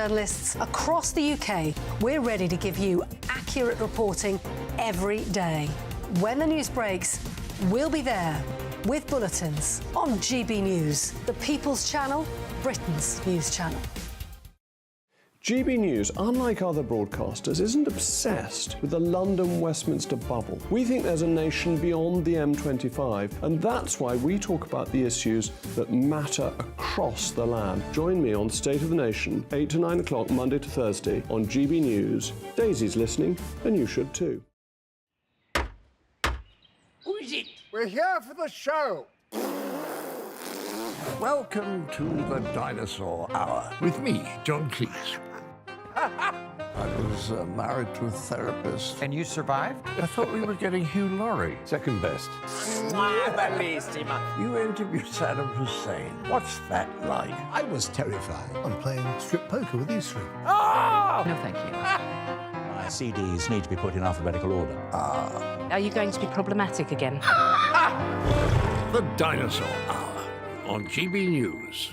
journalists across the UK, we're ready to give you accurate reporting every day. When the news breaks, we'll be there with bulletins on GB News, the People's Channel, Britain's news channel. GB News, unlike other broadcasters, isn't obsessed with the London-Westminster bubble. We think there's a nation beyond the M25, and that's why we talk about the issues that matter across the land. Join me on State of the Nation, 8 to 9 o'clock, Monday to Thursday, on GB News. Daisy's listening, and you should too. Who is it? We're here for the show. Welcome to the Dinosaur Hour with me, John Cleese. I was married to a therapist. And you survived? I thought we were getting Hugh Laurie. Second best. You interviewed Saddam Hussein. What's that like? I was terrified. I'm playing strip poker with these three. Oh! No, thank you. My CDs need to be put in alphabetical order. Are you going to be problematic again? The Dinosaur Hour on GB News.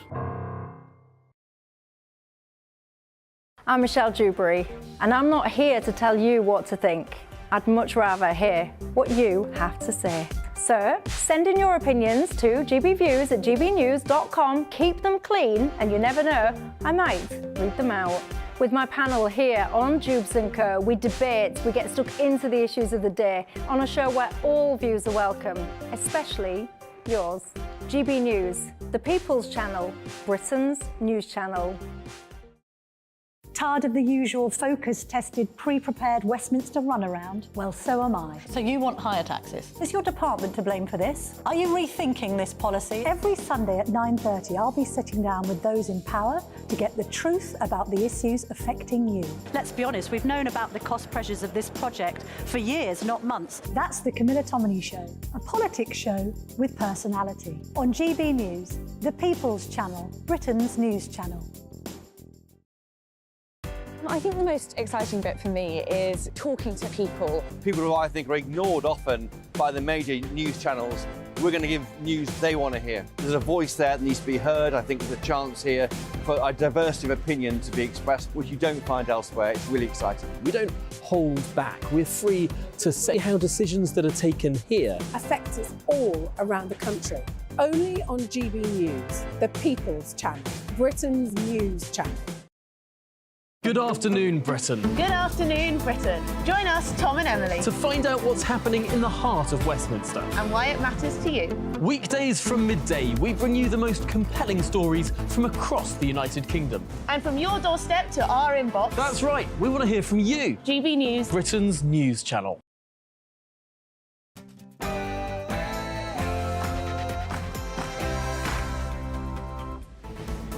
I'm Michelle Mone, and I'm not here to tell you what to think. I'd much rather hear what you have to say. So, send in your opinions to gbviews@gbnews.com. Keep them clean, and you never know, I might read them out. With my panel here on Jubes and Co, we debate, we get stuck into the issues of the day on a show where all views are welcome, especially yours. GB News, the People's Channel, Britain's news channel. Tired of the usual focus-tested, pre-prepared Westminster runaround? Well, so am I. So you want higher taxes? Is your department to blame for this? Are you rethinking this policy? Every Sunday at 9:30, I'll be sitting down with those in power to get the truth about the issues affecting you. Let's be honest, we've known about the cost pressures of this project for years, not months. That's the Camilla Tominey Show, a politics show with personality. On GB News, the People's Channel, Britain's news channel. I think the most exciting bit for me is talking to people. People who I think are ignored often by the major news channels. We're going to give news they want to hear. There's a voice there that needs to be heard. I think there's a chance here for a diversity of opinion to be expressed, which you don't find elsewhere. It's really exciting. We don't hold back. We're free to say how decisions that are taken here affect us all around the country. Only on GB News, the People's Channel, Britain's news channel. Good afternoon, Britain. Good afternoon, Britain. Join us, Tom and Emily, to find out what's happening in the heart of Westminster and why it matters to you. Weekdays from midday, we bring you the most compelling stories from across the United Kingdom. And from your doorstep to our inbox. That's right, we want to hear from you. GB News, Britain's news channel.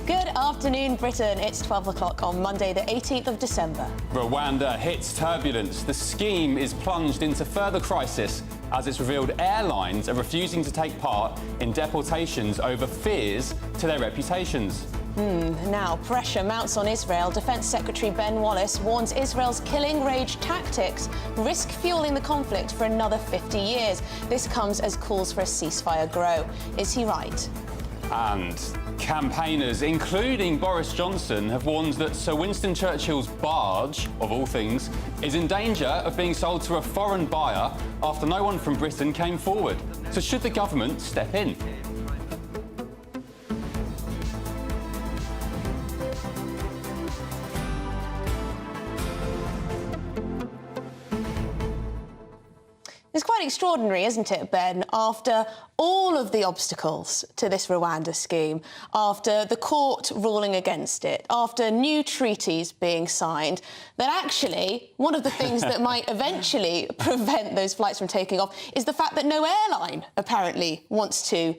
Good afternoon, Britain. It's 12 o'clock on Monday, the 18th of December. Rwanda hits turbulence. The scheme is plunged into further crisis as it's revealed airlines are refusing to take part in deportations over fears to their reputations. Now, pressure mounts on Israel. Defence Secretary Ben Wallace warns Israel's killing rage tactics risk fueling the conflict for another 50 years. This comes as calls for a ceasefire grow. Is he right? And campaigners, including Boris Johnson, have warned that Sir Winston Churchill's barge, of all things, is in danger of being sold to a foreign buyer after no one from Britain came forward. So should the government step in? It's quite extraordinary, isn't it, Ben, after all of the obstacles to this Rwanda scheme, after the court ruling against it, after new treaties being signed, that actually one of the things that might eventually prevent those flights from taking off is the fact that no airline apparently wants to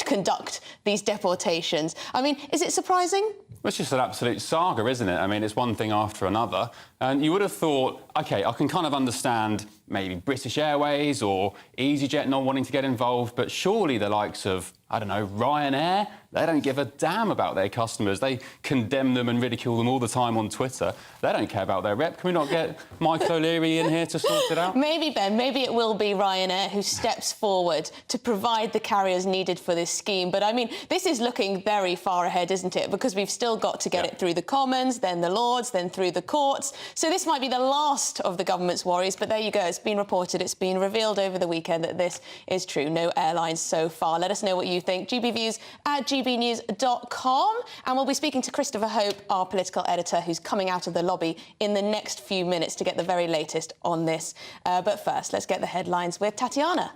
conduct these deportations. I mean, is it surprising? Well, it's just an absolute saga, isn't it? I mean, it's one thing after another. And you would have thought, OK, I can kind of understand maybe British Airways or EasyJet not wanting to get involved, but surely the likes of, I don't know, Ryanair, they don't give a damn about their customers. They condemn them and ridicule them all the time on Twitter. They don't care about their rep. Can we not get Michael O'Leary in here to sort it out? Maybe, Ben, maybe it will be Ryanair who steps forward to provide the carriers needed for this scheme. But, I mean, this is looking very far ahead, isn't it? Because we've still got to get it through the Commons, then the Lords, then through the courts. So this might be the last of the government's worries, but there you go. It's been reported, it's been revealed over the weekend that this is true. No airlines so far. Let us know what you think. gbviews@gbnews.com. And we'll be speaking to Christopher Hope, our political editor, who's coming out of the lobby in the next few minutes to get the very latest on this. But first, let's get the headlines with Tatiana.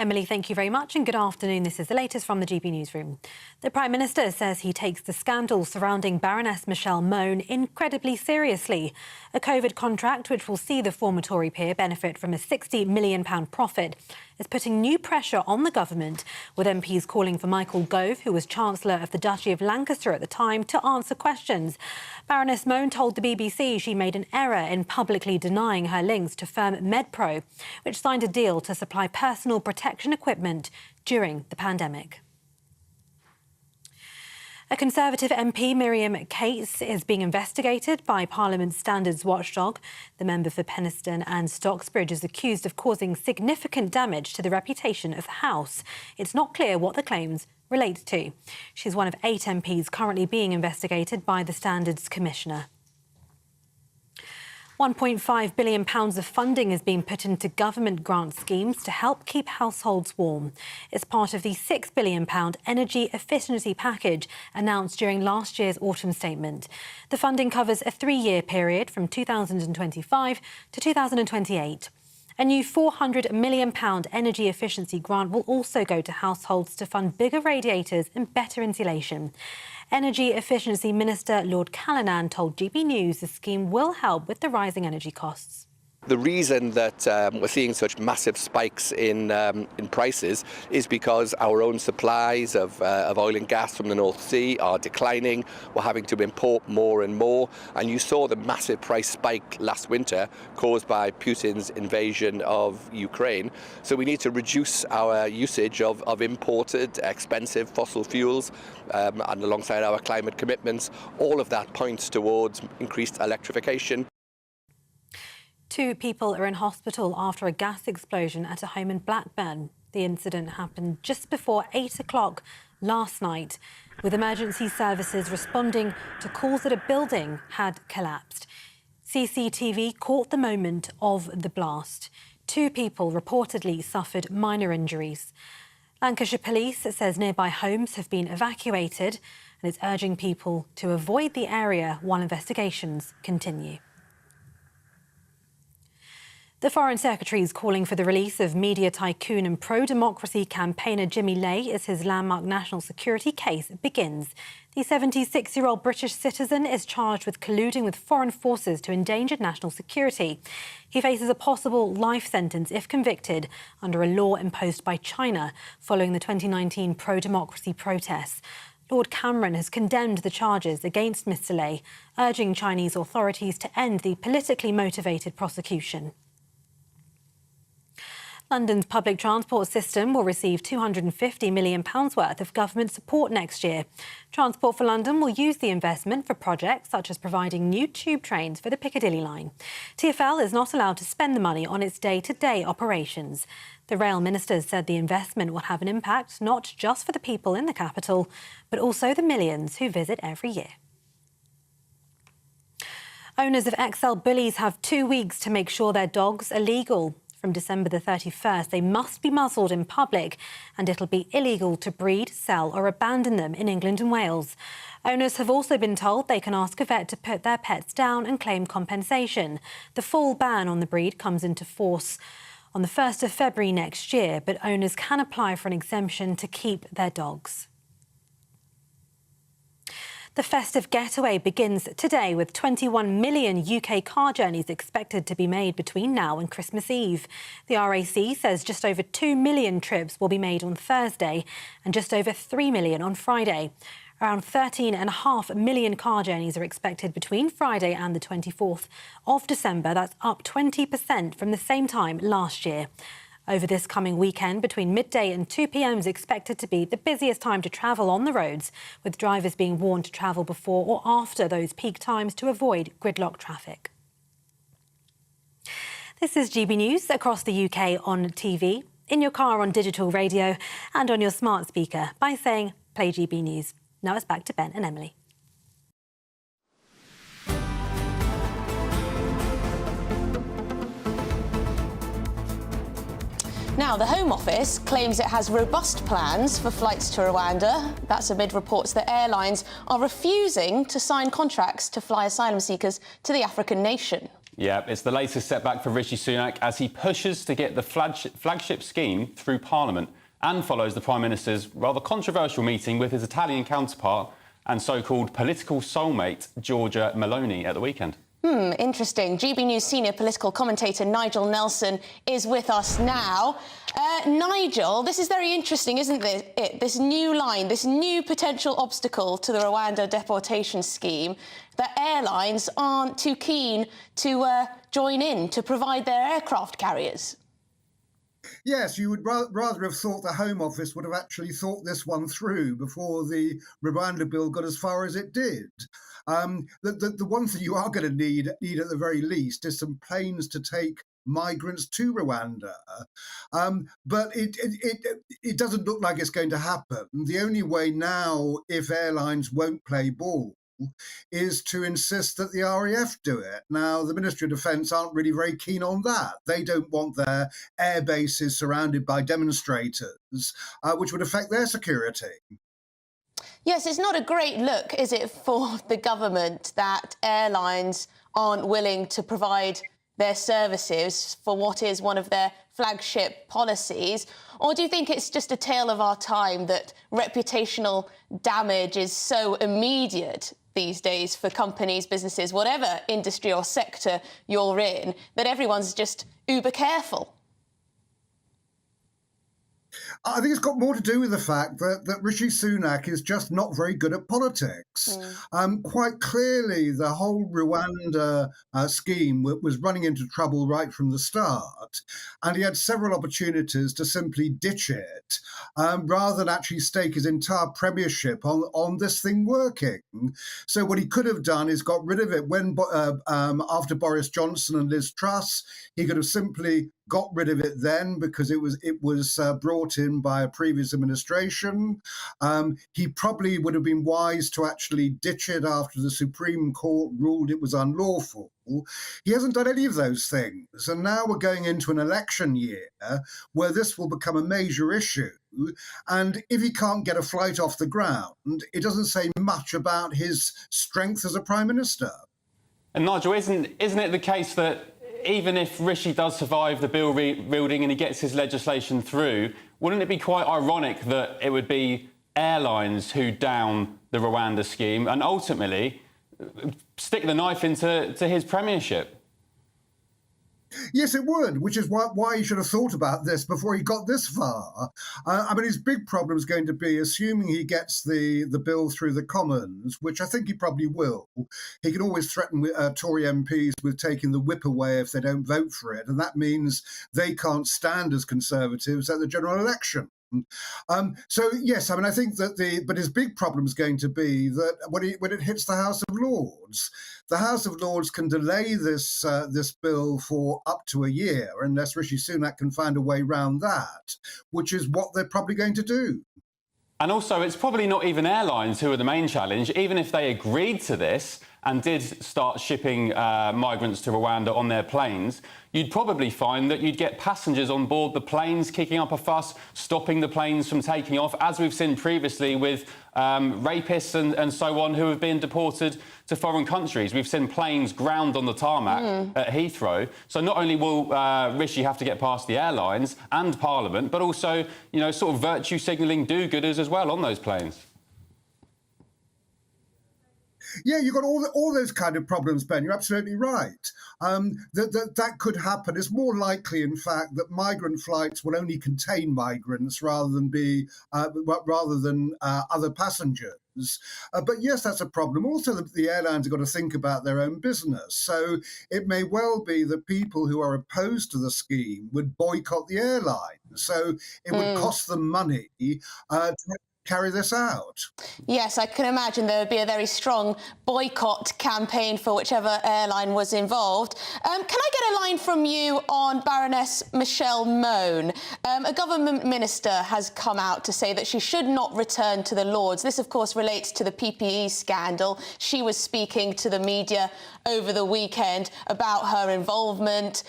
Emily, thank you very much and good afternoon. This is the latest from the GB Newsroom. The Prime Minister says he takes the scandal surrounding Baroness Michelle Mone incredibly seriously. A COVID contract, which will see the former Tory peer benefit from a £60 million profit, is putting new pressure on the government, with MPs calling for Michael Gove, who was Chancellor of the Duchy of Lancaster at the time, to answer questions. Baroness Mone told the BBC she made an error in publicly denying her links to firm MedPro, which signed a deal to supply personal protection equipment during the pandemic. A Conservative MP, Miriam Cates, is being investigated by Parliament's standards watchdog. The member for Penistone and Stocksbridge is accused of causing significant damage to the reputation of the House. It's not clear what the claims relate to. She's one of 8 MPs currently being investigated by the Standards Commissioner. £1.5 billion of funding is being put into government grant schemes to help keep households warm. It's part of the £6 billion energy efficiency package announced during last year's autumn statement. The funding covers a 3-year period from 2025 to 2028. A new £400 million energy efficiency grant will also go to households to fund bigger radiators and better insulation. Energy Efficiency Minister Lord Callanan told GB News the scheme will help with the rising energy costs. The reason that we're seeing such massive spikes in prices is because our own supplies of oil and gas from the North Sea are declining. We're having to import more and more. And you saw the massive price spike last winter caused by Putin's invasion of Ukraine. So we need to reduce our usage of imported, expensive fossil fuels. And alongside our climate commitments, all of that points towards increased electrification. 2 people are in hospital after a gas explosion at a home in Blackburn. The incident happened just before 8 o'clock last night, with emergency services responding to calls that a building had collapsed. CCTV caught the moment of the blast. 2 people reportedly suffered minor injuries. Lancashire Police says nearby homes have been evacuated and is urging people to avoid the area while investigations continue. The Foreign Secretary is calling for the release of media tycoon and pro-democracy campaigner Jimmy Lai as his landmark national security case begins. The 76-year-old British citizen is charged with colluding with foreign forces to endanger national security. He faces a possible life sentence if convicted under a law imposed by China following the 2019 pro-democracy protests. Lord Cameron has condemned the charges against Mr Lai, urging Chinese authorities to end the politically motivated prosecution. London's public transport system will receive £250 million worth of government support next year. Transport for London will use the investment for projects such as providing new tube trains for the Piccadilly line. TfL is not allowed to spend the money on its day-to-day operations. The rail ministers said the investment will have an impact not just for the people in the capital, but also the millions who visit every year. Owners of XL bullies have 2 weeks to make sure their dogs are legal. From December the 31st, they must be muzzled in public and it'll be illegal to breed, sell or abandon them in England and Wales. Owners have also been told they can ask a vet to put their pets down and claim compensation. The full ban on the breed comes into force on the 1st of February next year, but owners can apply for an exemption to keep their dogs. The festive getaway begins today with 21 million UK car journeys expected to be made between now and Christmas Eve. The RAC says just over 2 million trips will be made on Thursday and just over 3 million on Friday. Around 13.5 million car journeys are expected between Friday and the 24th of December. That's up 20% from the same time last year. Over this coming weekend, between midday and 2 p.m. is expected to be the busiest time to travel on the roads, with drivers being warned to travel before or after those peak times to avoid gridlock traffic. This is GB News across the UK on TV, in your car on digital radio and on your smart speaker by saying Play GB News. Now it's back to Ben and Emily. Now, the Home Office claims it has robust plans for flights to Rwanda. That's amid reports that airlines are refusing to sign contracts to fly asylum seekers to the African nation. Yeah, it's the latest setback for Rishi Sunak as he pushes to get the flagship scheme through Parliament and follows the Prime Minister's rather controversial meeting with his Italian counterpart and so-called political soulmate, Giorgia Meloni, at the weekend. Interesting. GB News senior political commentator Nigel Nelson is with us now. Nigel, this is very interesting, isn't it? This new line, this new potential obstacle to the Rwanda deportation scheme, that airlines aren't too keen to join in to provide their aircraft carriers. Yes, you would rather have thought the Home Office would have actually thought this one through before the Rwanda bill got as far as it did. The one thing you are going to need at the very least is some planes to take migrants to Rwanda. But it doesn't look like it's going to happen. The only way now, if airlines won't play ball, is to insist that the RAF do it. Now, the Ministry of Defence aren't really very keen on that. They don't want their air bases surrounded by demonstrators, which would affect their security. Yes, it's not a great look, is it, for the government that airlines aren't willing to provide their services for what is one of their flagship policies? Or do you think it's just a tale of our time that reputational damage is so immediate these days for companies, businesses, whatever industry or sector you're in, that everyone's just uber careful? I think it's got more to do with the fact that Rishi Sunak is just not very good at politics. Quite clearly, the whole Rwanda scheme was running into trouble right from the start, and he had several opportunities to simply ditch it rather than actually stake his entire premiership on this thing working. So what he could have done is got rid of it when after Boris Johnson and Liz Truss. He could have simply got rid of it then because it was brought in by a previous administration. He probably would have been wise to actually ditch it after the Supreme Court ruled it was unlawful. He hasn't done any of those things. And now we're going into an election year where this will become a major issue. And if he can't get a flight off the ground, it doesn't say much about his strength as a Prime Minister. And Nigel, isn't it the case that even if Rishi does survive the bill wielding and he gets his legislation through, wouldn't it be quite ironic that it would be airlines who down the Rwanda scheme and ultimately stick the knife into his premiership? Yes, it would, which is why he should have thought about this before he got this far. I mean, his big problem is going to be, assuming he gets the bill through the Commons, which I think he probably will, he can always threaten Tory MPs with taking the whip away if they don't vote for it, and that means they can't stand as Conservatives at the general election. So yes, I mean, I think that but his big problem is going to be that when it hits the House of Lords, the House of Lords can delay this bill for up to a year unless Rishi Sunak can find a way round that, which is what they're probably going to do. And also, it's probably not even airlines who are the main challenge. Even if they agreed to this and did start shipping migrants to Rwanda on their planes, you'd probably find that you'd get passengers on board the planes kicking up a fuss, stopping the planes from taking off, as we've seen previously with rapists and so on who have been deported to foreign countries. We've seen planes ground on the tarmac at Heathrow. So not only will Rishi have to get past the airlines and Parliament, but also, you know, sort of virtue signalling do-gooders as well on those planes. Yeah, you've got all those kind of problems, Ben. You're absolutely right. That could happen. It's more likely, in fact, that migrant flights will only contain migrants rather than other passengers. But yes, that's a problem. Also, the airlines have got to think about their own business. So it may well be that people who are opposed to the scheme would boycott the airline. So it would cost them money to carry this out. Yes, I can imagine there would be a very strong boycott campaign for whichever airline was involved. Can I get a line from you on Baroness Michelle Mone? A government minister has come out to say that she should not return to the Lords. This, of course, relates to the PPE scandal. She was speaking to the media over the weekend about her involvement,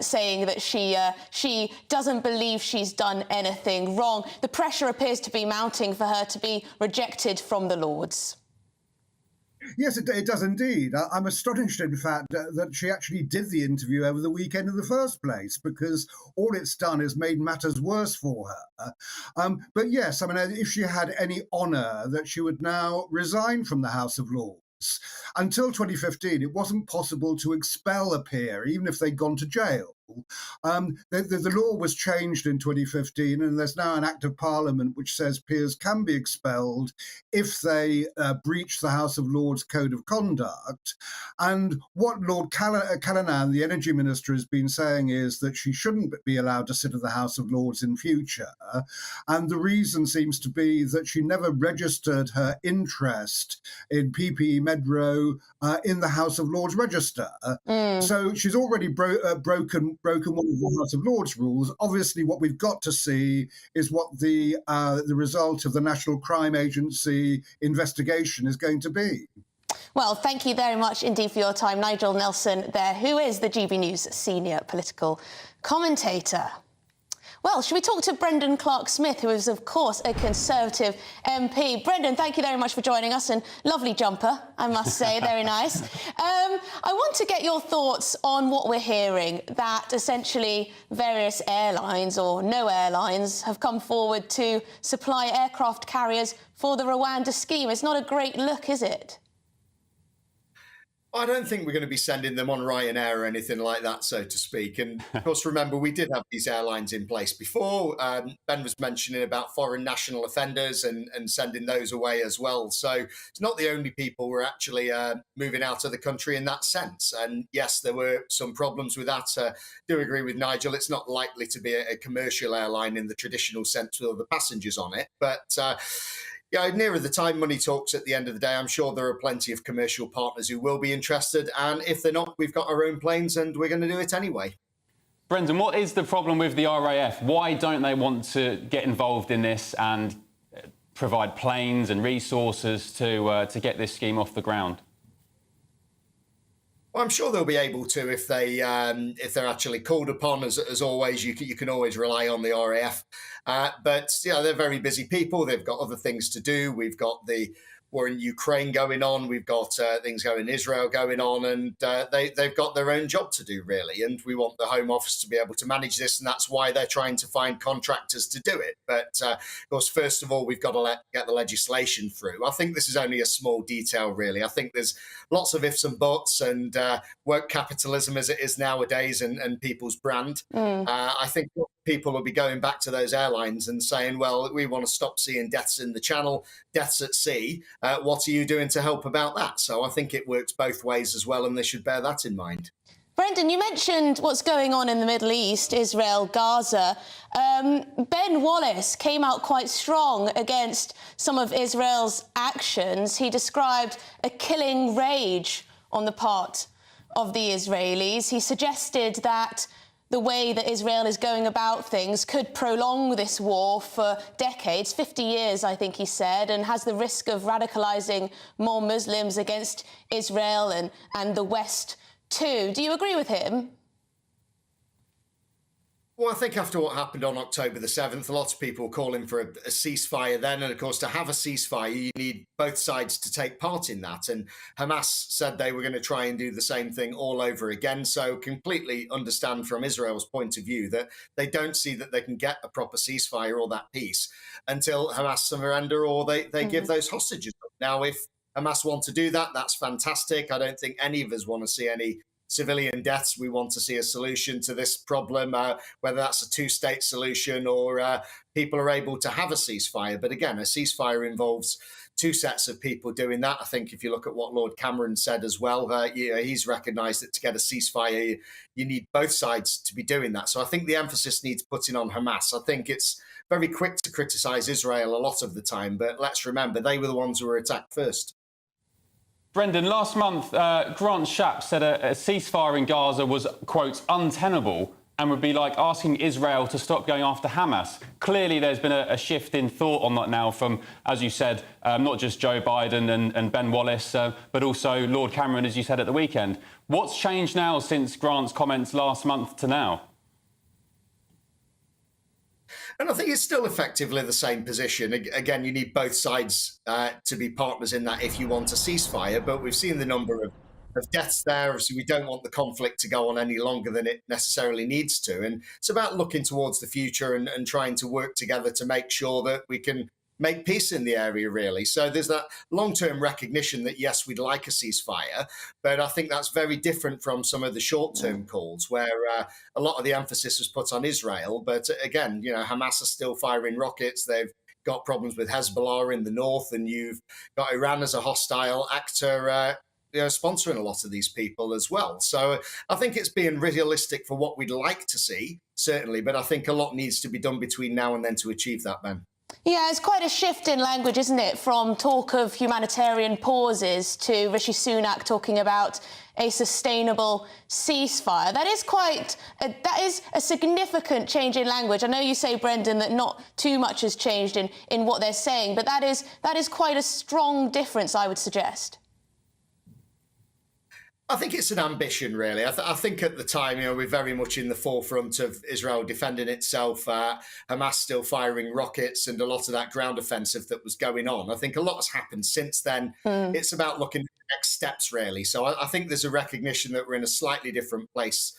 saying that she doesn't believe she's done anything wrong. The pressure appears to be mounting for her to be rejected from the Lords. Yes, it does indeed. I'm astonished, in fact, that she actually did the interview over the weekend in the first place, because all it's done is made matters worse for her. But yes, I mean, if she had any honour, that she would now resign from the House of Lords. Until 2015, it wasn't possible to expel a peer, even if they'd gone to jail. The law was changed in 2015, and there's now an Act of Parliament which says peers can be expelled if they breach the House of Lords Code of Conduct. And what Lord Callanan, the Energy Minister, has been saying is that she shouldn't be allowed to sit at the House of Lords in future. And the reason seems to be that she never registered her interest in PPE Medro in the House of Lords Register. So she's already broken one of the House of Lords rules. Obviously, what we've got to see is what the result of the National Crime Agency investigation is going to be. Well, thank you very much indeed for your time, Nigel Nelson there, who is the GB News senior political commentator. Well, should we talk to Brendan Clark-Smith, who is, of course, a Conservative MP? Brendan, thank you very much for joining us, and lovely jumper, I must say, very nice. I want to get your thoughts on what we're hearing, that essentially various airlines, or no airlines, have come forward to supply aircraft carriers for the Rwanda scheme. It's not a great look, is it? I don't think we're going to be sending them on Ryanair or anything like that, so to speak. And of course, remember, we did have these airlines in place before. Ben was mentioning about foreign national offenders and sending those away as well. So it's not the only people who are actually moving out of the country in that sense. And yes, there were some problems with that. I do agree with Nigel. It's not likely to be a commercial airline in the traditional sense with all the passengers on it. But yeah, nearer the time money talks at the end of the day. I'm sure there are plenty of commercial partners who will be interested. And if they're not, we've got our own planes and we're going to do it anyway. Brendan, what is the problem with the RAF? Why don't they want to get involved in this and provide planes and resources to get this scheme off the ground? Well, I'm sure they'll be able to if they're actually called upon. As always, you can always rely on the RAF. But they're very busy people. They've got other things to do. We've got the war in Ukraine going on. We've got things going in Israel going on, and they've got their own job to do, really. And we want the Home Office to be able to manage this, and that's why they're trying to find contractors to do it. But of course, first of all, we've got to get the legislation through. I think this is only a small detail, really. I think there's lots of ifs and buts, and work capitalism as it is nowadays, and people's brand. I think people will be going back to those airlines and saying, well, we want to stop seeing deaths in the Channel, deaths at sea. What are you doing to help about that? So I think it works both ways as well, and they should bear that in mind. Brendan, you mentioned what's going on in the Middle East, Israel, Gaza. Ben Wallace came out quite strong against some of Israel's actions. He described a killing rage on the part of the Israelis. He suggested that the way that Israel is going about things could prolong this war for decades, 50 years, I think he said, and has the risk of radicalising more Muslims against Israel and the West too. Do you agree with him? Well, I think after what happened on October the 7th, lots of people were calling for a ceasefire then. And of course, to have a ceasefire, you need both sides to take part in that. And Hamas said they were going to try and do the same thing all over again. So completely understand from Israel's point of view that they don't see that they can get a proper ceasefire or that peace until Hamas surrender or they give those hostages up. Now, if Hamas want to do that, that's fantastic. I don't think any of us want to see any civilian deaths. We want to see a solution to this problem, whether that's a two-state solution or people are able to have a ceasefire. But again, a ceasefire involves two sets of people doing that. I think if you look at what Lord Cameron said as well, he's recognised that to get a ceasefire, you need both sides to be doing that. So I think the emphasis needs putting on Hamas. I think it's very quick to criticise Israel a lot of the time, but let's remember they were the ones who were attacked first. Brendan, last month, Grant Shapps said a ceasefire in Gaza was, quote, untenable and would be like asking Israel to stop going after Hamas. Clearly, there's been a shift in thought on that now from, as you said, not just Joe Biden and Ben Wallace, but also Lord Cameron, as you said at the weekend. What's changed now since Grant's comments last month to now? And I think it's still effectively the same position. Again, you need both sides to be partners in that if you want a ceasefire, but we've seen the number of deaths there. Obviously, we don't want the conflict to go on any longer than it necessarily needs to. And it's about looking towards the future and trying to work together to make sure that we can make peace in the area, really. So there's that long-term recognition that, yes, we'd like a ceasefire, but I think that's very different from some of the short-term calls where a lot of the emphasis was put on Israel. But again, Hamas are still firing rockets. They've got problems with Hezbollah in the north, and you've got Iran as a hostile actor sponsoring a lot of these people as well. So I think it's being realistic for what we'd like to see, certainly, but I think a lot needs to be done between now and then to achieve that, Ben. Yeah, it's quite a shift in language, isn't it, from talk of humanitarian pauses to Rishi Sunak talking about a sustainable ceasefire. That is a significant change in language. I know you say, Brendan, that not too much has changed in what they're saying, but that is quite a strong difference, I would suggest. I think it's an ambition, really. I think at the time, we're very much in the forefront of Israel defending itself, Hamas still firing rockets, and a lot of that ground offensive that was going on. I think a lot has happened since then. It's about looking at the next steps, really. So I think there's a recognition that we're in a slightly different place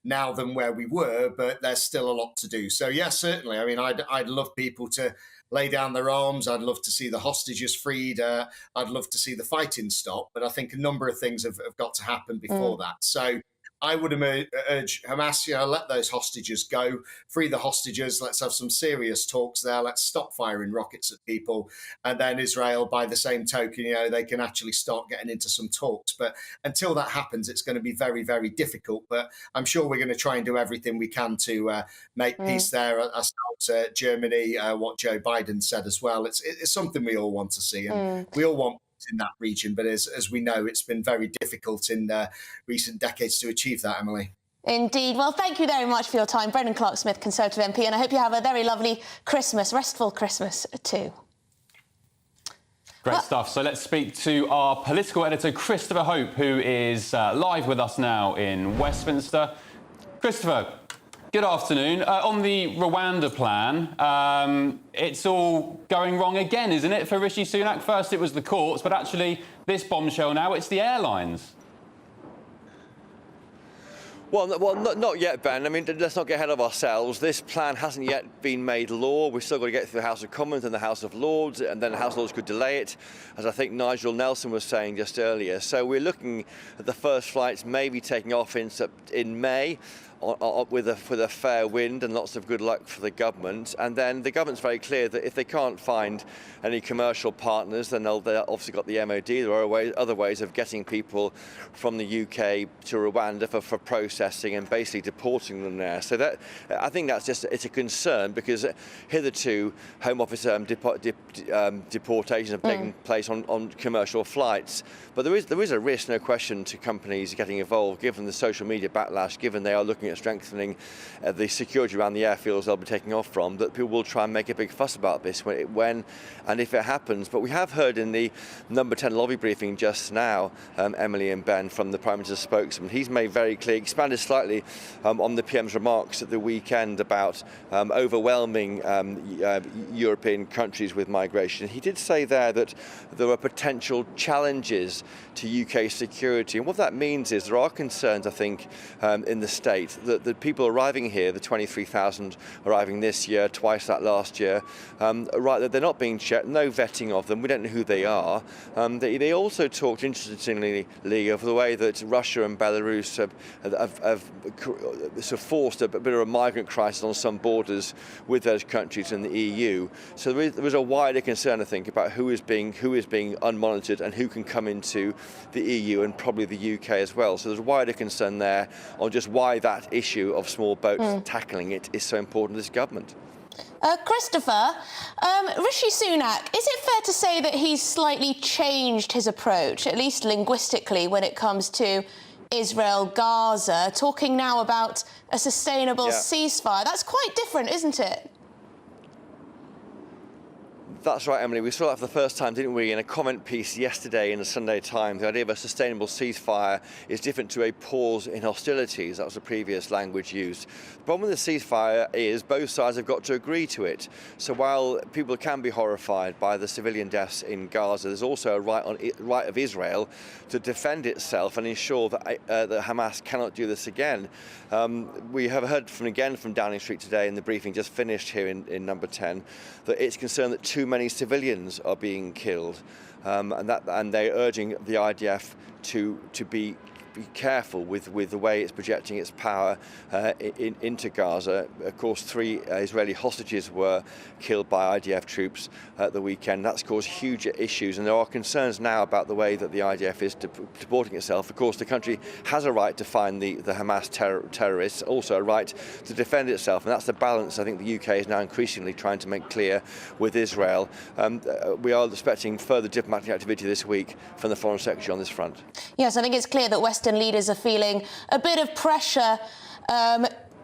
now than where we were, but there's still a lot to do. So, yeah, certainly. I mean, I'd love people to lay down their arms. I'd love to see the hostages freed. I'd love to see the fighting stop. But I think a number of things have got to happen before that. So I would urge Hamas, let those hostages go, free the hostages. Let's have some serious talks there. Let's stop firing rockets at people. And then Israel, by the same token, they can actually start getting into some talks. But until that happens, it's going to be very, very difficult. But I'm sure we're going to try and do everything we can to make peace there. I start Germany, what Joe Biden said as well. It's something we all want to see. And we all want in that region, but as we know, it's been very difficult in recent decades to achieve that, Emily. Indeed. Well, thank you very much for your time, Brendan Clark-Smith, Conservative MP, and I hope you have a very lovely Christmas, restful Christmas too. Great stuff. So let's speak to our political editor, Christopher Hope, who is live with us now in Westminster. Christopher, good afternoon. On the Rwanda plan, it's all going wrong again, isn't it, for Rishi Sunak? First it was the courts, but actually this bombshell now, it's the airlines. Well, not yet, Ben. I mean, let's not get ahead of ourselves. This plan hasn't yet been made law. We've still got to get through the House of Commons and the House of Lords, and then the House of Lords could delay it, as I think Nigel Nelson was saying just earlier. So we're looking at the first flights maybe taking off in May. With a fair wind and lots of good luck for the government. And then the government's very clear that if they can't find any commercial partners, then they've obviously got the MOD. There are other ways of getting people from the UK to Rwanda for processing and basically deporting them there. So that, I think that's it's a concern, because hitherto Home Office deportations have taken place on commercial flights. But there is a risk, no question, to companies getting involved, given the social media backlash, given they are looking at strengthening the security around the airfields they'll be taking off from, that people will try and make a big fuss about this when and if it happens. But we have heard in the Number 10 lobby briefing just now, Emily and Ben, from the Prime Minister's spokesman, he's made very clear, expanded slightly on the PM's remarks at the weekend about overwhelming European countries with migration. He did say there that there are potential challenges to UK security. And what that means is there are concerns, I think, in the state the people arriving here, the 23,000 arriving this year, twice that last year, right, that they're not being checked, no vetting of them, we don't know who they are. They also talked, interestingly, of the way that Russia and Belarus have sort of forced a bit of a migrant crisis on some borders with those countries in the EU. So there is a wider concern, I think, about who is being unmonitored and who can come into the EU and probably the UK as well. So there's a wider concern there on just why that issue of small boats tackling it is so important to this government. Christopher, Rishi Sunak, is it fair to say that he's slightly changed his approach, at least linguistically, when it comes to Israel, Gaza, talking now about a sustainable ceasefire? That's quite different, isn't it? That's right, Emily. We saw that for the first time, didn't we, in a comment piece yesterday in the Sunday Times. The idea of a sustainable ceasefire is different to a pause in hostilities. That was the previous language used. The problem with the ceasefire is both sides have got to agree to it. So while people can be horrified by the civilian deaths in Gaza, there's also a right of Israel to defend itself and ensure that, that Hamas cannot do this again. We have heard from Downing Street today in the briefing just finished here in number 10 that it's concerned that too many civilians are being killed, and they're urging the IDF to be careful with the way it's projecting its power into Gaza. Of course, 3 Israeli hostages were killed by IDF troops at the weekend. That's caused huge issues, and there are concerns now about the way that the IDF is supporting itself. Of course, the country has a right to find the Hamas terrorists, also a right to defend itself, and that's the balance I think the UK is now increasingly trying to make clear with Israel. We are expecting further diplomatic activity this week from the Foreign Secretary on this front. Yes, I think it's clear that Western leaders are feeling a bit of pressure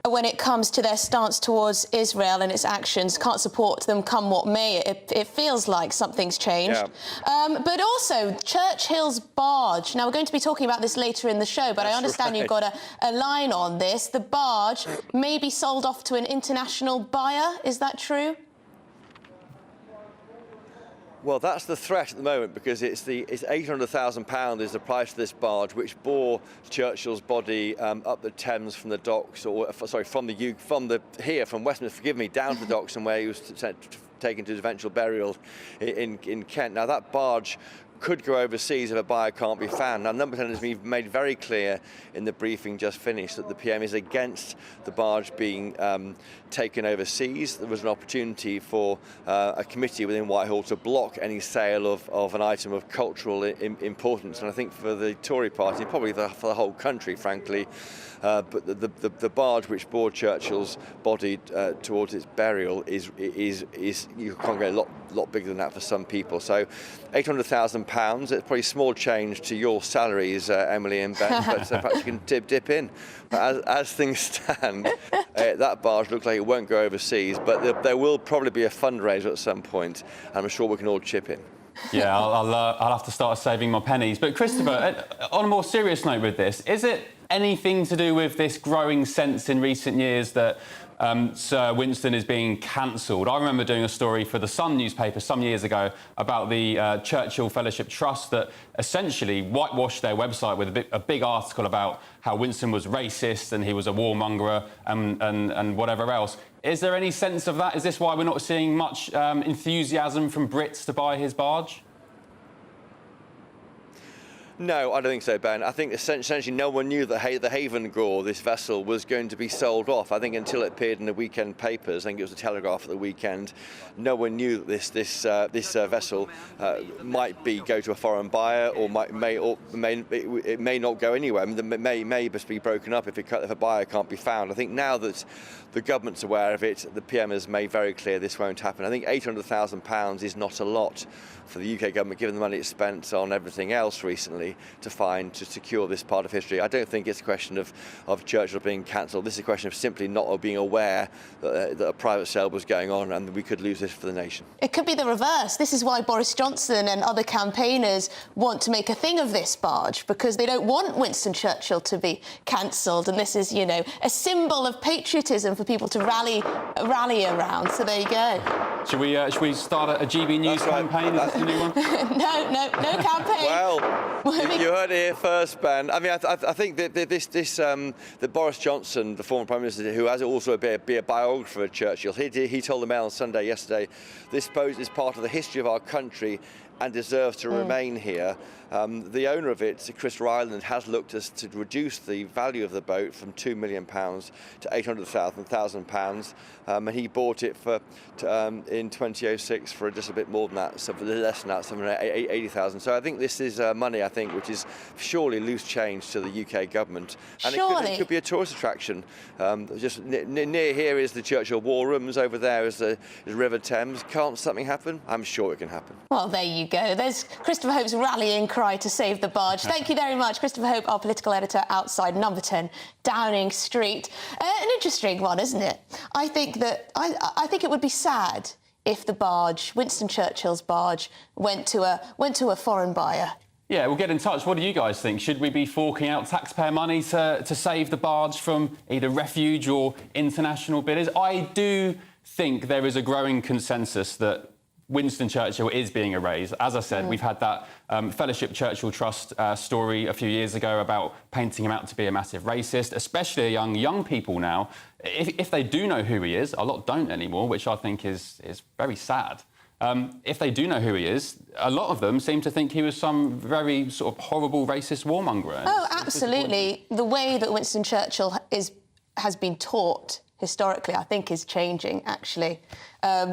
when it comes to their stance towards Israel and its actions. Can't support them come what may. It feels like something's changed. Yeah. But also Churchill's barge. Now, we're going to be talking about this later in the show, but I understand you've got a line on this. The barge may be sold off to an international buyer. Is that true? Well, that's the threat at the moment, because it's £800,000 is the price of this barge, which bore Churchill's body up the Thames from the docks, or sorry, from Westminster, forgive me, down to the docks, and where he was taken to his eventual burial in Kent. Now, that barge could go overseas if a buyer can't be found. Now, Number 10 has been made very clear in the briefing just finished that the PM is against the barge being taken overseas. There was an opportunity for a committee within Whitehall to block any sale of an item of cultural importance, and I think for the Tory party, probably for the whole country, frankly, but the barge which bore Churchill's body towards its burial is you can't get a lot bigger than that for some people. So £800,000, it's probably small change to your salaries, Emily and Ben, but perhaps you can dip in. But as things stand, that barge looks like it won't go overseas, but there will probably be a fundraiser at some point, and I'm sure we can all chip in. Yeah, I'll have to start saving my pennies. But Christopher, on a more serious note with this, is it anything to do with this growing sense in recent years that Sir Winston is being cancelled? I remember doing a story for the Sun newspaper some years ago about the Churchill Fellowship Trust that essentially whitewashed their website with a big article about how Winston was racist and he was a warmonger and whatever else. Is there any sense of that? Is this why we're not seeing much enthusiasm from Brits to buy his barge? No, I don't think so, Ben. I think essentially no one knew that the Haven Gore, this vessel, was going to be sold off. I think until it appeared in the weekend papers, I think it was the Telegraph at the weekend, no one knew that this vessel might go to a foreign buyer, or it may not go anywhere. I mean, it may just be broken up if a buyer can't be found. I think now that the government's aware of it, the PM has made very clear this won't happen. I think £800,000 is not a lot for the UK government, given the money it's spent on everything else recently to secure this part of history. I don't think it's a question of Churchill being cancelled. This is a question of simply not being aware that a private sale was going on, and we could lose this for the nation. It could be the reverse. This is why Boris Johnson and other campaigners want to make a thing of this barge, because they don't want Winston Churchill to be cancelled, and this is, you know, a symbol of patriotism for people to rally around. So there you go. Should we start a GB News campaign? Is this the new one? No campaign. Well, You heard it here first, Ben. I mean, I think that that Boris Johnson, the former Prime Minister, who has also be a biographer of Churchill, he told the Mail on Sunday yesterday, this boat is part of the history of our country and deserves to remain here. The owner of it, Chris Ryland, has looked to reduce the value of the boat from £2 million to £800,000, and he bought it in 2006 for just a bit more than that, so for less than that, something like £80,000. So I think this is money, which is surely loose change to the UK government, and it could be a tourist attraction. Just near here is the Churchill War Rooms. Over there is River Thames. Can't something happen? I'm sure it can happen. Well, there you go. There's Christopher Hope's rallying cry to save the barge. Thank you very much, Christopher Hope, our political editor outside number 10 Downing Street. An interesting one, isn't it? I think it would be sad if the barge, Winston Churchill's barge, went to a foreign buyer. Yeah, we'll get in touch. What do you guys think? Should we be forking out taxpayer money to save the barge from either refuge or international bidders? I do think there is a growing consensus that Winston Churchill is being erased. As I said, we've had that Fellowship Churchill Trust story a few years ago about painting him out to be a massive racist, especially young people now. If they do know who he is, a lot don't anymore, which I think is very sad. If they do know who he is, a lot of them seem to think he was some very sort of horrible racist warmonger. Oh, absolutely. The way that Winston Churchill has been taught historically, I think, is changing, actually.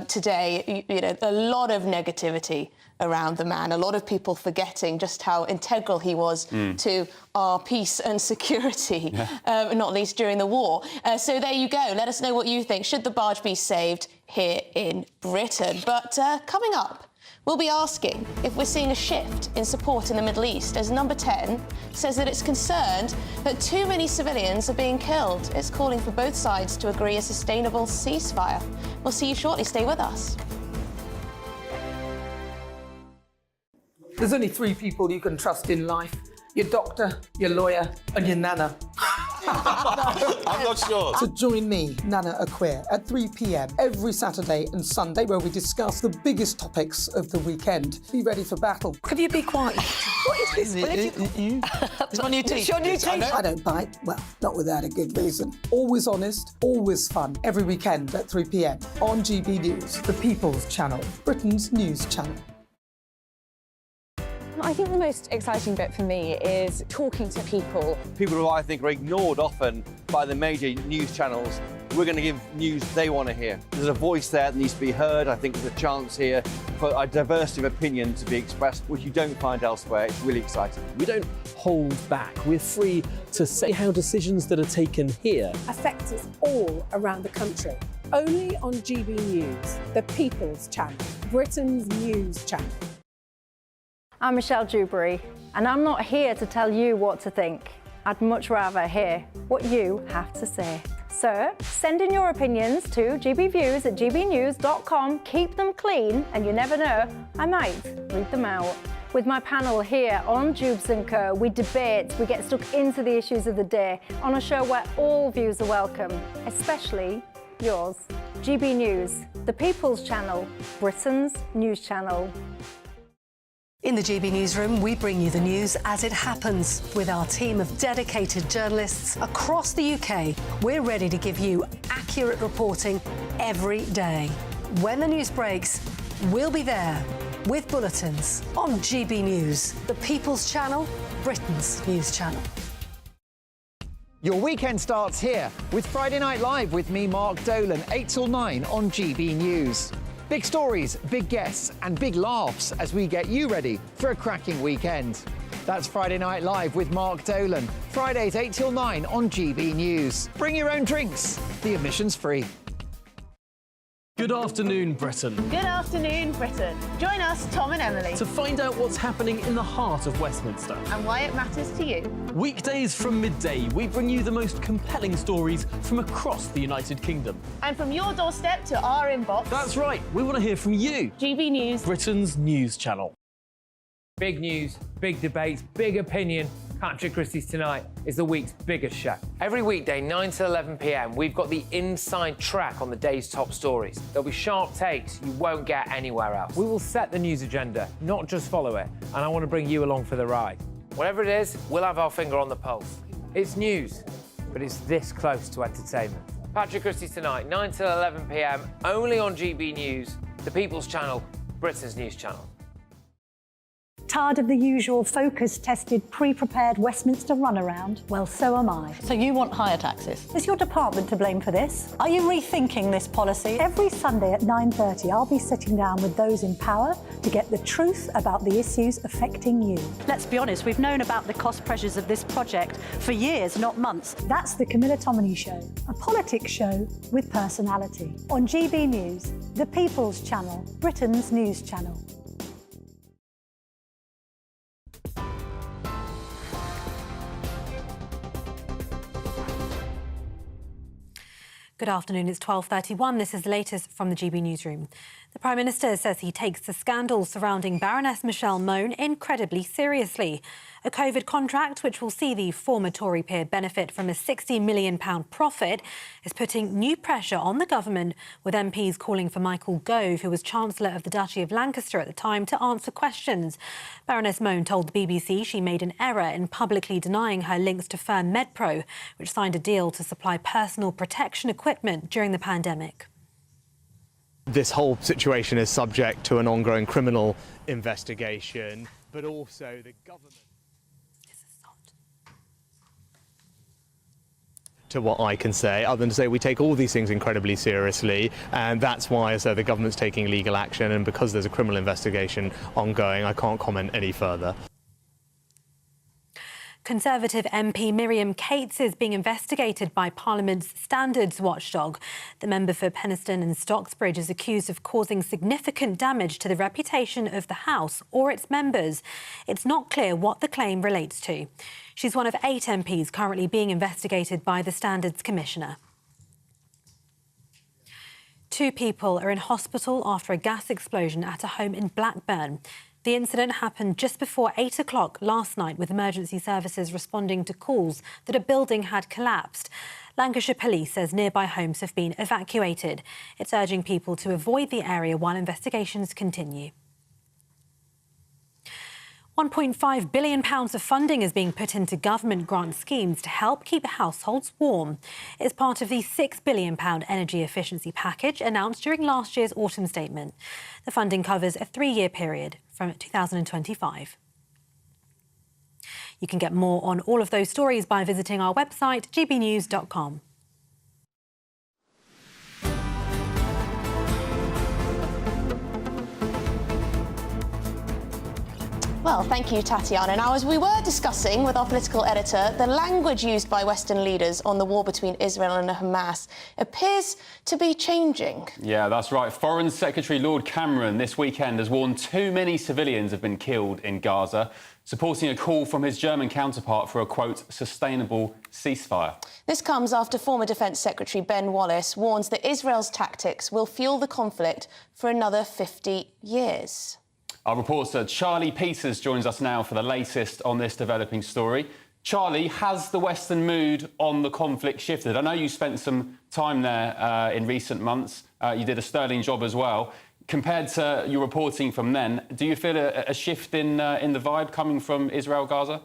Today, a lot of negativity around the man, a lot of people forgetting just how integral he was to our peace and security, not least during the war. So there you go. Let us know what you think. Should the barge be saved here in Britain? But coming up, we'll be asking if we're seeing a shift in support in the Middle East, as number 10 says that it's concerned that too many civilians are being killed. It's calling for both sides to agree a sustainable ceasefire. We'll see you shortly. Stay with us. There's only 3 people you can trust in life: your doctor, your lawyer, and your nana. I'm not sure. So join me, Nana Aquare, at 3 p.m. every Saturday and Sunday, where we discuss the biggest topics of the weekend. Be ready for battle. Could you be quiet? What is this? It's my new teeth. It's your new teeth. I don't bite. Well, not without a good reason. Always honest, always fun. Every weekend at 3 p.m. on GB News, the People's Channel, Britain's news channel. I think the most exciting bit for me is talking to people. People who I think are ignored often by the major news channels. We're going to give news they want to hear. There's a voice there that needs to be heard. I think there's a chance here for a diversity of opinion to be expressed, which you don't find elsewhere. It's really exciting. We don't hold back. We're free to say how decisions that are taken here affect us all around the country. Only on GB News, the People's Channel, Britain's news channel. I'm Michelle Dewberry, and I'm not here to tell you what to think. I'd much rather hear what you have to say. So send in your opinions to gbviews@gbnews.com. Keep them clean, and you never know, I might read them out. With my panel here on Jubes and Co, we debate, we get stuck into the issues of the day on a show where all views are welcome, especially yours. GB News, the People's Channel, Britain's news channel. In the GB Newsroom, we bring you the news as it happens. With our team of dedicated journalists across the UK, we're ready to give you accurate reporting every day. When the news breaks, we'll be there with bulletins on GB News, the People's Channel, Britain's news channel. Your weekend starts here with Friday Night Live with me, Mark Dolan, 8 till 9 on GB News. Big stories, big guests and big laughs as we get you ready for a cracking weekend. That's Friday Night Live with Mark Dolan. Fridays 8 till 9 on GB News. Bring your own drinks. The admission's free. Good afternoon, Britain. Good afternoon, Britain. Join us, Tom and Emily, to find out what's happening in the heart of Westminster and why it matters to you. Weekdays from midday, we bring you the most compelling stories from across the United Kingdom. And from your doorstep to our inbox. That's right, we want to hear from you. GB News, Britain's news channel. Big news, big debates, big opinion. Patrick Christie's Tonight is the week's biggest show. Every weekday, 9 to 11 p.m, we've got the inside track on the day's top stories. There'll be sharp takes you won't get anywhere else. We will set the news agenda, not just follow it, and I want to bring you along for the ride. Whatever it is, we'll have our finger on the pulse. It's news, but it's this close to entertainment. Patrick Christie's Tonight, 9 till 11 p.m, only on GB News, the People's Channel, Britain's news channel. Tired of the usual focus-tested, pre-prepared Westminster runaround? Well, so am I. So you want higher taxes? Is your department to blame for this? Are you rethinking this policy? Every Sunday at 9:30, I'll be sitting down with those in power to get the truth about the issues affecting you. Let's be honest, we've known about the cost pressures of this project for years, not months. That's the Camilla Tominey Show, a politics show with personality. On GB News, the People's Channel, Britain's news channel. Good afternoon, it's 12:31. This is the latest from the GB Newsroom. The Prime Minister says he takes the scandal surrounding Baroness Michelle Mone incredibly seriously. A COVID contract, which will see the former Tory peer benefit from a £60 million profit, is putting new pressure on the government, with MPs calling for Michael Gove, who was Chancellor of the Duchy of Lancaster at the time, to answer questions. Baroness Mone told the BBC she made an error in publicly denying her links to firm MedPro, which signed a deal to supply personal protection equipment during the pandemic. This whole situation is subject to an ongoing criminal investigation, but also the government... to what I can say, other than to say we take all these things incredibly seriously, and that's why, as the government's taking legal action, and because there's a criminal investigation ongoing, I can't comment any further. Conservative MP Miriam Cates is being investigated by Parliament's standards watchdog. The member for Penistone and Stocksbridge is accused of causing significant damage to the reputation of the House or its members. It's not clear what the claim relates to. She's one of 8 MPs currently being investigated by the Standards Commissioner. 2 people are in hospital after a gas explosion at a home in Blackburn. The incident happened just before 8 o'clock last night, with emergency services responding to calls that a building had collapsed. Lancashire Police says nearby homes have been evacuated. It's urging people to avoid the area while investigations continue. £1.5 billion of funding is being put into government grant schemes to help keep households warm. It's part of the £6 billion energy efficiency package announced during last year's autumn statement. The funding covers a 3-year period from 2025. You can get more on all of those stories by visiting our website, gbnews.com. Well, thank you, Tatiana. Now, as we were discussing with our political editor, the language used by Western leaders on the war between Israel and Hamas appears to be changing. Yeah, that's right. Foreign Secretary Lord Cameron this weekend has warned too many civilians have been killed in Gaza, supporting a call from his German counterpart for a, quote, sustainable ceasefire. This comes after former Defence Secretary Ben Wallace warns that Israel's tactics will fuel the conflict for another 50 years. Our reporter Charlie Peters joins us now for the latest on this developing story. Charlie, has the Western mood on the conflict shifted? I know you spent some time there in recent months. You did a sterling job as well. Compared to your reporting from then, do you feel a shift in the vibe coming from Israel-Gaza?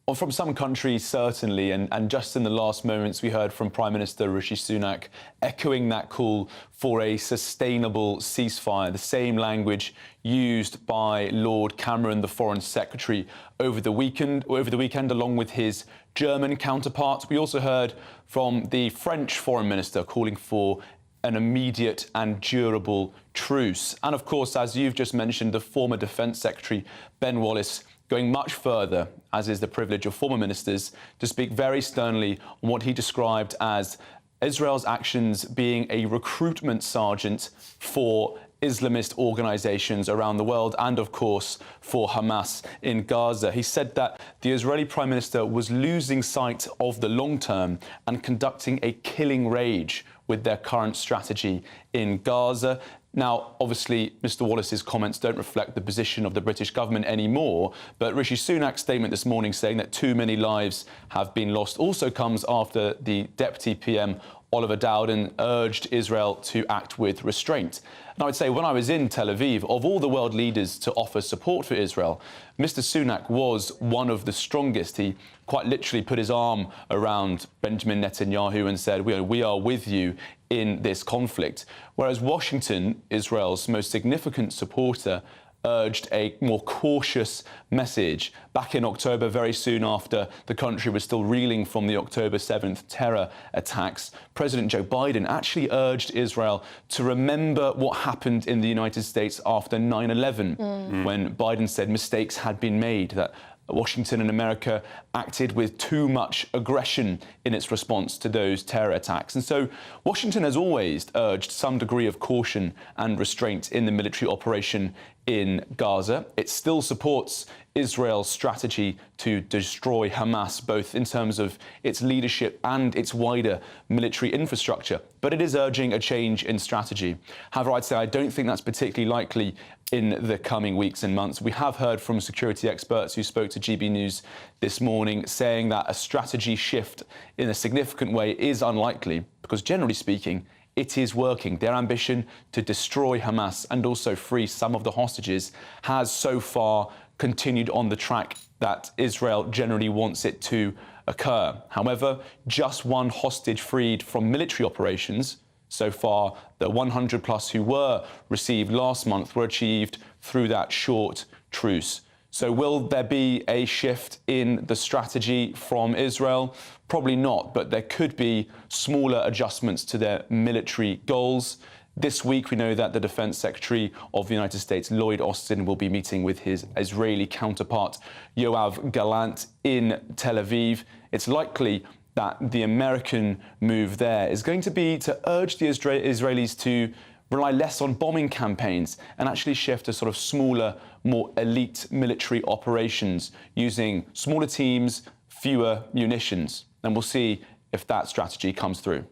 Well, from some countries, certainly, and just in the last moments, we heard from Prime Minister Rishi Sunak echoing that call for a sustainable ceasefire, the same language used by Lord Cameron, the Foreign Secretary, over the weekend, along with his German counterpart. We also heard from the French Foreign Minister calling for an immediate and durable truce. And, of course, as you've just mentioned, the former Defence Secretary, Ben Wallace, going much further, as is the privilege of former ministers, to speak very sternly on what he described as Israel's actions being a recruitment sergeant for Islamist organisations around the world and, of course, for Hamas in Gaza. He said that the Israeli Prime Minister was losing sight of the long term and conducting a killing rage with their current strategy in Gaza. Now, obviously, Mr Wallace's comments don't reflect the position of the British government anymore, but Rishi Sunak's statement this morning saying that too many lives have been lost also comes after the Deputy PM Oliver Dowden, urged Israel to act with restraint. And I would say when I was in Tel Aviv, of all the world leaders to offer support for Israel, Mr. Sunak was one of the strongest. He quite literally put his arm around Benjamin Netanyahu and said, we are with you in this conflict. Whereas Washington, Israel's most significant supporter, urged a more cautious message. Back in October, very soon after the country was still reeling from the October 7th terror attacks, President Joe Biden actually urged Israel to remember what happened in the United States after 9/11, when Biden said mistakes had been made, that Washington and America acted with too much aggression in its response to those terror attacks. And so Washington has always urged some degree of caution and restraint in the military operation in Gaza. It still supports Israel's strategy to destroy Hamas, both in terms of its leadership and its wider military infrastructure. But it is urging a change in strategy. However, I'd say I don't think that's particularly likely in the coming weeks and months. We have heard from security experts who spoke to GB News this morning saying that a strategy shift in a significant way is unlikely because, generally speaking, it is working. Their ambition to destroy Hamas and also free some of the hostages has so far continued on the track that Israel generally wants it to occur. However, just one hostage freed from military operations. So far, the 100 plus who were received last month were achieved through that short truce. So will there be a shift in the strategy from Israel? Probably not, but there could be smaller adjustments to their military goals. This week, we know that the Defense Secretary of the United States, Lloyd Austin, will be meeting with his Israeli counterpart, Yoav Gallant, in Tel Aviv. It's likely that the American move there is going to be to urge the Israelis to rely less on bombing campaigns and actually shift to sort of smaller, more elite military operations using smaller teams, fewer munitions. And we'll see if that strategy comes through.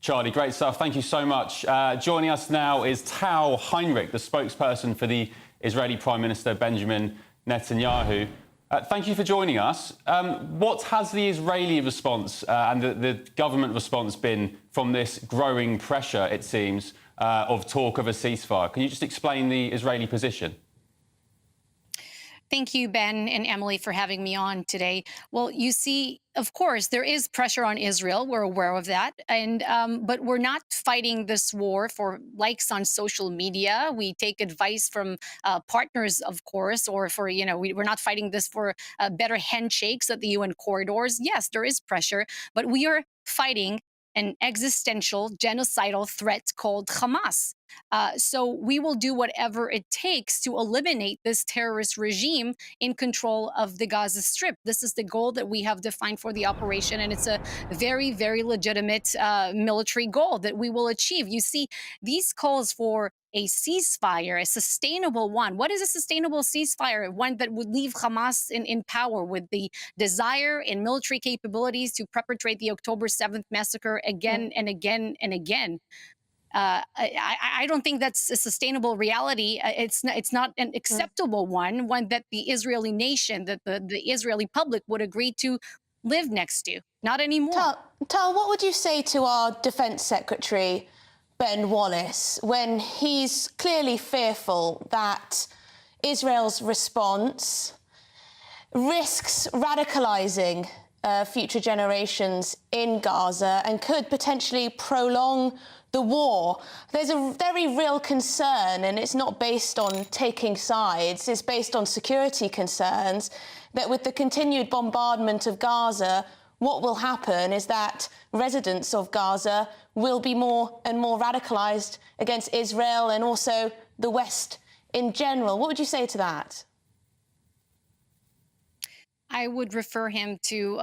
Charlie, great stuff. Thank you so much. Joining us now is Tal Heinrich, the spokesperson for the Israeli Prime Minister Benjamin Netanyahu. Thank you for joining us. What has the Israeli response and the government response been from this growing pressure, it seems, of talk of a ceasefire? Can you just explain the Israeli position? Thank you, Ben and Emily, for having me on today. Well, you see, of course, there is pressure on Israel. We're aware of that. And but we're not fighting this war for likes on social media. We take advice from partners, of course, or for, we're not fighting this for better handshakes at the UN corridors. Yes, there is pressure, but we are fighting an existential genocidal threat called Hamas. So we will do whatever it takes to eliminate this terrorist regime in control of the Gaza Strip. This is the goal that we have defined for the operation, and it's a very, very legitimate military goal that we will achieve. You see, these calls for a ceasefire, a sustainable one. What is a sustainable ceasefire? One that would leave Hamas in power with the desire and military capabilities to perpetrate the October 7th massacre again and again and again. I don't think that's a sustainable reality. It's not an acceptable one that the Israeli nation, that the Israeli public would agree to live next to. Not anymore. Tal, what would you say to our Defense Secretary, Ben Wallace, when he's clearly fearful that Israel's response risks radicalizing future generations in Gaza and could potentially prolong the war? There's a very real concern, and it's not based on taking sides, it's based on security concerns, that with the continued bombardment of Gaza, what will happen is that residents of Gaza will be more and more radicalized against Israel and also the West in general. What would you say to that? I would refer him to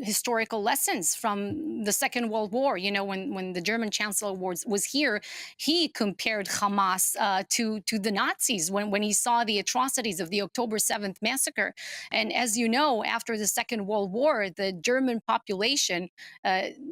historical lessons from the Second World War. When the German Chancellor was here, he compared Hamas to the Nazis when he saw the atrocities of the October 7th massacre. And as you know, after the Second World War, the German population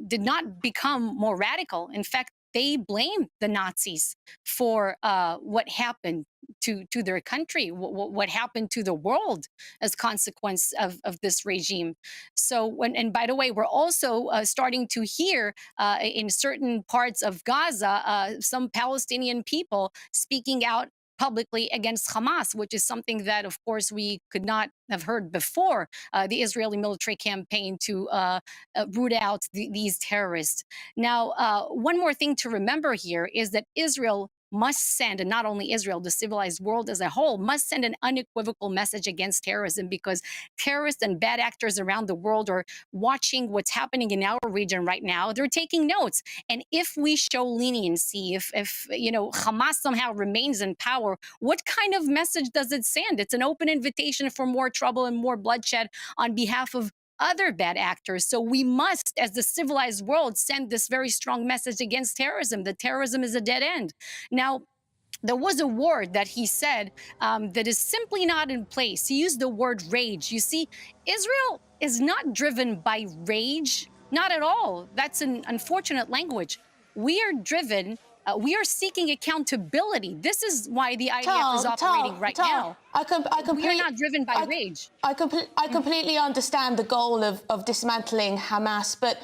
did not become more radical. In fact, they blame the Nazis for what happened to their country, what happened to the world as consequence of this regime. So, and by the way, we're also starting to hear in certain parts of Gaza, some Palestinian people speaking out publicly against Hamas, which is something that, of course, we could not have heard before the Israeli military campaign to root out these terrorists. Now, one more thing to remember here is that Israel must send, and not only Israel, the civilized world as a whole, must send an unequivocal message against terrorism, because terrorists and bad actors around the world are watching what's happening in our region right now. They're taking notes. And if we show leniency, if you know, Hamas somehow remains in power, what kind of message does it send? It's an open invitation for more trouble and more bloodshed on behalf of other bad actors. So we must, as the civilized world, send this very strong message against terrorism, that terrorism is a dead end. Now, there was a word that he said that is simply not in place. He used the word rage. You see, Israel is not driven by rage, not at all. That's an unfortunate language. We are driven, we are seeking accountability. This is why the IDF is operating right now. We are not driven by rage. I completely understand the goal of dismantling Hamas, but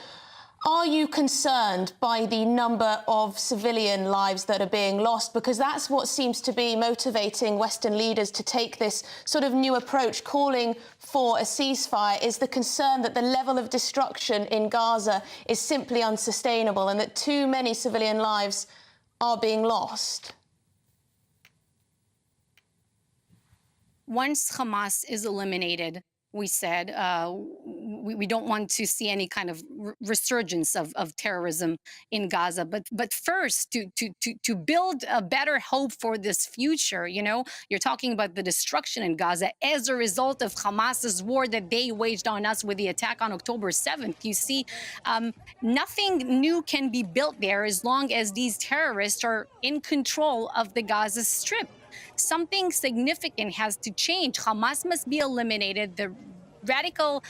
are you concerned by the number of civilian lives that are being lost? Because that's what seems to be motivating Western leaders to take this sort of new approach, calling for a ceasefire, is the concern that the level of destruction in Gaza is simply unsustainable and that too many civilian lives are being lost. Once Hamas is eliminated, we said we don't want to see any kind of resurgence of terrorism in Gaza. But first, to build a better hope for this future, you know, you're talking about the destruction in Gaza as a result of Hamas's war that they waged on us with the attack on October 7th. You see, nothing new can be built there as long as these terrorists are in control of the Gaza Strip. Something significant has to change. Hamas must be eliminated. The radical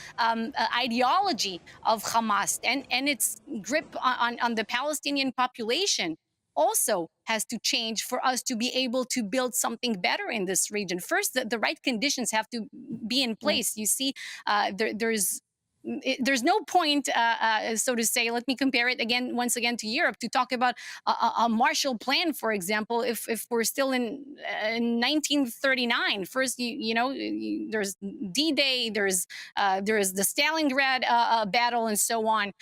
ideology of Hamas and its grip on the Palestinian population also has to change for us to be able to build something better in this region. First, the right conditions have to be in place. You see, there's no point, so to say, let me compare it once again to Europe, to talk about a Marshall Plan, for example, if we're still in 1939. First, you know, there's D-Day, there is the Stalingrad battle, and so on.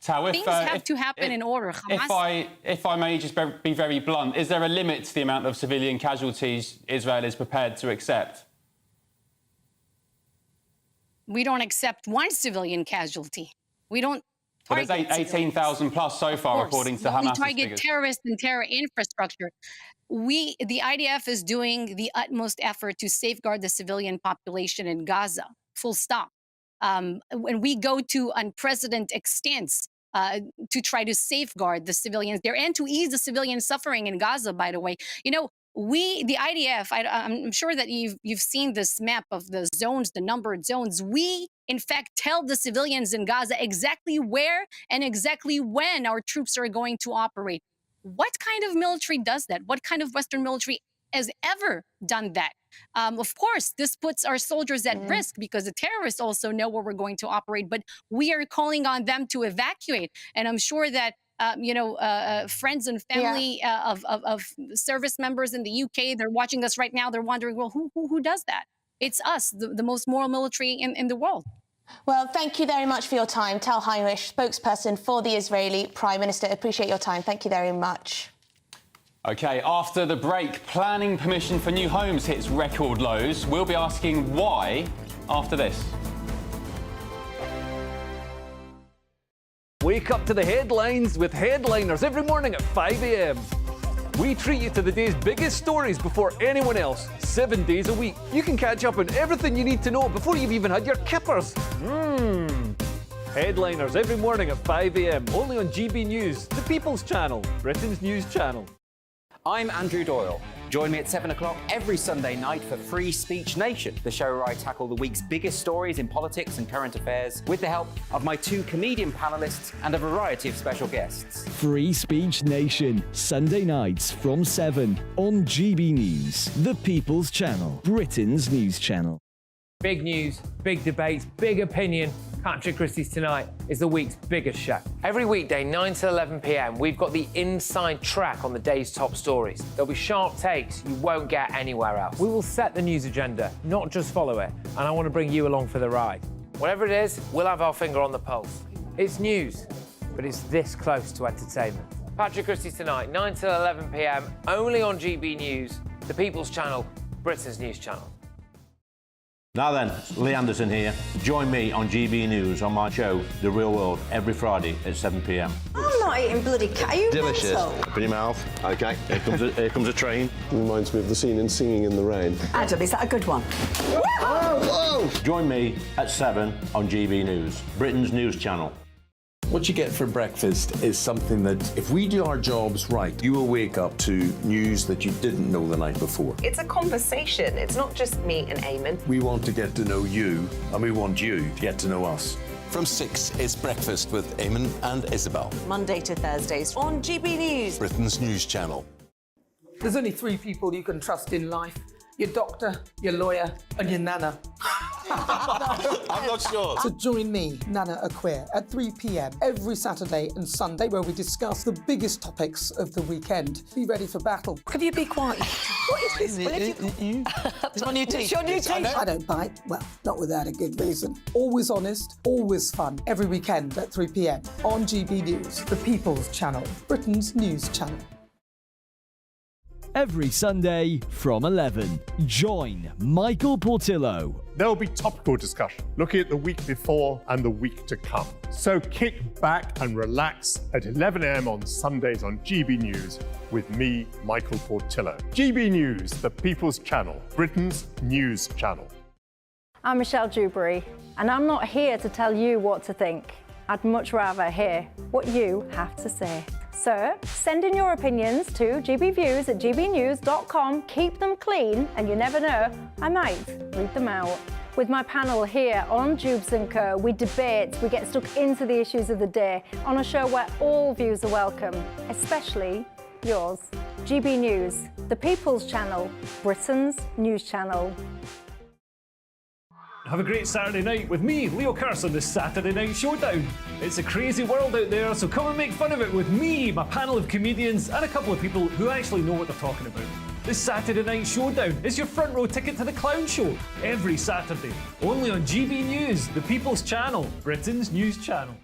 Things have to happen in order. If I may just be very blunt, is there a limit to the amount of civilian casualties Israel is prepared to accept? We don't accept one civilian casualty. We don't target. Well, there's 18,000 plus so far, according to Hamas. We target terrorists and terror infrastructure. The IDF is doing the utmost effort to safeguard the civilian population in Gaza, full stop. When we go to unprecedented extents to try to safeguard the civilians there and to ease the civilian suffering in Gaza, by the way, you know, the IDF, I'm sure that you've seen this map of the zones, the numbered zones. We, in fact, tell the civilians in Gaza exactly where and exactly when our troops are going to operate. What kind of military does that? What kind of Western military has ever done that? Of course, this puts our soldiers at risk because the terrorists also know where we're going to operate, but we are calling on them to evacuate. And I'm sure that friends and family of service members in the UK, they're watching us right now. They're wondering, well, who does that? It's us, the most moral military in the world. Well, thank you very much for your time. Tal Heinrich, spokesperson for the Israeli Prime Minister. Appreciate your time. Thank you very much. OK, after the break, planning permission for new homes hits record lows. We'll be asking why after this. Wake up to the headlines with Headliners every morning at 5 a.m. We treat you to the day's biggest stories before anyone else, 7 days a week. You can catch up on everything you need to know before you've even had your kippers. Headliners every morning at 5 a.m. only on GB News, the People's Channel, Britain's news channel. I'm Andrew Doyle. Join me at 7 o'clock every Sunday night for Free Speech Nation, the show where I tackle the week's biggest stories in politics and current affairs with the help of my two comedian panellists and a variety of special guests. Free Speech Nation, Sunday nights from 7 on GB News, the People's Channel, Britain's news channel. Big news, big debates, big opinion. Patrick Christie's Tonight is the week's biggest show. Every weekday, 9 to 11 p.m, we've got the inside track on the day's top stories. There'll be sharp takes you won't get anywhere else. We will set the news agenda, not just follow it, and I want to bring you along for the ride. Whatever it is, we'll have our finger on the pulse. It's news, but it's this close to entertainment. Patrick Christie's Tonight, 9 to 11 p.m, only on GB News, the People's Channel, Britain's news channel. Now then, Lee Anderson here. Join me on GB News on my show, The Real World, every Friday at 7 p.m. I'm not eating bloody cat. Are you Delicious. mental? Open your mouth. OK, here comes a train. Reminds me of the scene in Singing in the Rain. Adam, is that a good one? Whoa! Join me at 7 on GB News, Britain's news channel. What you get for breakfast is something that, if we do our jobs right, you will wake up to news that you didn't know the night before. It's a conversation. It's not just me and Eamon. We want to get to know you, and we want you to get to know us. From 6, it's Breakfast with Eamon and Isabel. Monday to Thursdays on GB News, Britain's news channel. There's only 3 people you can trust in life. Your doctor, your lawyer, and your nana. I'm not sure. So join me, Nana Acquia, at 3 p.m. every Saturday and Sunday, where we discuss the biggest topics of the weekend. Be ready for battle. Could you be quiet? What is this? It's my new teeth. It's your new teeth. I don't bite. Well, not without a good reason. Always honest, always fun. Every weekend at 3 p.m. on GB News, the People's Channel, Britain's news channel. Every Sunday from 11, join Michael Portillo. There will be topical discussion, looking at the week before and the week to come. So kick back and relax at 11 a.m. on Sundays on GB News with me, Michael Portillo. GB News, the People's Channel, Britain's news channel. I'm Michelle Dewberry, and I'm not here to tell you what to think. I'd much rather hear what you have to say. So, send in your opinions to gbviews@gbnews.com. Keep them clean, and you never know, I might read them out. With my panel here on Jubes and Co, we debate, we get stuck into the issues of the day on a show where all views are welcome, especially yours. GB News, the People's Channel, Britain's news channel. Have a great Saturday night with me, Leo Carson, this Saturday Night Showdown. It's a crazy world out there, so come and make fun of it with me, my panel of comedians, and a couple of people who actually know what they're talking about. This Saturday Night Showdown is your front row ticket to the clown show every Saturday, only on GB News, the People's Channel, Britain's news channel.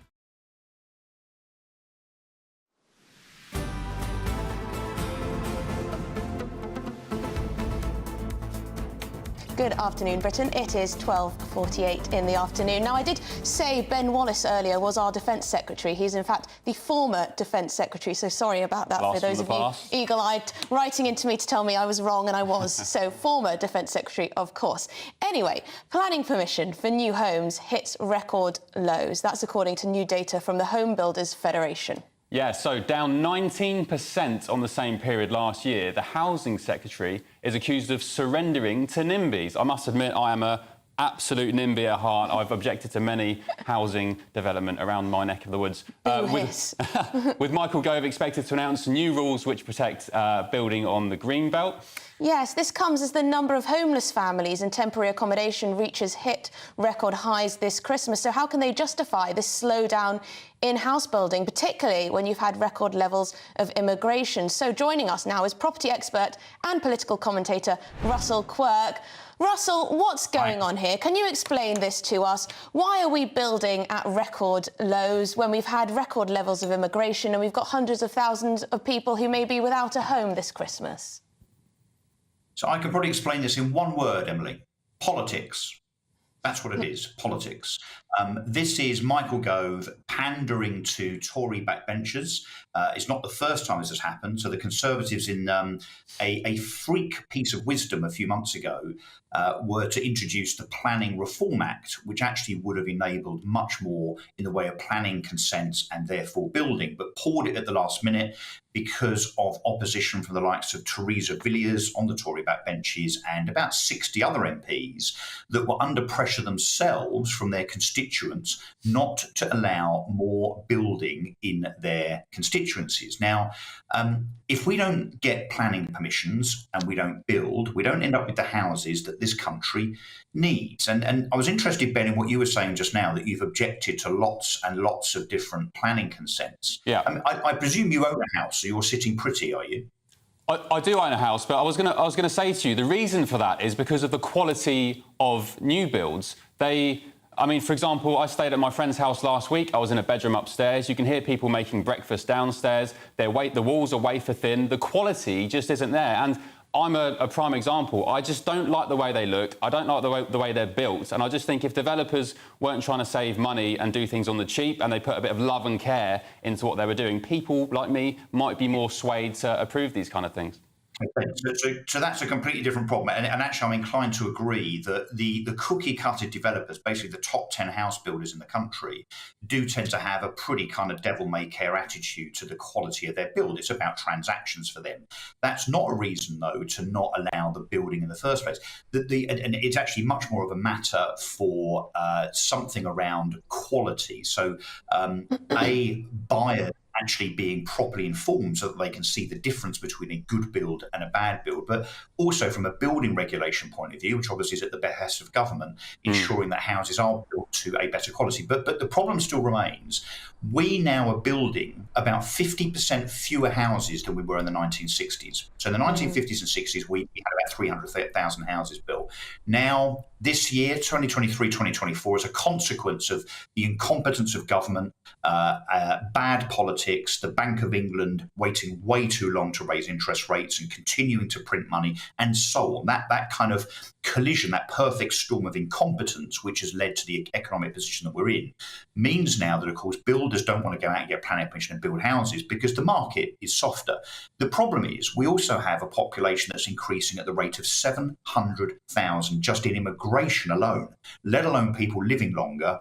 Good afternoon, Britain. It is 12:48 in the afternoon. Now, I did say Ben Wallace earlier was our Defence Secretary. He's, in fact, the former Defence Secretary, so sorry about that for those of you eagle-eyed writing into me to tell me I was wrong, and I was. So, former Defence Secretary, of course. Anyway, planning permission for new homes hits record lows. That's according to new data from the Home Builders Federation. Yeah, so down 19% on the same period last year. The Housing Secretary is accused of surrendering to NIMBYs. I must admit, I am an absolute NIMBY at heart. I've objected to many housing development around my neck of the woods. With Michael Gove expected to announce new rules which protect building on the green belt. Yes, this comes as the number of homeless families in temporary accommodation hit record highs this Christmas. So how can they justify this slowdown in house building, particularly when you've had record levels of immigration? So joining us now is property expert and political commentator Russell Quirk. Russell, what's going on here? Can you explain this to us? Why are we building at record lows when we've had record levels of immigration and we've got hundreds of thousands of people who may be without a home this Christmas? So I can probably explain this in one word, Emily. Politics. That's what it is, politics. This is Michael Gove pandering to Tory backbenchers. It's not the first time this has happened. So the Conservatives, in a freak piece of wisdom a few months ago, were to introduce the Planning Reform Act, which actually would have enabled much more in the way of planning consent and therefore building, but poured it at the last minute. because of opposition from the likes of Theresa Villiers on the Tory backbenches and about 60 other MPs that were under pressure themselves from their constituents not to allow more building in their constituencies. Now, if we don't get planning permissions and we don't build, we don't end up with the houses that this country needs. And I was interested, Ben, in what you were saying just now, that you've objected to lots and lots of different planning consents. Yeah. I presume you own a house, so you're sitting pretty, are you? I do own a house, but I was going to say to you, the reason for that is because of the quality of new builds. I mean, for example, I stayed at my friend's house last week. I was in a bedroom upstairs. You can hear people making breakfast downstairs. The walls are wafer thin. The quality just isn't there. And I'm a prime example. I just don't like the way they look. I don't like the way they're built. And I just think if developers weren't trying to save money and do things on the cheap and they put a bit of love and care into what they were doing, people like me might be more swayed to approve these kind of things. Okay, so that's a completely different problem. And actually, I'm inclined to agree that the cookie-cutter developers, basically the top 10 house builders in the country, do tend to have a pretty kind of devil-may-care attitude to the quality of their build. It's about transactions for them. That's not a reason, though, to not allow the building in the first place. And it's actually much more of a matter for something around quality. So buyers actually being properly informed so that they can see the difference between a good build and a bad build, but also from a building regulation point of view, which obviously is at the behest of government, ensuring that houses are built to a better quality. But the problem still remains. We now are building about 50% fewer houses than we were in the 1960s. So in the 1950s and 60s, we had about 300,000 houses built. Now, this year, 2023, 2024, as a consequence of the incompetence of government, bad politics, the Bank of England waiting way too long to raise interest rates and continuing to print money, and so on. That kind of collision, that perfect storm of incompetence, which has led to the economic position that we're in, means now that, of course, builders don't want to go out and get planning permission and build houses because the market is softer. The problem is we also have a population that's increasing at the rate of 700,000 just in immigration alone, let alone people living longer,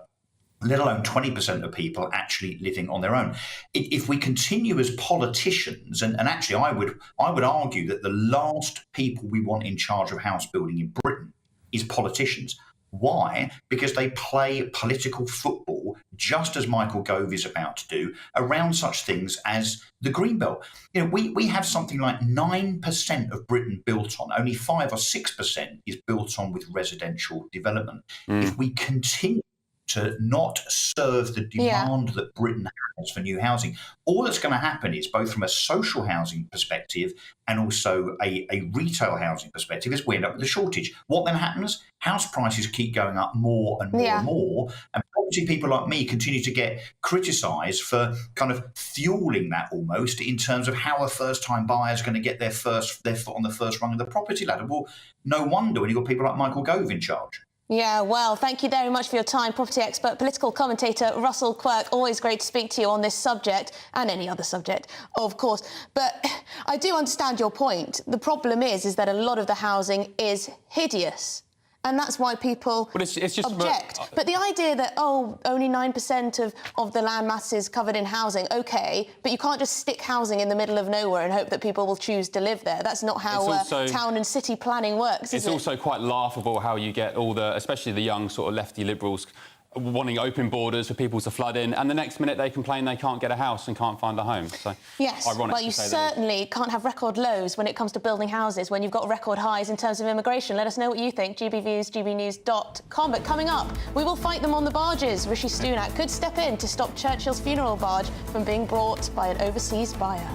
let alone 20% of people actually living on their own. If we continue as politicians, and actually I would argue that the last people we want in charge of house building in Britain is politicians. Why? Because they play political football, just as Michael Gove is about to do, around such things as the Greenbelt. You know, we have something like 9% of Britain built on, only 5 or 6% is built on with residential development. If we continue to not serve the demand that Britain has for new housing, all that's going to happen is, both from a social housing perspective and also a retail housing perspective, is we end up with a shortage. What then happens? House prices keep going up more and more and more, and obviously people like me continue to get criticised for kind of fueling that almost in terms of how a first-time buyer is going to get their foot on the first rung of the property ladder. Well, no wonder when you've got people like Michael Gove in charge. Yeah, well, thank you very much for your time, property expert, political commentator Russell Quirk. Always great to speak to you on this subject and any other subject, of course. But I do understand your point. The problem is that a lot of the housing is hideous. And that's why people object. But the idea that, only 9% of the land mass is covered in housing, OK, but you can't just stick housing in the middle of nowhere and hope that people will choose to live there. That's not how town and city planning works, is it? It's also quite laughable how you get especially the young sort of lefty liberals, wanting open borders for people to flood in, and the next minute they complain they can't get a house and can't find a home. So, yes, well, you certainly can't have record lows when it comes to building houses when you've got record highs in terms of immigration. Let us know what you think. GBViews, GBnews.com. But coming up, we will fight them on the barges. Rishi Sunak could step in to stop Churchill's funeral barge from being brought by an overseas buyer.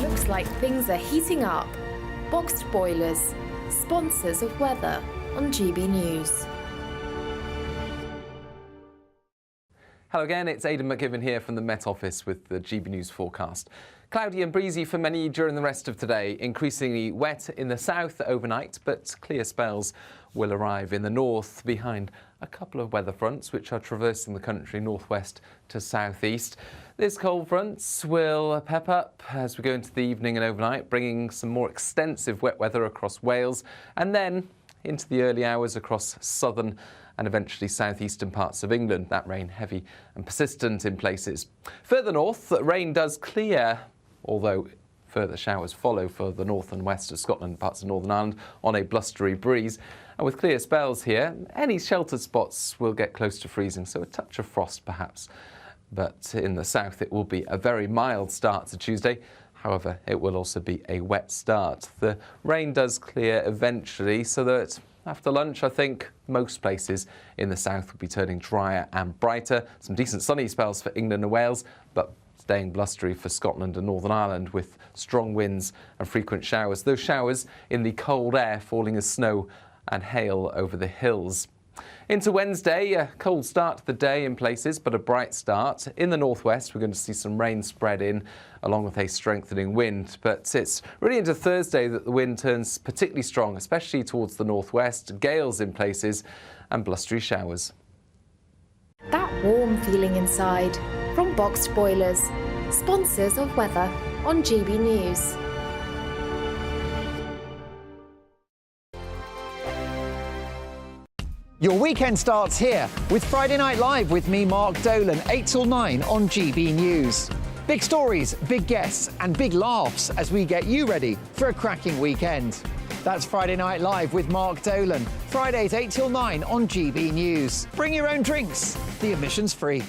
Looks like things are heating up. Boxed boilers, sponsors of weather on GB News. Hello again, it's Aidan McGibbon here from the Met Office with the GB News forecast. Cloudy and breezy for many during the rest of today, increasingly wet in the south overnight, but clear spells will arrive in the north behind a couple of weather fronts which are traversing the country northwest to southeast. These cold fronts will pep up as we go into the evening and overnight, bringing some more extensive wet weather across Wales and then into the early hours across southern and eventually southeastern parts of England. That rain heavy and persistent in places. Further north, rain does clear, although further showers follow for the north and west of Scotland, parts of Northern Ireland, on a blustery breeze. And with clear spells here, any sheltered spots will get close to freezing, so a touch of frost perhaps. But in the south, it will be a very mild start to Tuesday. However, it will also be a wet start. The rain does clear eventually, so that after lunch, I think most places in the south will be turning drier and brighter. Some decent sunny spells for England and Wales, but staying blustery for Scotland and Northern Ireland with strong winds and frequent showers. Those showers in the cold air falling as snow and hail over the hills. Into Wednesday, a cold start to the day in places, but a bright start. In the northwest, we're going to see some rain spread in, along with a strengthening wind. But it's really into Thursday that the wind turns particularly strong, especially towards the northwest, gales in places and blustery showers. That warm feeling inside from Boxed Boilers, sponsors of weather on GB News. Your weekend starts here with Friday Night Live with me, Mark Dolan, 8 till 9 on GB News. Big stories, big guests and big laughs as we get you ready for a cracking weekend. That's Friday Night Live with Mark Dolan, Fridays 8 till 9 on GB News. Bring your own drinks, the admission's free.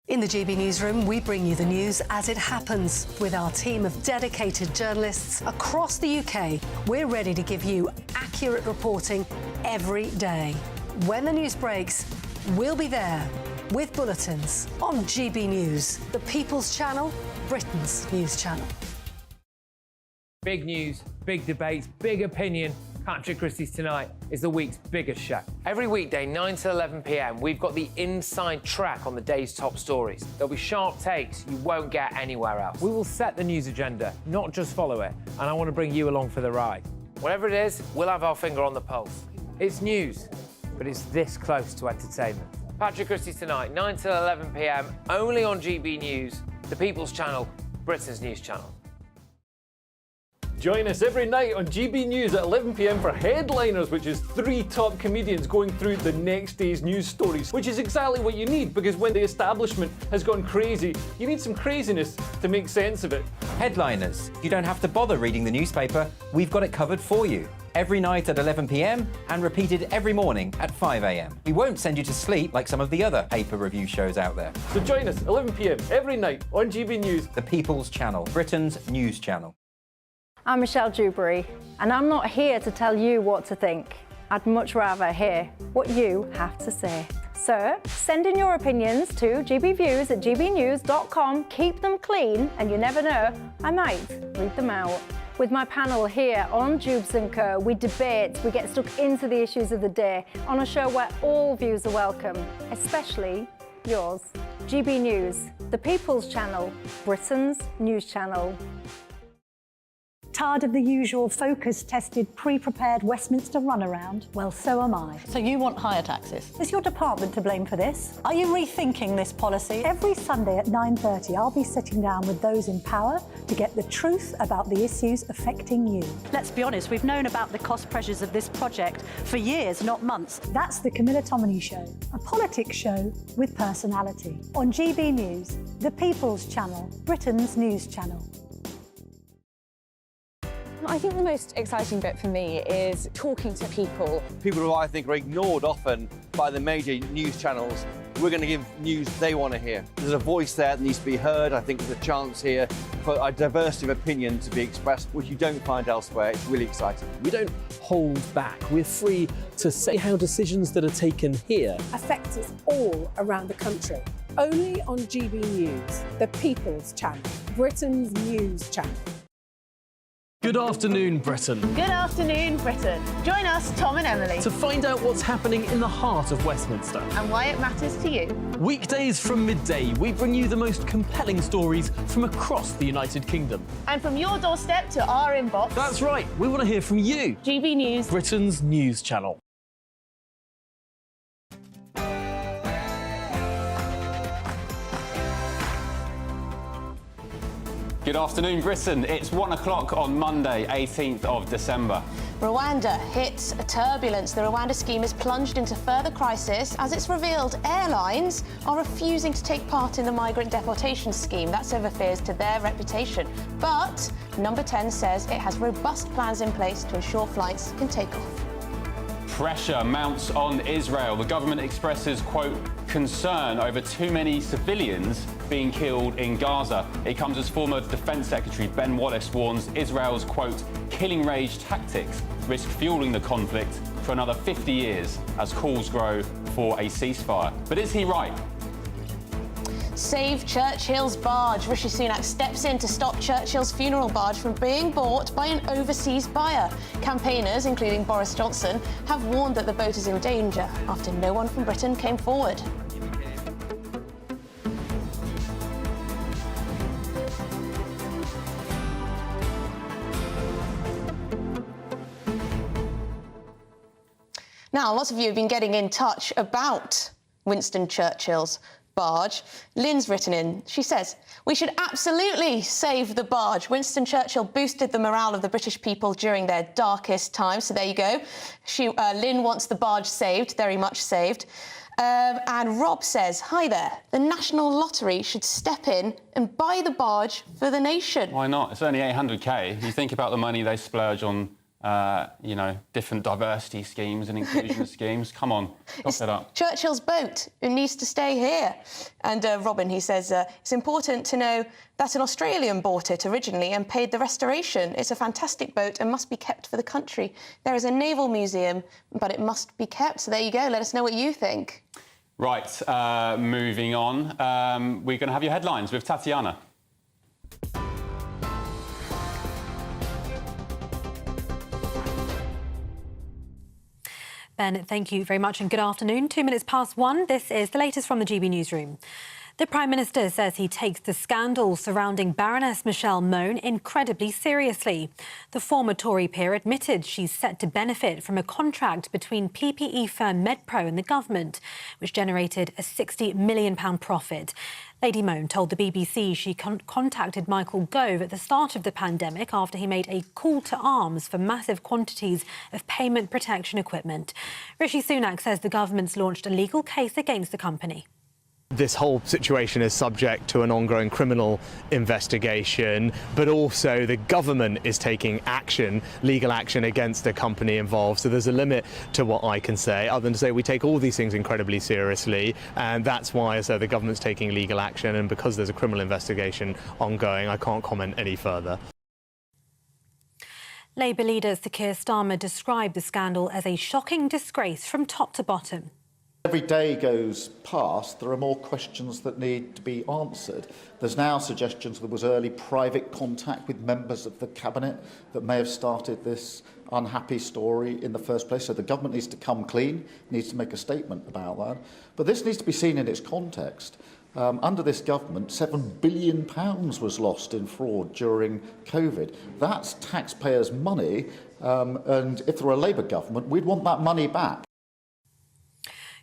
In the GB Newsroom, we bring you the news as it happens. With our team of dedicated journalists across the UK, we're ready to give you accurate reporting every day. When the news breaks, we'll be there with bulletins on GB News, the People's Channel, Britain's news channel. Big news, big debates, big opinion. Patrick Christie's Tonight is the week's biggest show. Every weekday, 9 to 11 p.m, we've got the inside track on the day's top stories. There'll be sharp takes you won't get anywhere else. We will set the news agenda, not just follow it, and I want to bring you along for the ride. Whatever it is, we'll have our finger on the pulse. It's news, but it's this close to entertainment. Patrick Christie's Tonight, 9 to 11 p.m, only on GB News, the People's Channel, Britain's news channel. Join us every night on GB News at 11 p.m. for Headliners, which is 3 top comedians going through the next day's news stories, which is exactly what you need, because when the establishment has gone crazy, you need some craziness to make sense of it. Headliners. You don't have to bother reading the newspaper. We've got it covered for you. Every night at 11 p.m. and repeated every morning at 5 a.m. We won't send you to sleep like some of the other paper review shows out there. So join us 11 p.m. every night on GB News. The People's Channel, Britain's news channel. I'm Michelle Dewberry, and I'm not here to tell you what to think. I'd much rather hear what you have to say. So, send in your opinions to gbviews@gbnews.com. Keep them clean, and you never know, I might read them out. With my panel here on Jubes and Co, we debate, we get stuck into the issues of the day on a show where all views are welcome, especially yours. GB News, the People's Channel, Britain's news channel. Tired of the usual focus-tested, pre-prepared Westminster runaround? Well, so am I. So you want higher taxes? Is your department to blame for this? Are you rethinking this policy? Every Sunday at 9:30, I'll be sitting down with those in power to get the truth about the issues affecting you. Let's be honest, we've known about the cost pressures of this project for years, not months. That's the Camilla Tominey Show, a politics show with personality. On GB News, the People's Channel, Britain's news channel. I think the most exciting bit for me is talking to people. People who I think are ignored often by the major news channels. We're going to give news they want to hear. There's a voice there that needs to be heard. I think there's a chance here for a diversity of opinion to be expressed, which you don't find elsewhere. It's really exciting. We don't hold back. We're free to say how decisions that are taken here affect us all around the country. Only on GB News, the People's Channel, Britain's news channel. Good afternoon, Britain. Good afternoon, Britain. Join us, Tom and Emily, to find out what's happening in the heart of Westminster and why it matters to you. Weekdays from midday, we bring you the most compelling stories from across the United Kingdom. And from your doorstep to our inbox. That's right, we want to hear from you. GB News, Britain's news channel. Good afternoon, Britain. It's 1 o'clock on Monday, 18th of December. Rwanda hits a turbulence. The Rwanda scheme is plunged into further crisis as it's revealed airlines are refusing to take part in the migrant deportation scheme. That's over fears to their reputation. But Number 10 says it has robust plans in place to ensure flights can take off. Pressure mounts on Israel. The government expresses, quote, concern over too many civilians being killed in Gaza. It comes as former Defence Secretary Ben Wallace warns Israel's, quote, killing rage tactics risk fueling the conflict for another 50 years as calls grow for a ceasefire. But is he right? Save Churchill's barge. Rishi Sunak steps in to stop Churchill's funeral barge from being bought by an overseas buyer. Campaigners, including Boris Johnson, have warned that the boat is in danger after no one from Britain came forward. Now, lots of you have been getting in touch about Winston Churchill's barge. Lynn's written in. She says, we should absolutely save the barge. Winston Churchill boosted the morale of the British people during their darkest time. So there you go. Lynn wants the barge saved, very much saved. And Rob says, hi there, the National Lottery should step in and buy the barge for the nation. Why not? It's only 800k. You think about the money they splurge on you know, different diversity schemes and inclusion schemes. Come on, top it up. Churchill's boat, who needs to stay here. And Robin, he says, it's important to know that an Australian bought it originally and paid the restoration. It's a fantastic boat and must be kept for the country. There is a naval museum, but it must be kept. So there you go. Let us know what you think. Right, moving on. We're going to have your headlines with Tatiana. Ben, thank you very much and good afternoon. 2 minutes past 1. This is the latest from the GB Newsroom. The Prime Minister says he takes the scandal surrounding Baroness Michelle Mone incredibly seriously. The former Tory peer admitted she's set to benefit from a contract between PPE firm MedPro and the government, which generated a £60 million profit. Lady Mone told the BBC she contacted Michael Gove at the start of the pandemic after he made a call to arms for massive quantities of payment protection equipment. Rishi Sunak says the government's launched a legal case against the company. This whole situation is subject to an ongoing criminal investigation, but also the government is taking action, legal action against the company involved. So there's a limit to what I can say, other than to say we take all these things incredibly seriously, and that's why the government's taking legal action. And because there's a criminal investigation ongoing, I can't comment any further. Labour leader Sir Keir Starmer described the scandal as a shocking disgrace from top to bottom. Every day goes past, there are more questions that need to be answered. There's now suggestions there was early private contact with members of the Cabinet that may have started this unhappy story in the first place. So the government needs to come clean, needs to make a statement about that. But this needs to be seen in its context. Under this government, £7 billion was lost in fraud during COVID. That's taxpayers' money, and if there were a Labour government, we'd want that money back.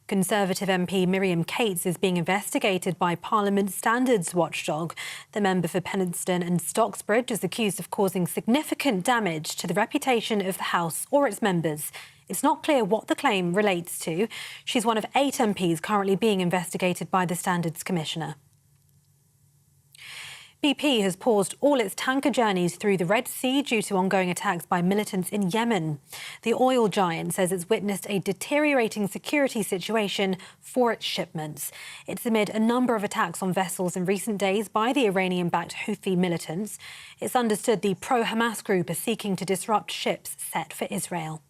Conservative MP Miriam Cates is being investigated by Parliament's standards watchdog. The member for Penistone and Stocksbridge is accused of causing significant damage to the reputation of the House or its members. It's not clear what the claim relates to. She's one of 8 MPs currently being investigated by the Standards Commissioner. BP has paused all its tanker journeys through the Red Sea due to ongoing attacks by militants in Yemen. The oil giant says it's witnessed a deteriorating security situation for its shipments. It's amid a number of attacks on vessels in recent days by the Iranian-backed Houthi militants. It's understood the pro-Hamas group is seeking to disrupt ships set for Israel.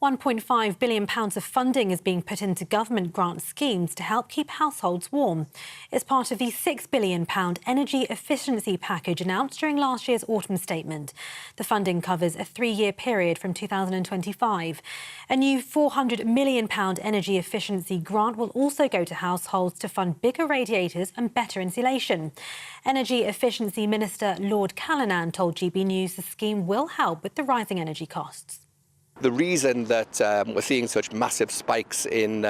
£1.5 billion of funding is being put into government grant schemes to help keep households warm. It's part of the £6 billion energy efficiency package announced during last year's autumn statement. The funding covers a 3-year period from 2025. A new £400 million energy efficiency grant will also go to households to fund bigger radiators and better insulation. Energy Efficiency Minister Lord Callanan told GB News the scheme will help with the rising energy costs. The reason that we're seeing such massive spikes in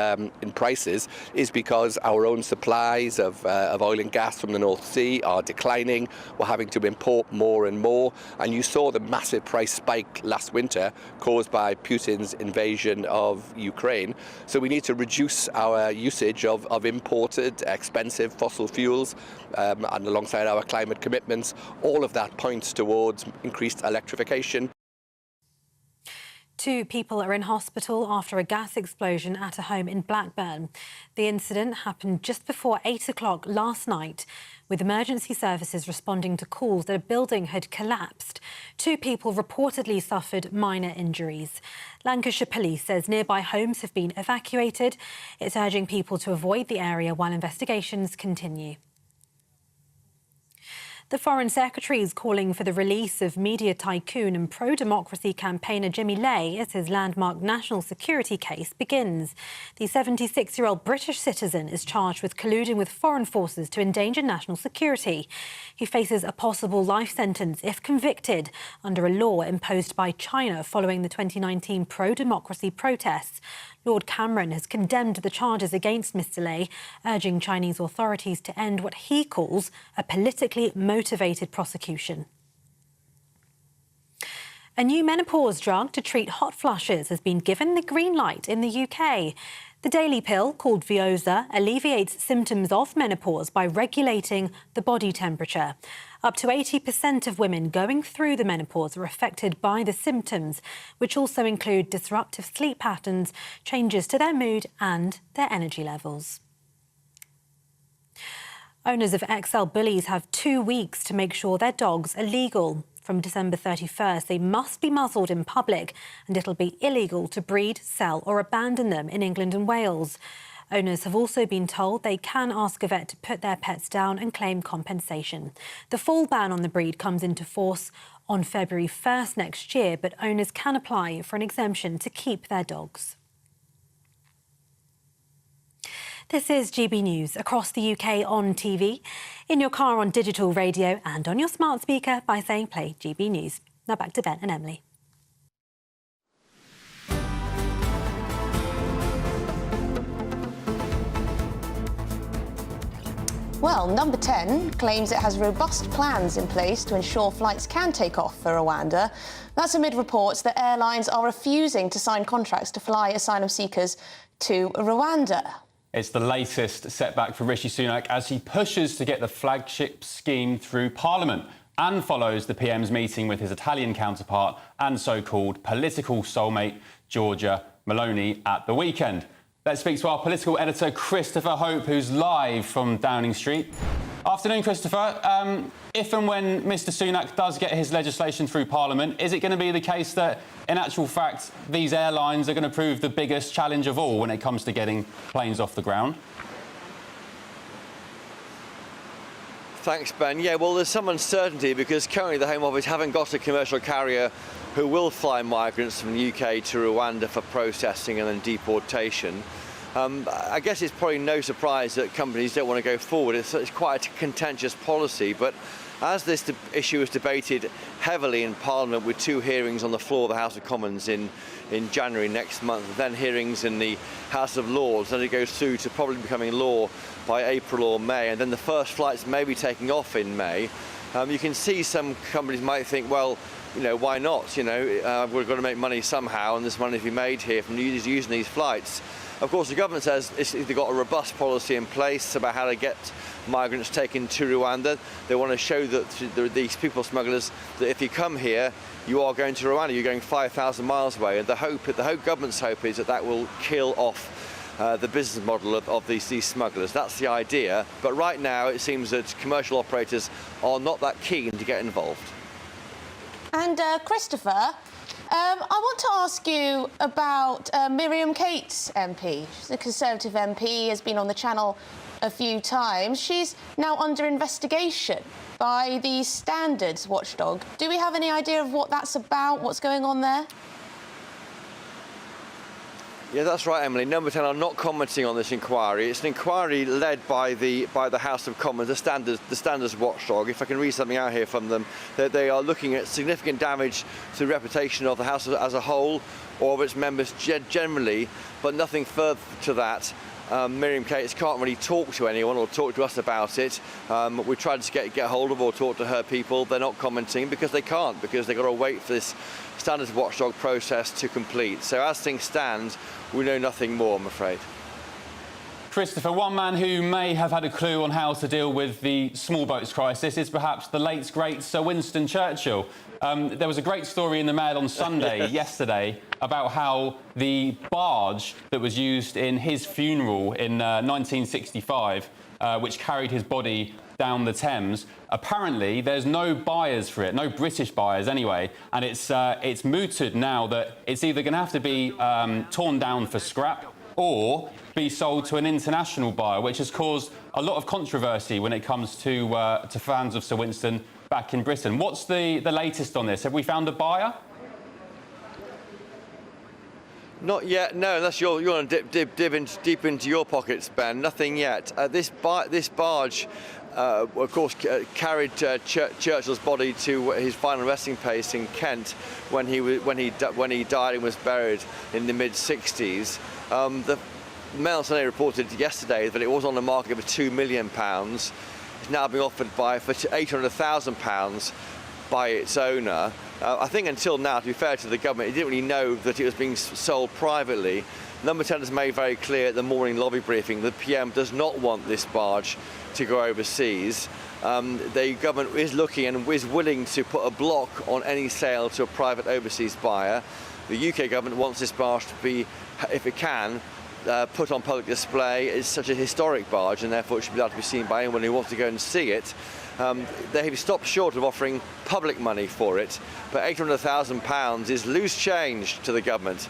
prices is because our own supplies of oil and gas from the North Sea are declining. We're having to import more and more. And you saw the massive price spike last winter caused by Putin's invasion of Ukraine. So we need to reduce our usage of imported, expensive fossil fuels, and alongside our climate commitments, all of that points towards increased electrification. 2 people are in hospital after a gas explosion at a home in Blackburn. The incident happened just before 8 o'clock last night, with emergency services responding to calls that a building had collapsed. 2 people reportedly suffered minor injuries. Lancashire Police says nearby homes have been evacuated. It's urging people to avoid the area while investigations continue. The Foreign Secretary is calling for the release of media tycoon and pro-democracy campaigner Jimmy Lai as his landmark national security case begins. The 76-year-old British citizen is charged with colluding with foreign forces to endanger national security. He faces a possible life sentence if convicted under a law imposed by China following the 2019 pro-democracy protests. Lord Cameron has condemned the charges against Mr Lai, urging Chinese authorities to end what he calls a politically motivated prosecution. A new menopause drug to treat hot flushes has been given the green light in the UK. The daily pill, called Veoza, alleviates symptoms of menopause by regulating the body temperature. Up to 80% of women going through the menopause are affected by the symptoms, which also include disruptive sleep patterns, changes to their mood and their energy levels. Owners of XL bullies have 2 weeks to make sure their dogs are legal. From December 31st, they must be muzzled in public, and it'll be illegal to breed, sell or abandon them in England and Wales. Owners have also been told they can ask a vet to put their pets down and claim compensation. The full ban on the breed comes into force on February 1st next year, but owners can apply for an exemption to keep their dogs. This is GB News across the UK on TV, in your car on digital radio and on your smart speaker by saying play GB News. Now back to Ben and Emily. Well, number 10 claims it has robust plans in place to ensure flights can take off for Rwanda. That's amid reports that airlines are refusing to sign contracts to fly asylum seekers to Rwanda. It's the latest setback for Rishi Sunak as he pushes to get the flagship scheme through Parliament and follows the PM's meeting with his Italian counterpart and so-called political soulmate Giorgia Meloni at the weekend. Let's speak to our political editor, Christopher Hope, who's live from Downing Street. Afternoon, Christopher. If and when Mr Sunak does get his legislation through Parliament, is it going to be the case that, in actual fact, these airlines are going to prove the biggest challenge of all when it comes to getting planes off the ground? Thanks, Ben. Yeah, well, there's some uncertainty because currently the Home Office haven't got a commercial carrier who will fly migrants from the UK to Rwanda for processing and then deportation. I guess it's probably no surprise that companies don't want to go forward. It's quite a contentious policy, but as this issue is debated heavily in Parliament with 2 hearings on the floor of the House of Commons in January next month, then hearings in the House of Lords, then it goes through to probably becoming law by April or May, and then the first flights may be taking off in May. You can see some companies might think, well, you know, why not? You know, we're going to make money somehow, and there's money to be made here from using these flights. Of course, the government says they've got a robust policy in place about how to get migrants taken to Rwanda. They want to show that these people smugglers that if you come here, you are going to Rwanda. You're going 5,000 miles away, and the government's hope is that that will kill off the business model of these smugglers. That's the idea. But right now, it seems that commercial operators are not that keen to get involved. And Christopher, I want to ask you about Miriam Cates MP. She's a Conservative MP, has been on the channel a few times. She's now under investigation by the Standards watchdog. Do we have any idea of what that's about, what's going on there? Yeah, that's right, Emily. Number 10 are not commenting on this inquiry. It's an inquiry led by the House of Commons, the standards watchdog. If I can read something out here from them, that they are looking at significant damage to the reputation of the House as a whole, or of its members generally, but nothing further to that. Miriam Cates can't really talk to anyone or talk to us about it. We tried to get hold of or talk to her people. They're not commenting because they can't, because they've got to wait for this standards watchdog process to complete. So as things stand, we know nothing more, I'm afraid. Christopher, one man who may have had a clue on how to deal with the small boats crisis is perhaps the late, great Sir Winston Churchill. There was a great story in the Mail on Sunday, yesterday, about how the barge that was used in his funeral in 1965, which carried his body down the Thames, apparently there's no buyers for it, no British buyers anyway, and it's mooted now that it's either going to have to be torn down for scrap or be sold to an international buyer, which has caused a lot of controversy when it comes to fans of Sir Winston back in Britain. What's the latest on this? Have we found a buyer? Not yet, no, unless you want to dip deep into your pockets, Ben. Nothing yet. This barge, of course, carried Churchill's body to his final resting place in Kent when he died and was buried in the mid-60s. The Mail Sunday reported yesterday that it was on the market for £2 million. It's now being offered for £800,000 by its owner. I think until now, to be fair to the government, it didn't really know that it was being sold privately. Number 10 has made very clear at the morning lobby briefing the PM does not want this barge to go overseas. The government is looking and is willing to put a block on any sale to a private overseas buyer. The UK government wants this barge to be, if it can, put on public display. It's such a historic barge and therefore it should be able to be seen by anyone who wants to go and see it. They have stopped short of offering public money for it, but £800,000 is loose change to the government.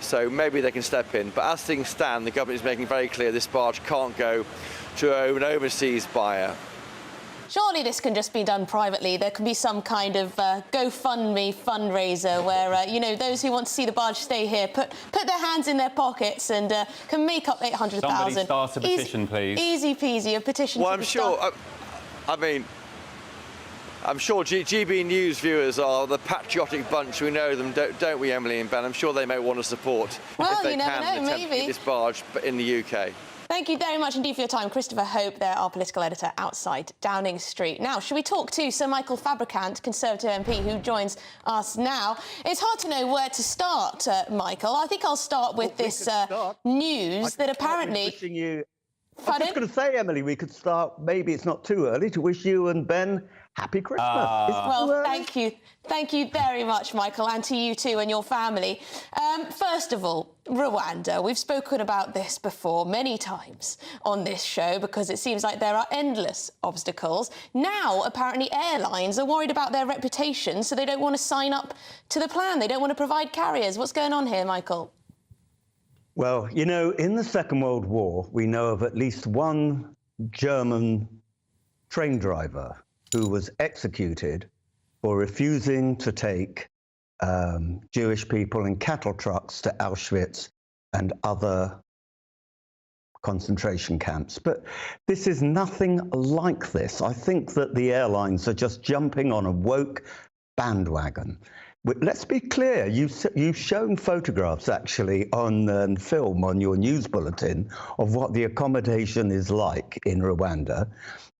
So maybe they can step in. But as things stand, the government is making very clear this barge can't go to an overseas buyer. Surely this can just be done privately. There can be some kind of GoFundMe fundraiser where, you know, those who want to see the barge stay here put their hands in their pockets and can make up 800,000. Somebody start a petition, please. Easy peasy, a petition. Well, I'm sure. I'm sure GBNews viewers are the patriotic bunch. We know them, don't we, Emily and Ben? I'm sure they may want to support if they can attempt this barge in the UK. Thank you very much indeed for your time. Christopher Hope, there, our political editor outside Downing Street. Now, should we talk to Sir Michael Fabricant, Conservative MP, who joins us now? It's hard to know where to start, Michael. I think I'll start with this news that apparently... I was just going to say, Emily, we could start, maybe it's not too early, to wish you and Ben happy Christmas. Well, thank you. Thank you very much, Michael, and to you too and your family. First of all, Rwanda. We've spoken about this before many times on this show because it seems like there are endless obstacles. Now, apparently, airlines are worried about their reputation, so they don't want to sign up to the plan. They don't want to provide carriers. What's going on here, Michael? Well, you know, in the Second World War, we know of at least one German train driver who was executed for refusing to take Jewish people in cattle trucks to Auschwitz and other concentration camps. But this is nothing like this. I think that the airlines are just jumping on a woke bandwagon. Let's be clear, you've shown photographs actually on film on your news bulletin of what the accommodation is like in Rwanda.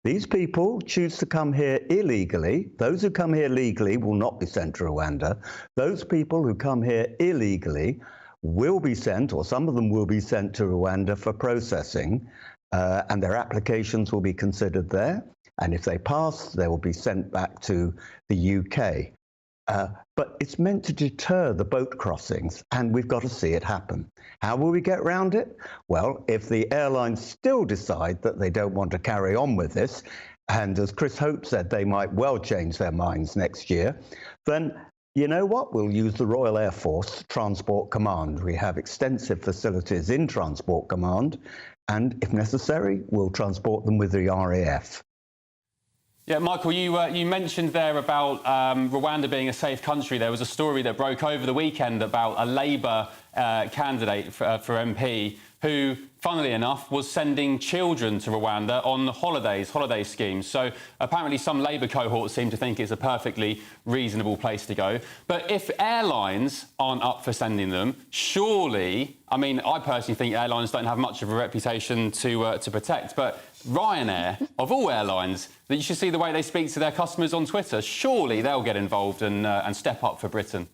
These people choose to come here illegally. Those who come here legally will not be sent to Rwanda. Those people who come here illegally will be sent, or some of them will be sent to Rwanda for processing, and their applications will be considered there. And if they pass, they will be sent back to the UK. But it's meant to deter the boat crossings, and we've got to see it happen. How will we get around it? Well, if the airlines still decide that they don't want to carry on with this, and as Chris Hope said, they might well change their minds next year, then you know what? We'll use the Royal Air Force Transport Command. We have extensive facilities in Transport Command, and if necessary, we'll transport them with the RAF. Yeah, Michael, you mentioned there about Rwanda being a safe country. There was a story that broke over the weekend about a Labour candidate for MP who, funnily enough, was sending children to Rwanda on holiday schemes. So apparently some Labour cohorts seem to think it's a perfectly reasonable place to go. But if airlines aren't up for sending them, surely, I mean, I personally think airlines don't have much of a reputation to protect, but Ryanair, of all airlines, that you should see the way they speak to their customers on Twitter, surely they'll get involved and step up for Britain.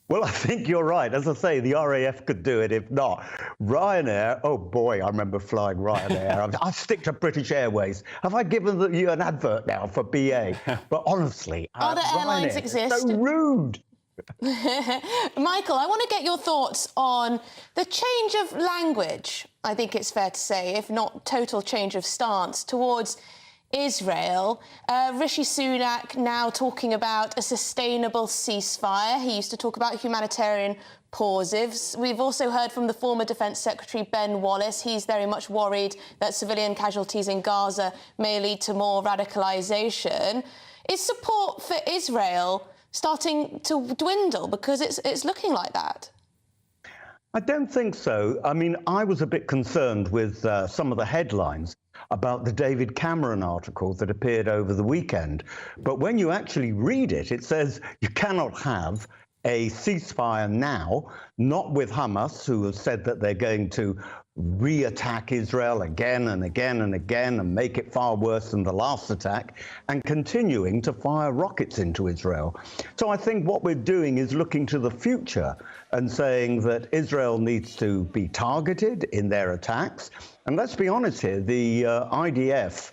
Well, I think you're right. As I say, the RAF could do it if not. Ryanair, oh boy, I remember flying Ryanair. I stick to British Airways. Have I given you an advert now for BA? But honestly, other airlines Ryanair exist. So rude. Michael, I want to get your thoughts on the change of language, I think it's fair to say, if not total change of stance towards Israel. Rishi Sunak now talking about a sustainable ceasefire. He used to talk about humanitarian pauses. We've also heard from the former Defence Secretary Ben Wallace. He's very much worried that civilian casualties in Gaza may lead to more radicalisation. Is support for Israel starting to dwindle because it's looking like that? I don't think so. I mean, I was a bit concerned with some of the headlines about the David Cameron article that appeared over the weekend. But when you actually read it, it says you cannot have a ceasefire now, not with Hamas, who have said that they're going to re-attack Israel again and again and again and make it far worse than the last attack, and continuing to fire rockets into Israel. So I think what we're doing is looking to the future and saying that Israel needs to be targeted in their attacks. And let's be honest here, the IDF,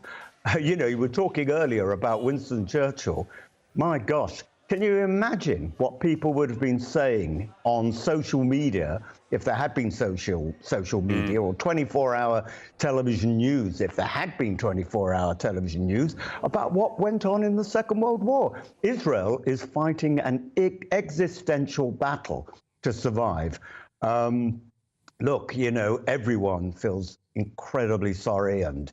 you were talking earlier about Winston Churchill. My gosh, can you imagine what people would have been saying on social media if there had been social media, or 24-hour television news, if there had been 24-hour television news, about what went on in the Second World War? Israel is fighting an existential battle to survive. Look, everyone feels incredibly sorry and,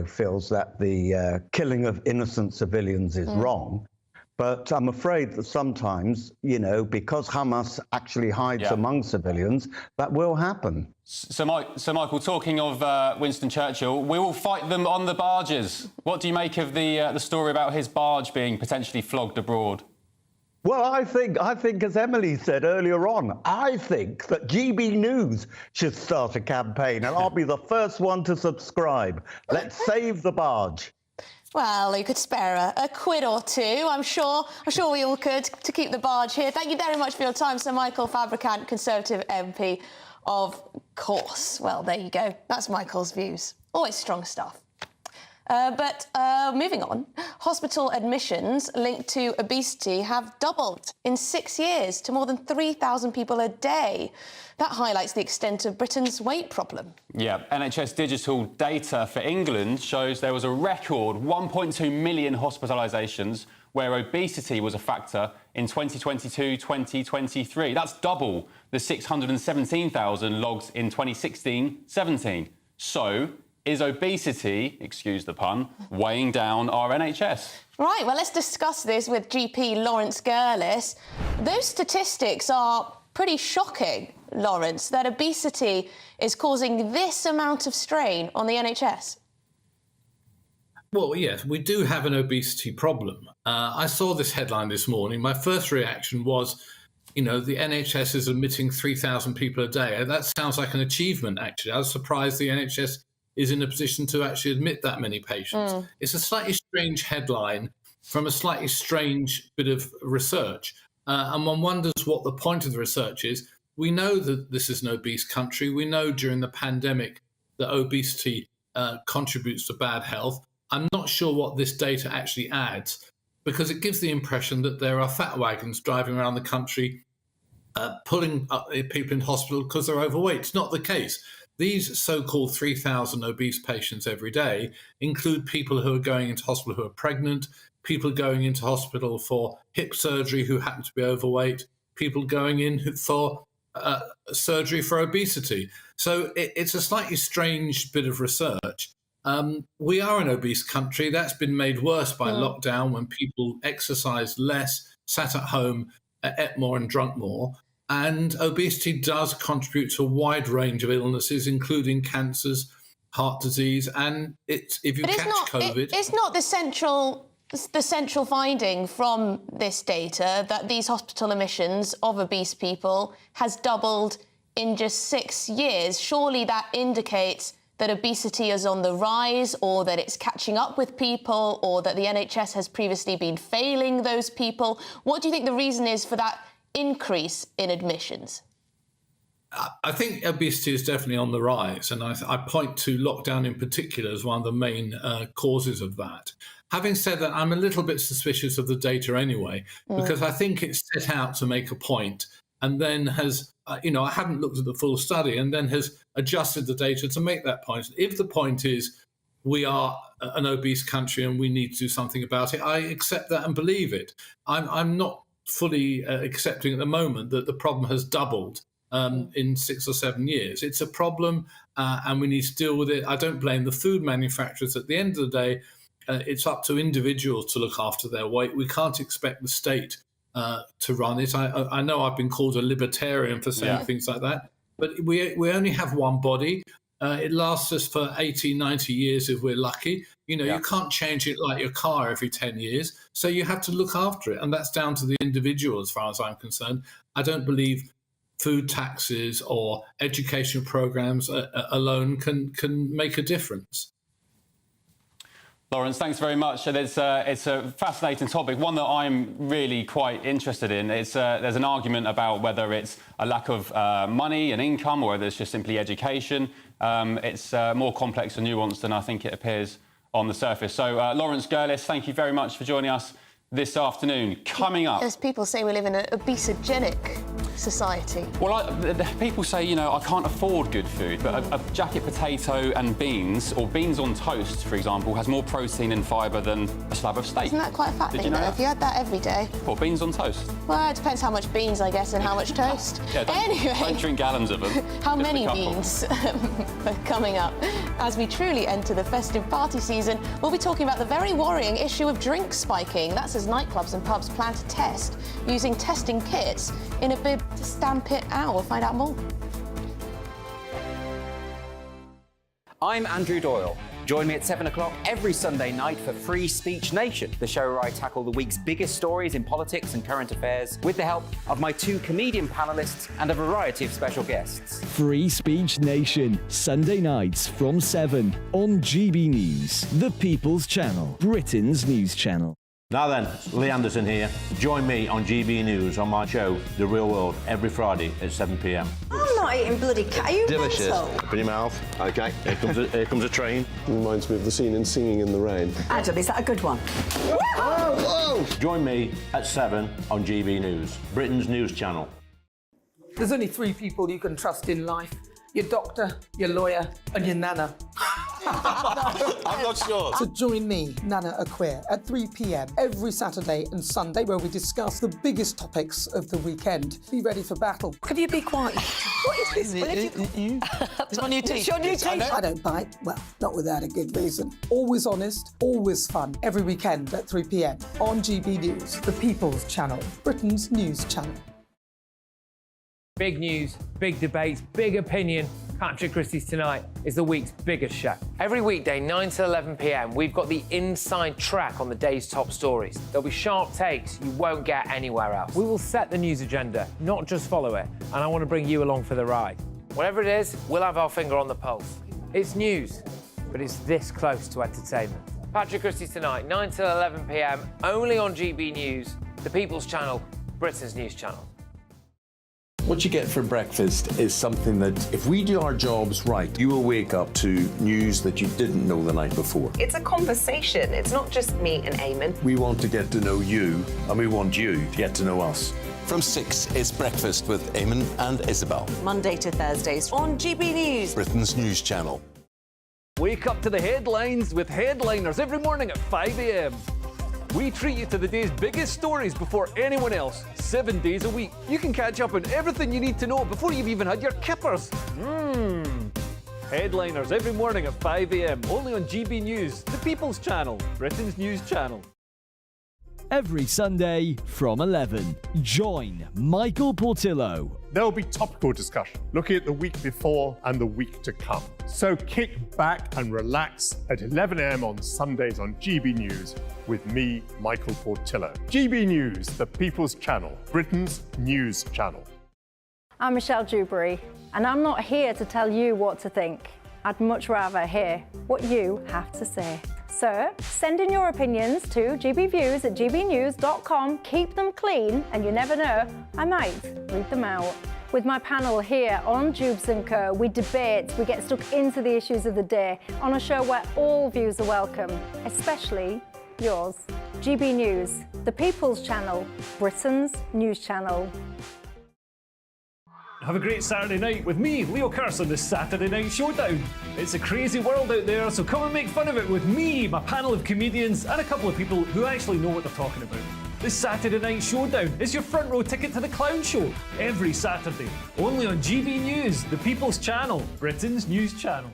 feels that the killing of innocent civilians is wrong. But I'm afraid that sometimes, because Hamas actually hides among civilians, that will happen. So Michael, talking of Winston Churchill, we will fight them on the barges. What do you make of the story about his barge being potentially flogged abroad? Well, I think, as Emily said earlier on, I think that GBNews should start a campaign, and I'll be the first one to subscribe. Let's save the barge. Well, you could spare a quid or two. I'm sure we all could, to keep the barge here. Thank you very much for your time, Sir Michael Fabricant, Conservative MP, of course. Well, there you go. That's Michael's views. Always strong stuff. But moving on, hospital admissions linked to obesity have doubled in 6 years to more than 3,000 people a day. That highlights the extent of Britain's weight problem. Yeah, NHS digital data for England shows there was a record 1.2 million hospitalisations where obesity was a factor in 2022-2023. That's double the 617,000 logs in 2016-17. So, is obesity, excuse the pun, weighing down our NHS? Right, well, let's discuss this with GP Lawrence Gurlis. Those statistics are pretty shocking, Lawrence, that obesity is causing this amount of strain on the NHS. Well, yes, we do have an obesity problem. I saw this headline this morning. My first reaction was, the NHS is admitting 3,000 people a day. That sounds like an achievement, actually. I was surprised the NHS is in a position to actually admit that many patients. It's a slightly strange headline from a slightly strange bit of research. And one wonders what the point of the research is. We know that this is an obese country. We know during the pandemic that obesity contributes to bad health. I'm not sure what this data actually adds, because it gives the impression that there are fat wagons driving around the country pulling people in hospital because they're overweight. It's not the case. These so-called 3,000 obese patients every day include people who are going into hospital who are pregnant, people going into hospital for hip surgery who happen to be overweight, people going in for surgery for obesity. So it's a slightly strange bit of research. We are an obese country. That's been made worse by lockdown when people exercised less, sat at home, ate more and drunk more. And obesity does contribute to a wide range of illnesses, including cancers, heart disease, and if you catch COVID... It's not the central finding from this data that these hospital admissions of obese people has doubled in just 6 years. Surely that indicates that obesity is on the rise, or that it's catching up with people, or that the NHS has previously been failing those people. What do you think the reason is for that increase in admissions? I think obesity is definitely on the rise, and I point to lockdown in particular as one of the main causes of that. Having said that, I'm a little bit suspicious of the data anyway, because I think it's set out to make a point and then has, I haven't looked at the full study, and then has adjusted the data to make that point. If the point is we are an obese country and we need to do something about it, I accept that and believe it. I'm not fully accepting at the moment that the problem has doubled in 6 or 7 years. It's a problem and we need to deal with it. I don't blame the food manufacturers. At the end of the day, it's up to individuals to look after their weight. We can't expect the state to run it. I know I've been called a libertarian for saying things like that, but we only have one body. It lasts us for 80, 90 years if we're lucky. You can't change it like your car every 10 years. So you have to look after it. And that's down to the individual as far as I'm concerned. I don't believe food taxes or education programs alone can make a difference. Lawrence, thanks very much. It's a fascinating topic, one that I'm really quite interested in. There's an argument about whether it's a lack of money and income, or whether it's just simply education. It's more complex and nuanced than I think it appears on the surface. So, Lawrence Gurlis, thank you very much for joining us this afternoon. Coming up... As people say, we live in an obesogenic society. Well, people say, I can't afford good food, but a jacket potato and beans, or beans on toast, for example, has more protein and fibre than a slab of steak. Isn't that quite a fat thing, though? If you had that every day... What, beans on toast? Well, it depends how much beans, I guess, and how much toast. Don't drink gallons of them. How many beans? Coming up, as we truly enter the festive party season, we'll be talking about the very worrying issue of drink spiking. That's as nightclubs and pubs plan to test using testing kits in a bid to stamp it out. We'll find out more. I'm Andrew Doyle. Join me at 7 o'clock every Sunday night for Free Speech Nation, the show where I tackle the week's biggest stories in politics and current affairs with the help of my 2 comedian panellists and a variety of special guests. Free Speech Nation, Sunday nights from 7 on GB News, the People's Channel, Britain's news channel. Now then, Lee Anderson here. Join me on GB News on my show, The Real World, every Friday at 7 p.m. I'm not eating bloody cat. Are you Delicious. mental? Open your mouth. OK, here comes a train. Reminds me of the scene in Singing in the Rain. Adam, is that a good one? Whoa! Join me at 7 on GB News, Britain's news channel. There's only 3 people you can trust in life. Your doctor, your lawyer, and your nana. I'm not sure. So join me, Nana Aquare, at 3 p.m. every Saturday and Sunday, where we discuss the biggest topics of the weekend. Be ready for battle. Could you be quiet? What is this? It's my new teeth. It's your new teeth. I don't bite. Well, not without a good reason. Always honest, always fun. Every weekend at 3 p.m. on GB News, the People's Channel, Britain's news channel. Big news, big debates, big opinion. Patrick Christie's Tonight is the week's biggest show. Every weekday, 9 to 11 p.m, we've got the inside track on the day's top stories. There'll be sharp takes you won't get anywhere else. We will set the news agenda, not just follow it, and I want to bring you along for the ride. Whatever it is, we'll have our finger on the pulse. It's news, but it's this close to entertainment. Patrick Christie's Tonight, 9 to 11 p.m, only on GB News, the People's Channel, Britain's news channel. What you get for breakfast is something that, if we do our jobs right, you will wake up to news that you didn't know the night before. It's a conversation. It's not just me and Eamon. We want to get to know you, and we want you to get to know us. From 6, it's Breakfast with Eamon and Isabel. Monday to Thursdays on GB News, Britain's news channel. Wake up to the headlines with headliners every morning at 5 a.m. We treat you to the day's biggest stories before anyone else, 7 days a week. You can catch up on everything you need to know before you've even had your kippers. Headliners every morning at 5 a.m. only on GB News, the People's Channel, Britain's news channel. Every Sunday from 11, join Michael Portillo. There will be topical discussion, looking at the week before and the week to come. So kick back and relax at 11 a.m. on Sundays on GB News with me, Michael Portillo. GB News, the People's Channel, Britain's news channel. I'm Michelle Dewberry, and I'm not here to tell you what to think. I'd much rather hear what you have to say. So send in your opinions to gbviews@gbnews.com. Keep them clean, and you never know, I might read them out. With my panel here on Jubes and Co, we debate, we get stuck into the issues of the day on a show where all views are welcome, especially yours. GB News, the People's Channel, Britain's news channel. Have a great Saturday night with me, Leo Curse, on the Saturday Night Showdown. It's a crazy world out there, so come and make fun of it with me, my panel of comedians, and a couple of people who actually know what they're talking about. This Saturday Night Showdown is your front row ticket to the clown show every Saturday, only on GB News, the People's Channel, Britain's news channel.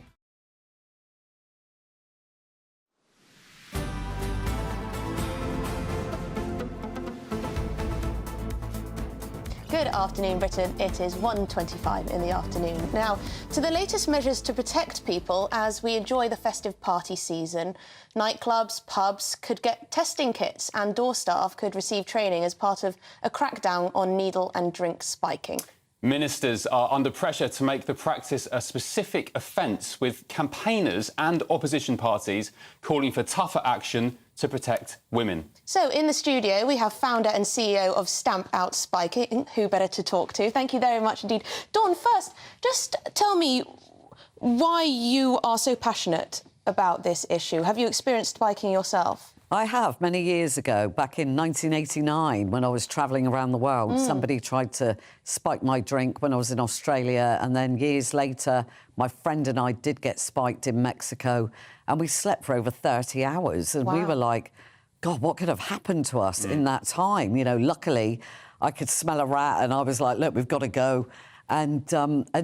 Good afternoon, Britain. It is 1:25 in the afternoon. Now, to the latest measures to protect people as we enjoy the festive party season. Nightclubs, pubs could get testing kits, and door staff could receive training as part of a crackdown on needle and drink spiking. Ministers are under pressure to make the practice a specific offence, with campaigners and opposition parties calling for tougher action to protect women. So, in the studio, we have founder and CEO of Stamp Out Spiking. Who better to talk to? Thank you very much indeed. Dawn, first, just tell me why you are so passionate about this issue. Have you experienced spiking yourself? I have, many years ago, back in 1989, when I was travelling around the world. Somebody tried to spike my drink when I was in Australia, and then years later, my friend and I did get spiked in Mexico, and we slept for over 30 hours, and we were like, God, what could have happened to us in that time? You know, luckily, I could smell a rat, and I was like, look, we've got to go. And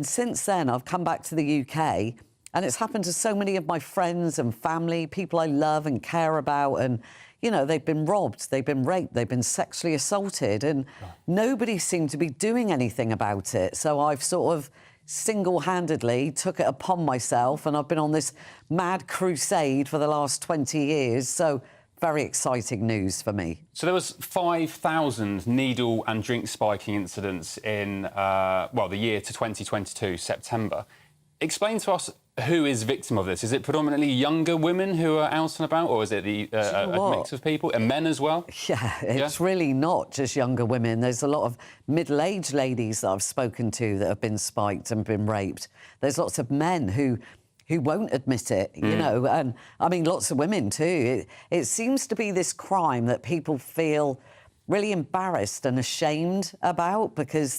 since then, I've come back to the UK, and it's happened to so many of my friends and family, people I love and care about. And, you know, they've been robbed, they've been raped, they've been sexually assaulted, and nobody seemed to be doing anything about it. So I've sort of single-handedly took it upon myself, and I've been on this mad crusade for the last 20 years. So very exciting news for me. So there was 5,000 needle and drink spiking incidents in, the year to 2022, September. Explain to us who is victim of this. Is it predominantly younger women who are out and about, or is it a mix of people, and men as well? Yeah, it's really not just younger women. There's a lot of middle-aged ladies that I've spoken to that have been spiked and been raped. There's lots of men who won't admit it, you know, and, I mean, lots of women too. It seems to be this crime that people feel really embarrassed and ashamed about, because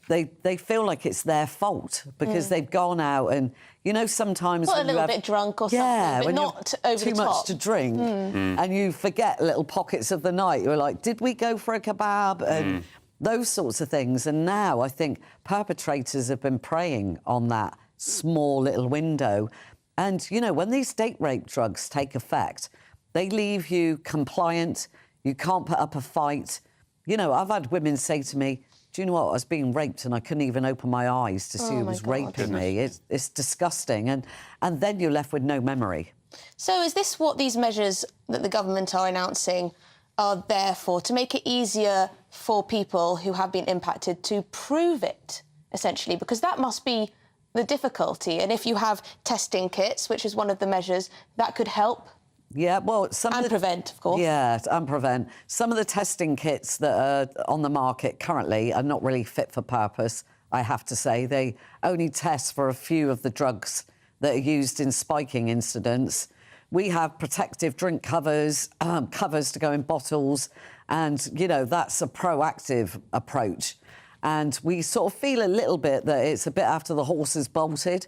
they feel like it's their fault because they've gone out and, you know, sometimes Well, when a little you have, bit drunk or something, but not over too the much top. to drink and you forget little pockets of the night. You're like, did we go for a kebab? And those sorts of things. And now I think perpetrators have been preying on that small little window. And, you know, when these date rape drugs take effect, they leave you compliant, you can't put up a fight. You know, I've had women say to me, do you know what, I was being raped and I couldn't even open my eyes to see who was raping me. It's disgusting. And then you're left with no memory. So is this what these measures that the government are announcing are there for, to make it easier for people who have been impacted to prove it, essentially? Because that must be the difficulty. And if you have testing kits, which is one of the measures, that could help. Yeah, well, prevent, of course. Yeah, and prevent. Some of the testing kits that are on the market currently are not really fit for purpose, I have to say. They only test for a few of the drugs that are used in spiking incidents. We have protective drink covers, covers to go in bottles, and, you know, that's a proactive approach. And we sort of feel a little bit that it's a bit after the horse has bolted,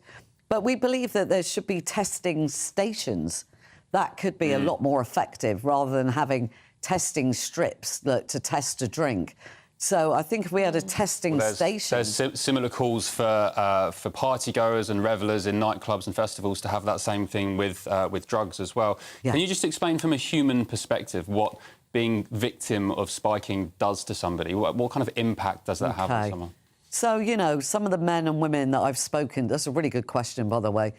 but we believe that there should be testing stations. That could be a lot more effective rather than having testing strips to test a drink. So I think if we had a testing station... There's similar calls for party-goers and revellers in nightclubs and festivals to have that same thing with drugs as well. Yeah. Can you just explain from a human perspective what being victim of spiking does to somebody? What kind of impact does that have on someone? So, you know, some of the men and women that I've spoken... That's a really good question, by the way.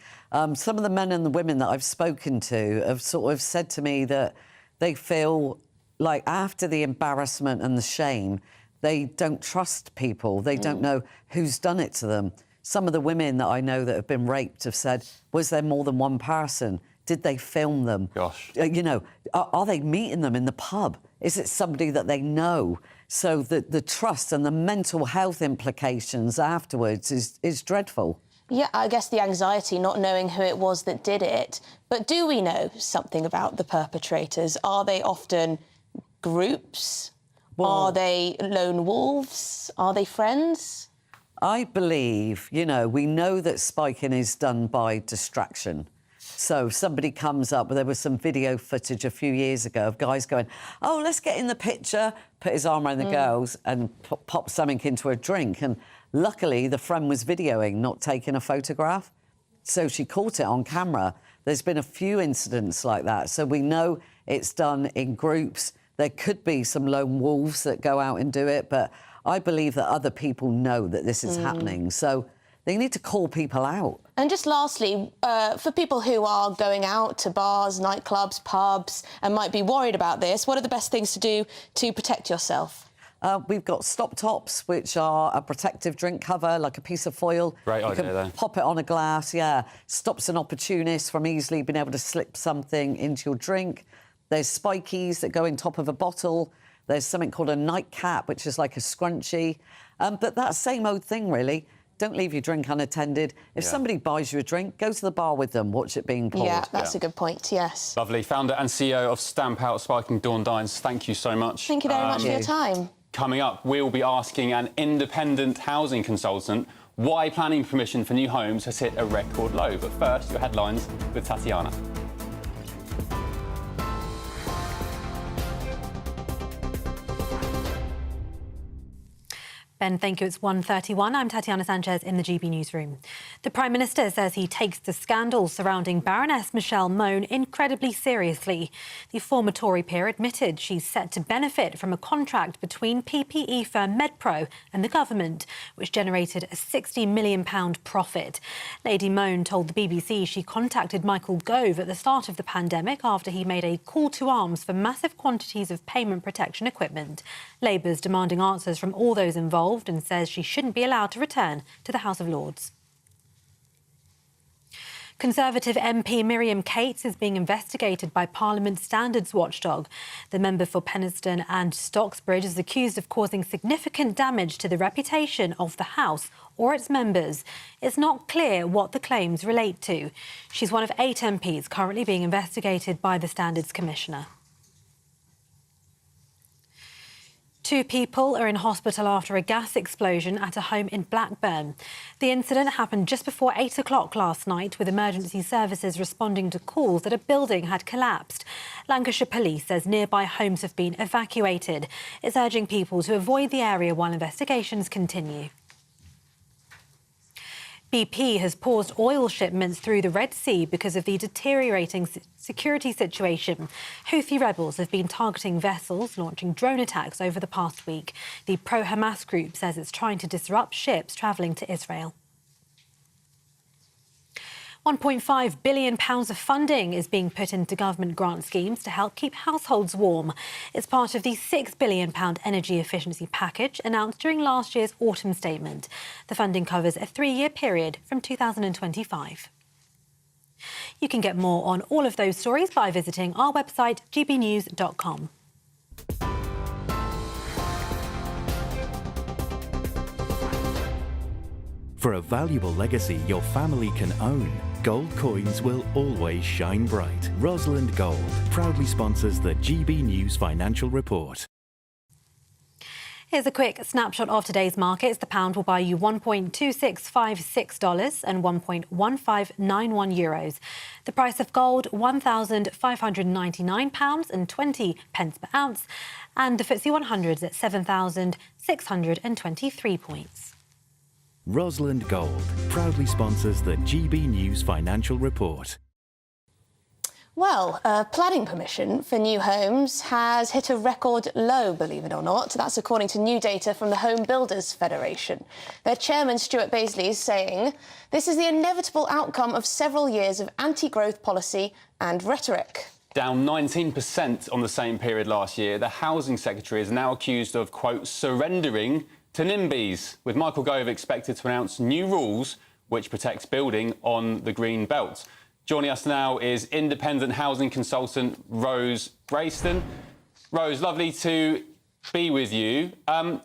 Some of the men and the women that I've spoken to have sort of said to me that they feel like after the embarrassment and the shame, they don't trust people. They don't know who's done it to them. Some of the women that I know that have been raped have said, was there more than one person? Did they film them? Gosh. You know, are they meeting them in the pub? Is it somebody that they know? So the trust and the mental health implications afterwards is dreadful. Yeah, I guess the anxiety, not knowing who it was that did it. But do we know something about the perpetrators? Are they often groups? Are they lone wolves? Are they friends? I believe, you know, we know that spiking is done by distraction. So somebody comes up, there was some video footage a few years ago of guys going, oh, let's get in the picture, put his arm around the girls and pop something into a drink. And luckily, the friend was videoing, not taking a photograph. So she caught it on camera. There's been a few incidents like that. So we know it's done in groups. There could be some lone wolves that go out and do it, but I believe that other people know that this is happening. So they need to call people out. And just lastly, for people who are going out to bars, nightclubs, pubs, and might be worried about this, what are the best things to do to protect yourself? We've got stop tops, which are a protective drink cover, like a piece of foil. Great idea, You though. can pop it on a glass, Stops an opportunist from easily being able to slip something into your drink. There's spikies that go in top of a bottle. There's something called a nightcap, which is like a scrunchie. But that same old thing, really. Don't leave your drink unattended. If somebody buys you a drink, go to the bar with them, watch it being poured. Yeah, that's a good point, yes. Lovely. Founder and CEO of Stamp Out Spiking, Dawn Dines, thank you so much. Thank you very much for your time. Coming up, we'll be asking an independent housing consultant why planning permission for new homes has hit a record low. But first, your headlines with Tatiana. Ben, thank you. It's 1:31. I'm Tatiana Sanchez in the GB Newsroom. The Prime Minister says he takes the scandal surrounding Baroness Michelle Mone incredibly seriously. The former Tory peer admitted she's set to benefit from a contract between PPE firm MedPro and the government, which generated a £60 million profit. Lady Mone told the BBC she contacted Michael Gove at the start of the pandemic after he made a call to arms for massive quantities of payment protection equipment. Labour's demanding answers from all those involved and says she shouldn't be allowed to return to the House of Lords. Conservative MP Miriam Cates is being investigated by Parliament's standards watchdog. The member for Penistone and Stocksbridge is accused of causing significant damage to the reputation of the House or its members. It's not clear what the claims relate to. She's one of 8 MPs currently being investigated by the Standards Commissioner. 2 people are in hospital after a gas explosion at a home in Blackburn. The incident happened just before 8 o'clock last night, with emergency services responding to calls that a building had collapsed. Lancashire Police says nearby homes have been evacuated. It's urging people to avoid the area while investigations continue. BP has paused oil shipments through the Red Sea because of the deteriorating security situation. Houthi rebels have been targeting vessels, launching drone attacks over the past week. The pro-Hamas group says it's trying to disrupt ships travelling to Israel. £1.5 billion of funding is being put into government grant schemes to help keep households warm. It's part of the £6 billion energy efficiency package announced during last year's autumn statement. The funding covers a 3-year period from 2025. You can get more on all of those stories by visiting our website, gbnews.com. For a valuable legacy your family can own, gold coins will always shine bright. Rosalind Gold proudly sponsors the GB News Financial Report. Here's a quick snapshot of today's markets. The pound will buy you $1.2656 and €1.1591 euros. The price of gold, £1,599 and 20 pence per ounce. And the FTSE 100 at 7,623 points. Rosland Gold proudly sponsors the GB News Financial Report. Well, planning permission for new homes has hit a record low, believe it or not. That's according to new data from the Home Builders Federation. Their chairman, Stuart Baisley, is saying this is the inevitable outcome of several years of anti-growth policy and rhetoric. Down 19% on the same period last year, the Housing Secretary is now accused of, quote, surrendering to NIMBYs, with Michael Gove expected to announce new rules which protects building on the Green Belt. Joining us now is independent housing consultant Rose Brayston. Rose, lovely to be with you.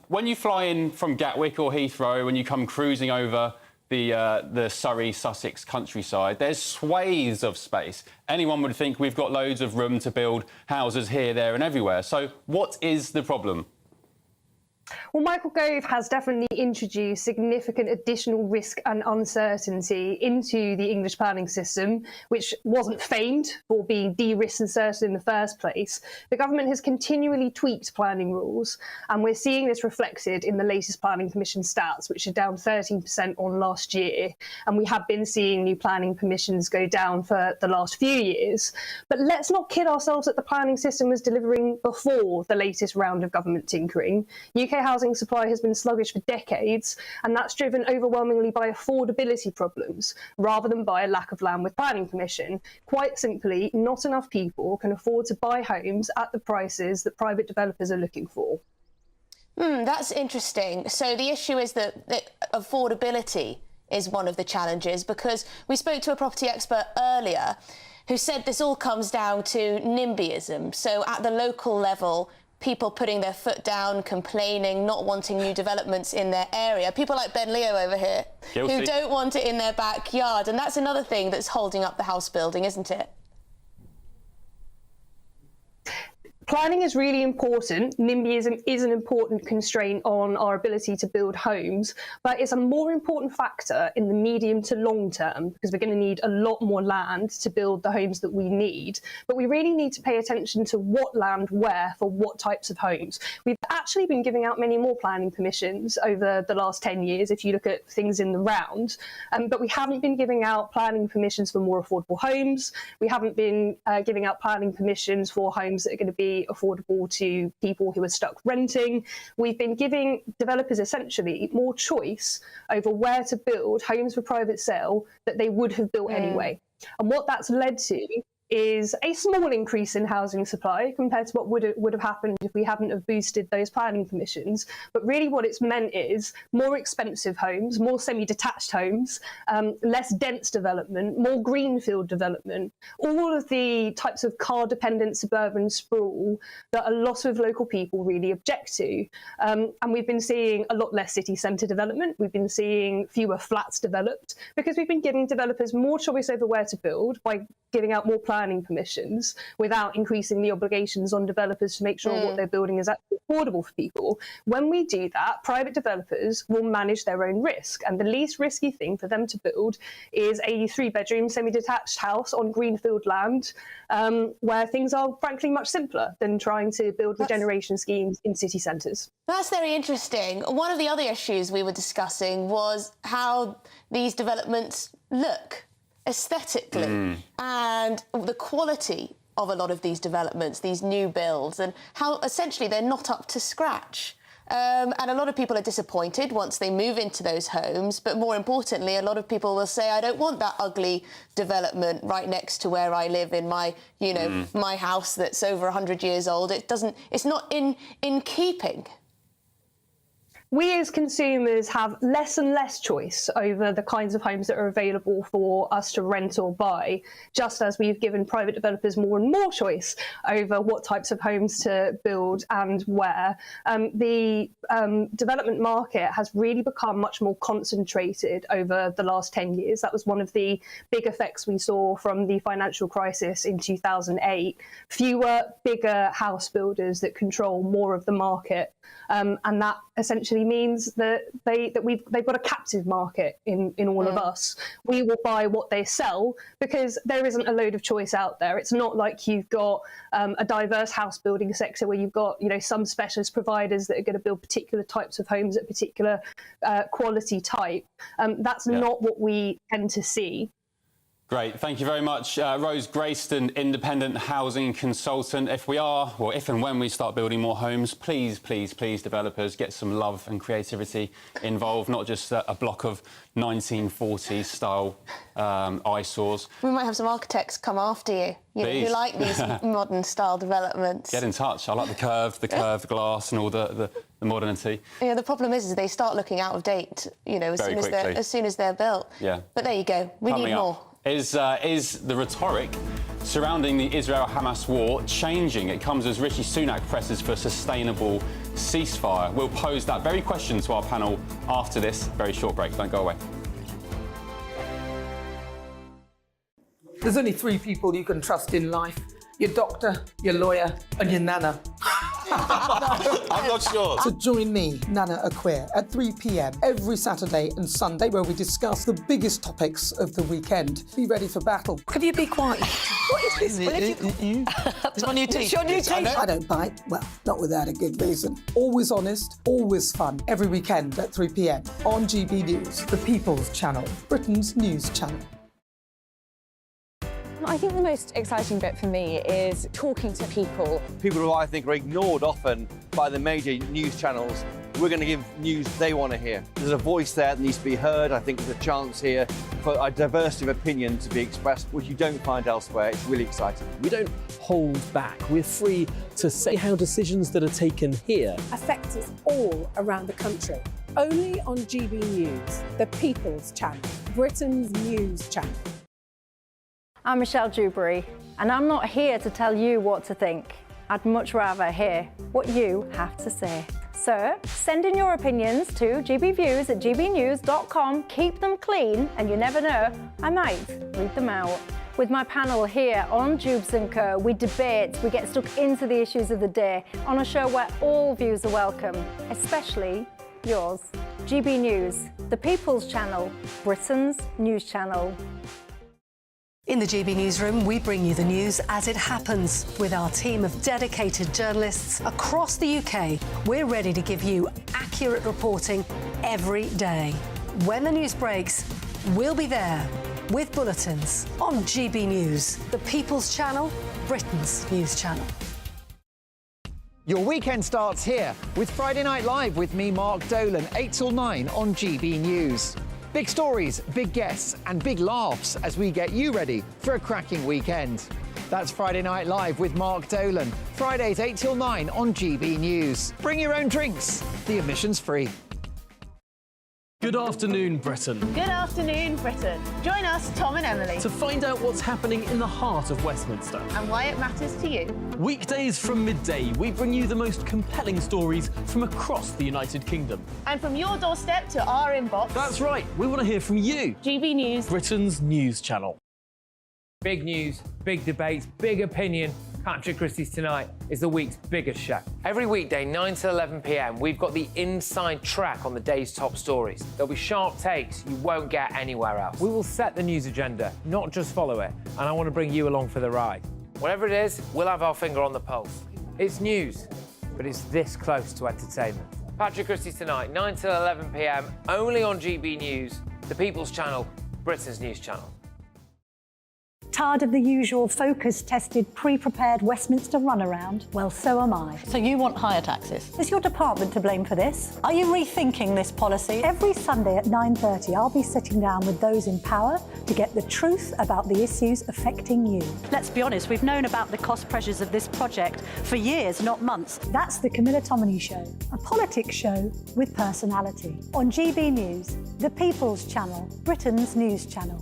When you fly in from Gatwick or Heathrow, when you come cruising over the Surrey, Sussex countryside, there's swathes of space. Anyone would think we've got loads of room to build houses here, there and everywhere. So what is the problem? Well, Michael Gove has definitely introduced significant additional risk and uncertainty into the English planning system, which wasn't famed for being de-risked and certain in the first place. The government has continually tweaked planning rules, and we're seeing this reflected in the latest planning permission stats, which are down 13% on last year. And we have been seeing new planning permissions go down for the last few years. But let's not kid ourselves that the planning system was delivering before the latest round of government tinkering. UK housing supply has been sluggish for decades, and that's driven overwhelmingly by affordability problems rather than by a lack of land with planning permission. Quite simply, not enough people can afford to buy homes at the prices that private developers are looking for. That's interesting. So the issue is that affordability is one of the challenges, because we spoke to a property expert earlier who said this all comes down to NIMBYism. So at the local level, people putting their foot down, complaining, not wanting new developments in their area. People like Ben Leo over here, Guilty. who don't want it in their backyard. And that's another thing that's holding up the house building, isn't it? Planning is really important. NIMBYism is an important constraint on our ability to build homes, but it's a more important factor in the medium to long term, because we're going to need a lot more land to build the homes that we need. But we really need to pay attention to what land where for what types of homes. We've actually been giving out many more planning permissions over the last 10 years, if you look at things in the round, but we haven't been giving out planning permissions for more affordable homes. We haven't been giving out planning permissions for homes that are going to be affordable to people who are stuck renting. We've been giving developers essentially more choice over where to build homes for private sale that they would have built anyway. And what that's led to is a small increase in housing supply compared to what would have happened if we hadn't have boosted those planning permissions. But really what it's meant is more expensive homes, more semi-detached homes, less dense development, more greenfield development, all of the types of car-dependent suburban sprawl that a lot of local people really object to. And we've been seeing a lot less city centre development. We've been seeing fewer flats developed because we've been giving developers more choice over where to build by giving out more planning permissions without increasing the obligations on developers to make sure what they're building is actually affordable for people. When we do that, private developers will manage their own risk, and the least risky thing for them to build is a 3-bedroom semi-detached house on greenfield land, where things are frankly much simpler than trying to build regeneration schemes in city centres. That's very interesting. One of the other issues we were discussing was how these developments look aesthetically and the quality of a lot of these developments, these new builds, and how essentially they're not up to scratch. And a lot of people are disappointed once they move into those homes, but more importantly, a lot of people will say, I don't want that ugly development right next to where I live in my, you know, my house that's over 100 years old. It's not in keeping. we as consumers have less and less choice over the kinds of homes that are available for us to rent or buy, just as we've given private developers more and more choice over what types of homes to build and where. The development market has really become much more concentrated over the last 10 years. That was one of the big effects we saw from the financial crisis in 2008. Fewer, bigger house builders that control more of the market. And that essentially means that they've got a captive market in all of us. We will buy what they sell because there isn't a load of choice out there. It's not like you've got a diverse house building sector where you've got some specialist providers that are going to build particular types of homes at particular quality type. That's not what we tend to see. Great, thank you very much. Rose Grayston, independent housing consultant. If and when we start building more homes, please, developers, get some love and creativity involved, not just a block of 1940s style eyesores. We might have some architects come after you, who like these modern style developments. Get in touch. I like the curved glass and all the modernity. Yeah, the problem is they start looking out of date, as soon as they're built. Yeah. But there you go. We need more. Is the rhetoric surrounding the Israel-Hamas war changing? It comes as Rishi Sunak presses for a sustainable ceasefire. We'll pose that very question to our panel after this very short break. Don't go away. There's only 3 people you can trust in life: your doctor, your lawyer, and your nana. I'm not sure. So join me, Nana Aquare, at 3 p.m. every Saturday and Sunday, where we discuss the biggest topics of the weekend. Be ready for battle. Could you be quiet? What is this? It's my new teeth. It's your new teeth. I don't bite. Well, not without a good reason. Always honest, always fun. Every weekend at 3 p.m. on GB News, the People's Channel, Britain's news channel. I think the most exciting bit for me is talking to people. People who I think are ignored often by the major news channels. We're going to give news they want to hear. There's a voice there that needs to be heard. I think there's a chance here for a diversity of opinion to be expressed, which you don't find elsewhere. It's really exciting. We don't hold back. We're free to say how decisions that are taken here affect us all around the country. Only on GB News, the People's Channel, Britain's news channel. I'm Michelle Dewberry, and I'm not here to tell you what to think. I'd much rather hear what you have to say. So send in your opinions to gbviews@gbnews.com. Keep them clean, and you never know, I might read them out. With my panel here on Jubes and Co, we debate, we get stuck into the issues of the day on a show where all views are welcome, especially yours. GB News, the People's Channel, Britain's news channel. In the GB Newsroom, we bring you the news as it happens. With our team of dedicated journalists across the UK, we're ready to give you accurate reporting every day. When the news breaks, we'll be there with bulletins on GB News, the People's Channel, Britain's news channel. Your weekend starts here with Friday Night Live with me, Mark Dolan, 8 till 9 on GB News. Big stories, big guests and big laughs as we get you ready for a cracking weekend. That's Friday Night Live with Mark Dolan. Fridays 8 till 9 on GB News. Bring your own drinks. The admission's free. Good afternoon, Britain. Good afternoon, Britain. Join us, Tom and Emily, To find out what's happening in the heart of Westminster. and why it matters to you. Weekdays from midday, we bring you the most compelling stories from across the United Kingdom. And from your doorstep to our inbox. That's right, we want to hear from you. GB News, Britain's news channel. Big news, big debates, big opinion. Patrick Christie's Tonight is the week's biggest show. Every weekday, 9 to 11 p.m, we've got the inside track on the day's top stories. There'll be sharp takes you won't get anywhere else. We will set the news agenda, not just follow it, and I want to bring you along for the ride. Whatever it is, we'll have our finger on the pulse. It's news, but it's this close to entertainment. Patrick Christie's Tonight, 9 to 11 p.m, only on GB News, the People's Channel, Britain's news channel. Tired of the usual focus-tested, pre-prepared Westminster runaround? Well, so am I. So you want higher taxes? Is your department to blame for this? Are you rethinking this policy? Every Sunday at 9:30, I'll be sitting down with those in power to get the truth about the issues affecting you. Let's be honest, we've known about the cost pressures of this project for years, not months. That's the Camilla Tominey Show, a politics show with personality. On GB News, the People's Channel, Britain's news channel.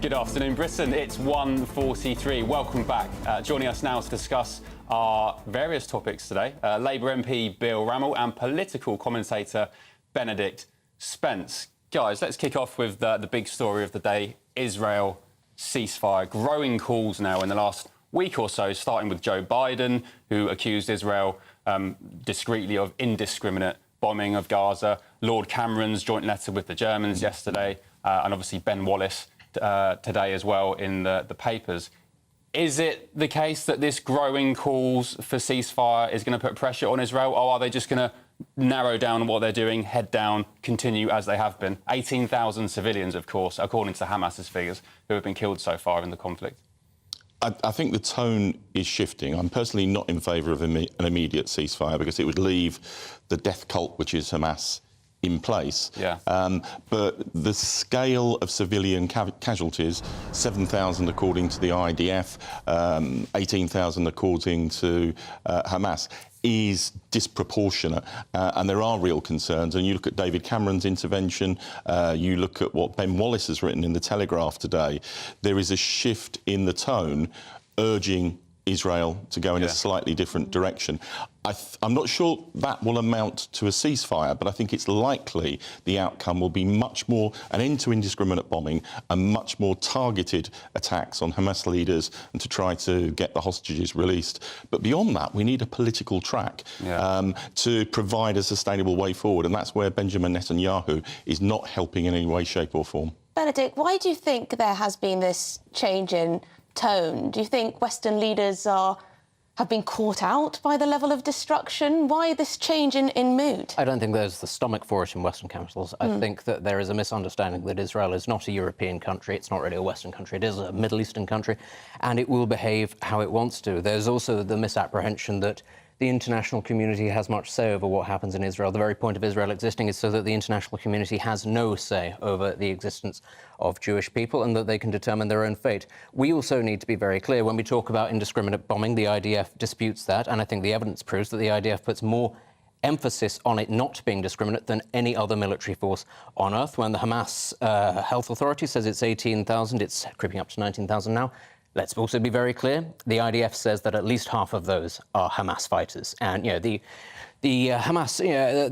Good afternoon, Britain. It's 1:43. Welcome back. Joining us now to discuss our various topics today, Labour MP Bill Rammell and political commentator Benedict Spence. Guys, let's kick off with the big story of the day, Israel ceasefire. Growing calls now in the last week or so, starting with Joe Biden, who accused Israel discreetly of indiscriminate bombing of Gaza, Lord Cameron's joint letter with the Germans yesterday, and obviously Ben Wallace today as well in the papers. Is it the case that this growing calls for ceasefire is going to put pressure on Israel, or are they just going to narrow down what they're doing, head down, continue as they have been? 18,000 civilians, of course, according to Hamas's figures, who have been killed so far in the conflict. I think the tone is shifting. I'm personally not in favour of an immediate ceasefire because it would leave the death cult, which is Hamas, in place. Yeah. But the scale of civilian casualties, 7,000 according to the IDF, 18,000 according to Hamas, is disproportionate, and there are real concerns. And you look at David Cameron's intervention, you look at what Ben Wallace has written in The Telegraph today, there is a shift in the tone urging Israel to go in a slightly different direction. I'm not sure that will amount to a ceasefire, but I think it's likely the outcome will be much more an end to indiscriminate bombing and much more targeted attacks on Hamas leaders and to try to get the hostages released. But beyond that, we need a political track to provide a sustainable way forward, and that's where Benjamin Netanyahu is not helping in any way, shape or form. Benedict, why do you think there has been this change in tone? Do you think Western leaders have been caught out by the level of destruction? Why this change in mood? I don't think there's the stomach for it in Western capitals. I think that there is a misunderstanding that Israel is not a European country. It's not really a Western country. It is a Middle Eastern country, and it will behave how it wants to. There's also the misapprehension that the international community has much say over what happens in Israel. The very point of Israel existing is so that the international community has no say over the existence of Jewish people and that they can determine their own fate. We also need to be very clear when we talk about indiscriminate bombing. The IDF disputes that, and I think the evidence proves that the IDF puts more emphasis on it not being discriminate than any other military force on earth. When the Hamas Health Authority says it's 18,000, it's creeping up to 19,000 now. Let's also be very clear. The IDF says that at least half of those are Hamas fighters. And, the Hamas,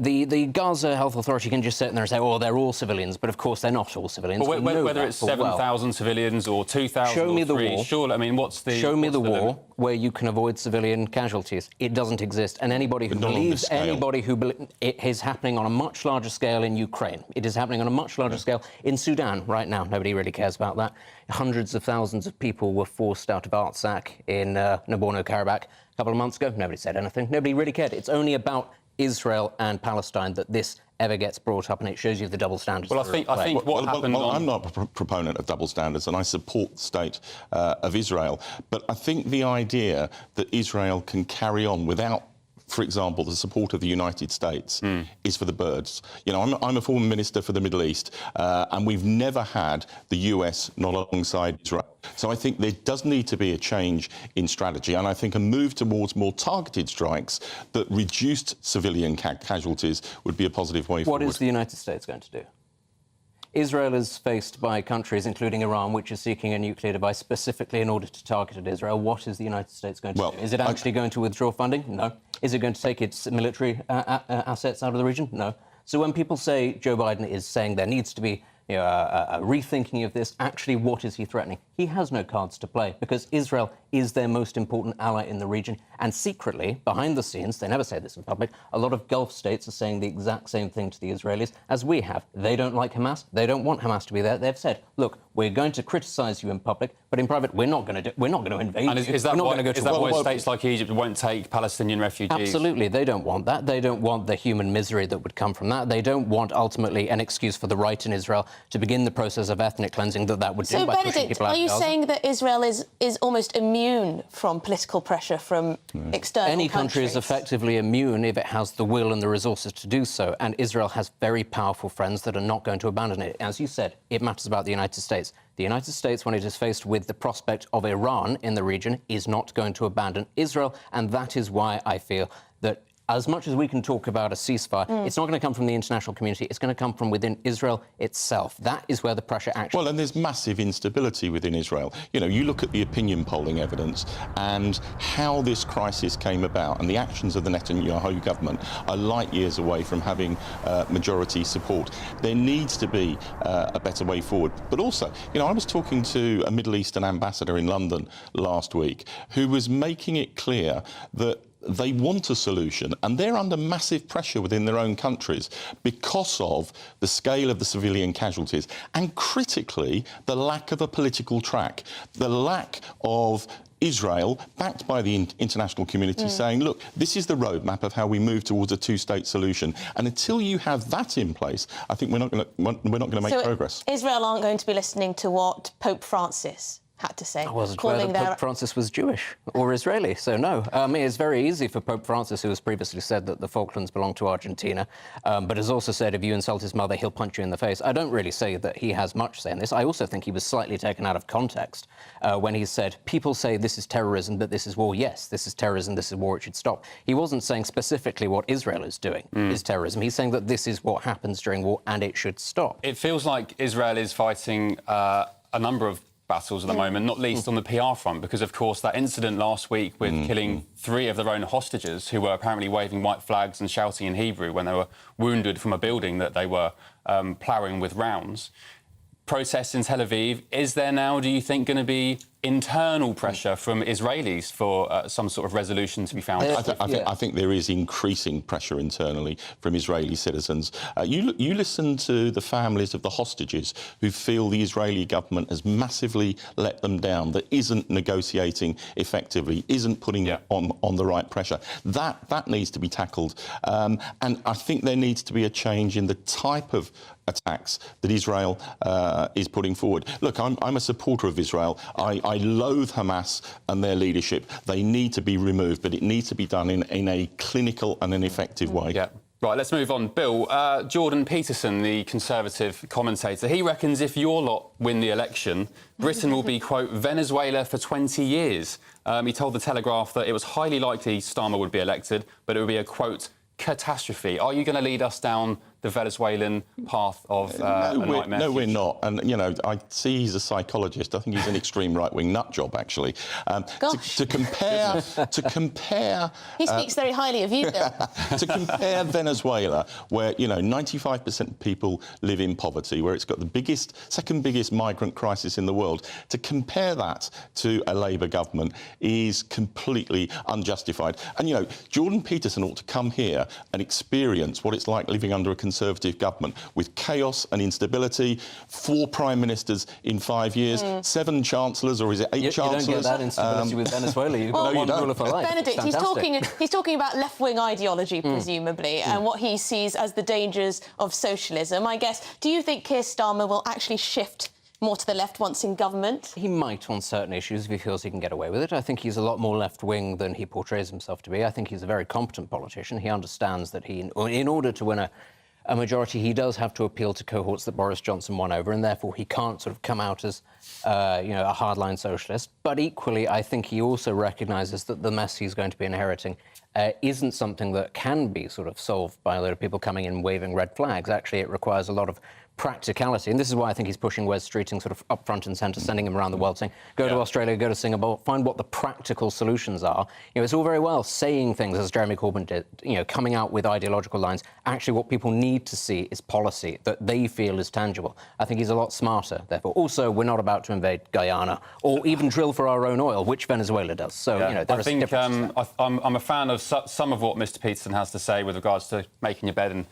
the Gaza Health Authority can just sit there and say, oh, they're all civilians. But, of course, they're not all civilians. But whether it's 7,000 civilians or 2,000 show me the war. Surely, I mean, Show me the war where you can avoid civilian casualties. It doesn't exist. And anybody who believes it is happening on a much larger scale in Ukraine. It is happening on a much larger scale in Sudan right now. Nobody really cares about that. Hundreds of thousands of people were forced out of Artsakh in Nagorno-Karabakh a couple of months ago. Nobody said anything. Nobody really cared. It's only about Israel and Palestine that this ever gets brought up, and it shows you the double standards. Well, I think what happened. I'm not a proponent of double standards, and I support the state of Israel. But I think the idea that Israel can carry on without, for example, the support of the United States is for the birds. You know, I'm a former minister for the Middle East, and we've never had the US not alongside Israel. So I think there does need to be a change in strategy, and I think a move towards more targeted strikes that reduced civilian casualties would be a positive way forward. What is the United States going to do? Israel is faced by countries, including Iran, which is seeking a nuclear device specifically in order to target at Israel. What is the United States going to do? Is it actually going to withdraw funding? No. Is it going to take its military assets out of the region? No. So when people say Joe Biden is saying there needs to be a rethinking of this, actually, what is he threatening? He has no cards to play because Israel is their most important ally in the region. And secretly, behind the scenes, they never say this in public, a lot of Gulf states are saying the exact same thing to the Israelis as we have. They don't like Hamas. They don't want Hamas to be there. They've said, look, we're going to criticise you in public, but in private, we're not going to invade and you. Is that why war. states like Egypt won't take Palestinian refugees? Absolutely, they don't want that. They don't want the human misery that would come from that. They don't want, ultimately, an excuse for the right in Israel to begin the process of ethnic cleansing that would do so, by pushing Benedict, people out are you of Gaza. saying that Israel is almost immune from political pressure from external Any country countries? is effectively immune if it has the will and the resources to do so, and Israel has very powerful friends that are not going to abandon it. As you said, it matters about the United States. The United States, when it is faced with the prospect of Iran in the region, is not going to abandon Israel, and that is why I feel that as much as we can talk about a ceasefire, it's not going to come from the international community. It's going to come from within Israel itself. That is where the pressure actually... Well, and there's massive instability within Israel. You know, you look at the opinion polling evidence and how this crisis came about, and the actions of the Netanyahu government are light years away from having majority support. There needs to be a better way forward. But also, you know, I was talking to a Middle Eastern ambassador in London last week who was making it clear that they want a solution, and they're under massive pressure within their own countries because of the scale of the civilian casualties and, critically, the lack of a political track, the lack of Israel, backed by the international community, saying, look, this is the roadmap of how we move towards a two-state solution. And until you have that in place, I think we're not going to make progress. Israel aren't going to be listening to what Pope Francis had to say. I wasn't aware that Pope Francis was Jewish or Israeli, so no. It's very easy for Pope Francis, who has previously said that the Falklands belong to Argentina, but has also said if you insult his mother, he'll punch you in the face. I don't really say that he has much say in this. I also think he was slightly taken out of context when he said, people say this is terrorism, but this is war. Yes, this is terrorism, this is war, it should stop. He wasn't saying specifically what Israel is doing is terrorism. He's saying that this is what happens during war and it should stop. It feels like Israel is fighting a number of battles at the moment, not least on the PR front, because, of course, that incident last week with killing 3 of their own hostages who were apparently waving white flags and shouting in Hebrew when they were wounded from a building that they were ploughing with rounds. Protests in Tel Aviv. Is there now, do you think, going to be internal pressure from Israelis for some sort of resolution to be found? I think there is increasing pressure internally from Israeli citizens. You listen to the families of the hostages who feel the Israeli government has massively let them down, that isn't negotiating effectively, isn't putting on the right pressure. That needs to be tackled. And I think there needs to be a change in the type of attacks that Israel is putting forward. Look, I'm a supporter of Israel. I loathe Hamas and their leadership. They need to be removed, but it needs to be done in a clinical and an effective way. Yeah. Right, let's move on. Bill, Jordan Peterson, the Conservative commentator, he reckons if your lot win the election, Britain will be, quote, Venezuela for 20 years. He told The Telegraph that it was highly likely Starmer would be elected, but it would be a, quote, catastrophe. Are you going to lead us down the Venezuelan path of a nightmare? No, we're not. And, you know, I see he's a psychologist. I think he's an extreme right-wing nut job, actually. To compare... He speaks very highly of you, Bill. To compare Venezuela, where, you know, 95% of people live in poverty, where it's got the second biggest migrant crisis in the world, to compare that to a Labour government is completely unjustified. And, you know, Jordan Peterson ought to come here and experience what it's like living under a Conservative government with chaos and instability, 4 prime ministers in 5 years, 7 chancellors, or is it 8 chancellors? You don't get that instability with Venezuela. You've got one ruler for life. Benedict, he's talking about left-wing ideology, presumably, and what he sees as the dangers of socialism. I guess, do you think Keir Starmer will actually shift more to the left once in government? He might on certain issues if he feels he can get away with it. I think he's a lot more left-wing than he portrays himself to be. I think he's a very competent politician. He understands that in order to win a majority, he does have to appeal to cohorts that Boris Johnson won over, and therefore he can't sort of come out as, a hardline socialist. But equally, I think he also recognises that the mess he's going to be inheriting isn't something that can be sort of solved by a load of people coming in waving red flags. Actually, it requires a lot of practicality, and this is why I think he's pushing Wes Streeting sort of up front and centre, sending him around the world, saying, go to Australia, go to Singapore, find what the practical solutions are. You know, it's all very well saying things, as Jeremy Corbyn did, you know, coming out with ideological lines. Actually, what people need to see is policy that they feel is tangible. I think he's a lot smarter, therefore. Also, we're not about to invade Guyana or even drill for our own oil, which Venezuela does. So, you know, there I think I'm a fan of some of what Mr Peterson has to say with regards to making your bed and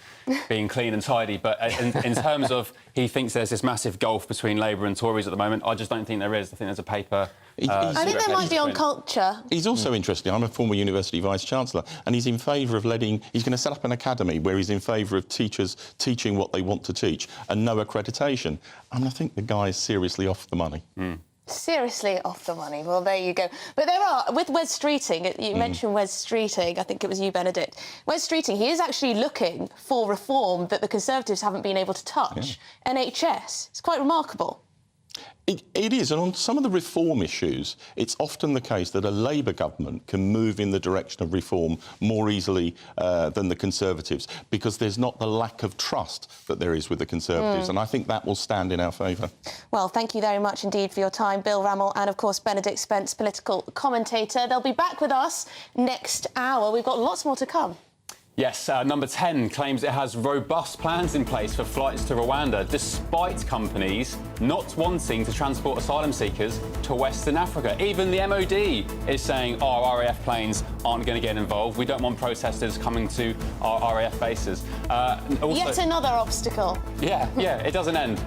being clean and tidy, but in terms of he thinks there's this massive gulf between Labour and Tories at the moment, I just don't think there is. I think there's a paper... I think there might be on culture. He's also interesting. I'm a former university vice-chancellor, and he's in favour of letting... He's going to set up an academy where he's in favour of teachers teaching what they want to teach and no accreditation. I think the guy is seriously off the money. Seriously off the money. Well, there you go. But there are, with Wes Streeting, you mentioned Wes Streeting, I think it was you, Benedict. Wes Streeting, he is actually looking for reform that the Conservatives haven't been able to touch. NHS. It's quite remarkable. It is, and on some of the reform issues, it's often the case that a Labour government can move in the direction of reform more easily than the Conservatives, because there's not the lack of trust that there is with the Conservatives, and I think that will stand in our favour. Well, thank you very much indeed for your time, Bill Rammell, and of course Benedict Spence, political commentator. They'll be back with us next hour. We've got lots more to come. Yes, number 10 claims it has robust plans in place for flights to Rwanda, despite companies not wanting to transport asylum seekers to Western Africa. Even the MOD is saying our RAF planes aren't going to get involved. We don't want protesters coming to our RAF bases. Yet another obstacle. Yeah, it doesn't end.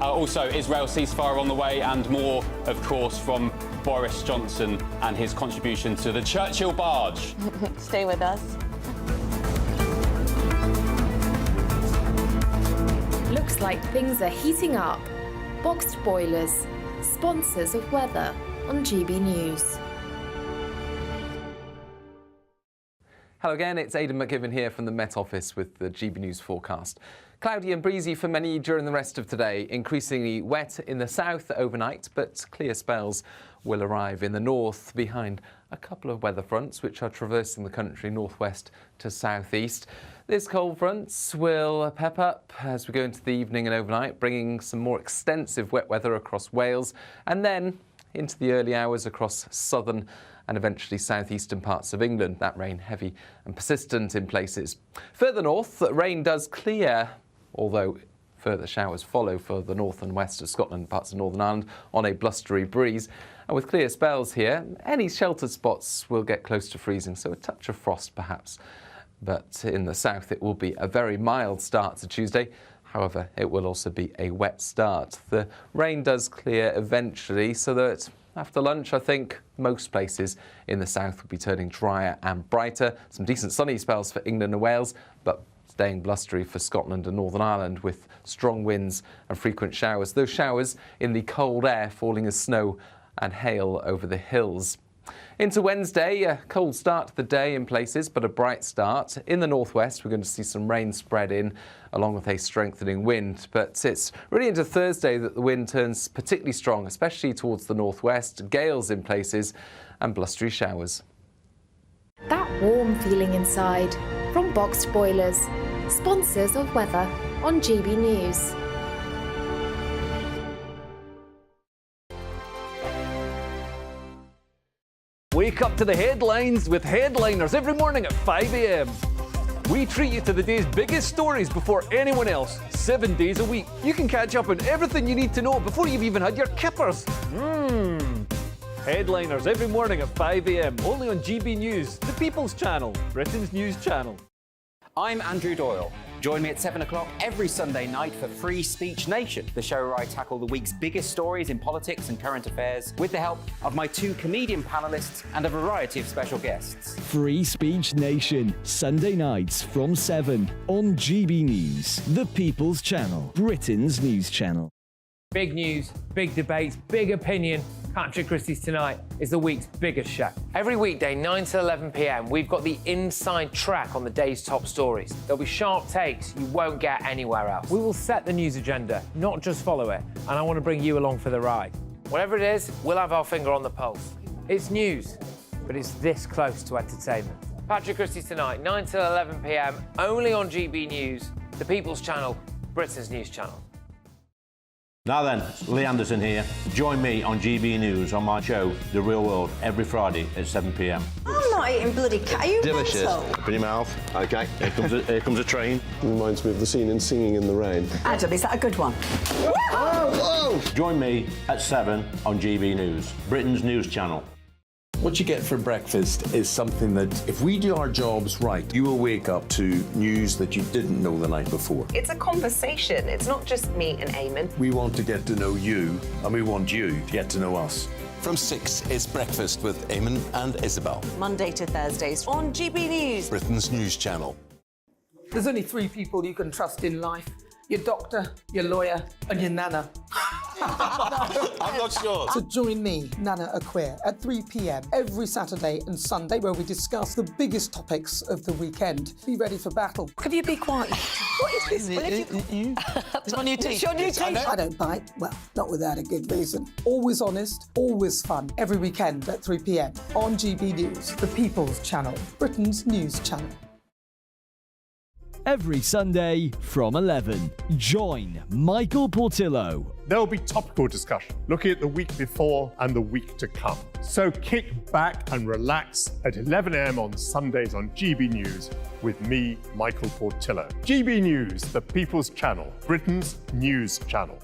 Also, Israel ceasefire on the way, and more, of course, from Boris Johnson and his contribution to the Churchill barge. Stay with us. Looks like things are heating up. Boxed boilers, sponsors of weather on GB News. Hello again, it's Aidan McGivern here from the Met Office with the GB News forecast. Cloudy and breezy for many during the rest of today, increasingly wet in the south overnight, but clear spells will arrive in the north behind a couple of weather fronts which are traversing the country northwest to southeast. These cold fronts will pep up as we go into the evening and overnight, bringing some more extensive wet weather across Wales and then into the early hours across southern and eventually southeastern parts of England. That rain heavy and persistent in places. Further north, rain does clear, although further showers follow for the north and west of Scotland, parts of Northern Ireland, on a blustery breeze. And with clear spells here, any sheltered spots will get close to freezing, so a touch of frost perhaps. But in the south, it will be a very mild start to Tuesday. However, it will also be a wet start. The rain does clear eventually, so that after lunch, I think most places in the south will be turning drier and brighter. Some decent sunny spells for England and Wales, but staying blustery for Scotland and Northern Ireland with strong winds and frequent showers. Those showers in the cold air falling as snow and hail over the hills. Into Wednesday, a cold start to the day in places, but a bright start. In the northwest, we're going to see some rain spread in, along with a strengthening wind. But it's really into Thursday that the wind turns particularly strong, especially towards the northwest, gales in places and blustery showers. That warm feeling inside from Boxed Boilers, sponsors of weather on GB News. Wake up to the headlines with Headliners every morning at 5 a.m. We treat you to the day's biggest stories before anyone else, 7 days a week. You can catch up on everything you need to know before you've even had your kippers. Headliners every morning at 5 a.m. only on GB News, the People's Channel, Britain's news channel. I'm Andrew Doyle. Join me at 7 o'clock every Sunday night for Free Speech Nation, the show where I tackle the week's biggest stories in politics and current affairs with the help of my 2 comedian panellists and a variety of special guests. Free Speech Nation, Sunday nights from 7 on GB News, the People's Channel, Britain's news channel. Big news, big debates, big opinion. Patrick Christie's Tonight is the week's biggest show. Every weekday, 9 to 11 p.m, we've got the inside track on the day's top stories. There'll be sharp takes you won't get anywhere else. We will set the news agenda, not just follow it, and I want to bring you along for the ride. Whatever it is, we'll have our finger on the pulse. It's news, but it's this close to entertainment. Patrick Christie's Tonight, 9 to 11 p.m, only on GB News, the People's Channel, Britain's news channel. Now then, Lee Anderson here. Join me on GB News on my show, The Real World, every Friday at 7 p.m. I'm not eating bloody cat. Are you delicious. mental? Open your mouth. OK, here comes a train. Reminds me of the scene in Singing in the Rain. Adam, is that a good one? Whoa! Join me at 7 on GB News, Britain's news channel. What you get for breakfast is something that, if we do our jobs right, you will wake up to news that you didn't know the night before. It's a conversation. It's not just me and Eamon. We want to get to know you, and we want you to get to know us. From 6, it's Breakfast with Eamon and Isabel. Monday to Thursdays on GB News. Britain's news channel. There's only 3 people you can trust in life. Your doctor, your lawyer, and your nana. I'm not sure. So join me, Nana Aquare, at 3 p.m. every Saturday and Sunday, where we discuss the biggest topics of the weekend. Be ready for battle. Could you be quiet? What is this? It's my new teeth. It's your new teeth. I don't bite. Well, not without a good reason. Always honest, always fun. Every weekend at 3 p.m. on GB News, the People's Channel, Britain's news channel. Every Sunday from 11, join Michael Portillo. There'll be topical discussion, looking at the week before and the week to come. So kick back and relax at 11 a.m. on Sundays on GB News with me, Michael Portillo. GB News, the People's Channel, Britain's news channel.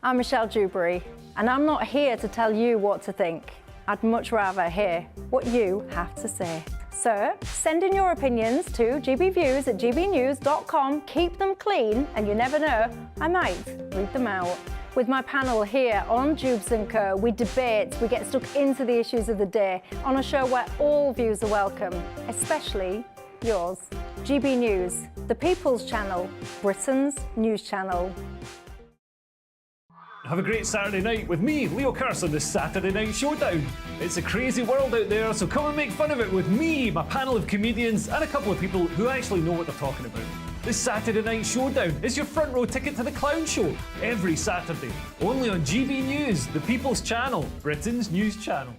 I'm Michelle Dewberry, and I'm not here to tell you what to think. I'd much rather hear what you have to say. So, send in your opinions to gbviews@gbnews.com. Keep them clean, and you never know, I might read them out. With my panel here on Jubes and Co, we debate, we get stuck into the issues of the day on a show where all views are welcome, especially yours. GB News, the People's Channel, Britain's news channel. Have a great Saturday night with me, Leo Curse, on the Saturday Night Showdown. It's a crazy world out there, so come and make fun of it with me, my panel of comedians, and a couple of people who actually know what they're talking about. The Saturday Night Showdown is your front row ticket to the clown show every Saturday, only on GB News, the People's Channel, Britain's news channel.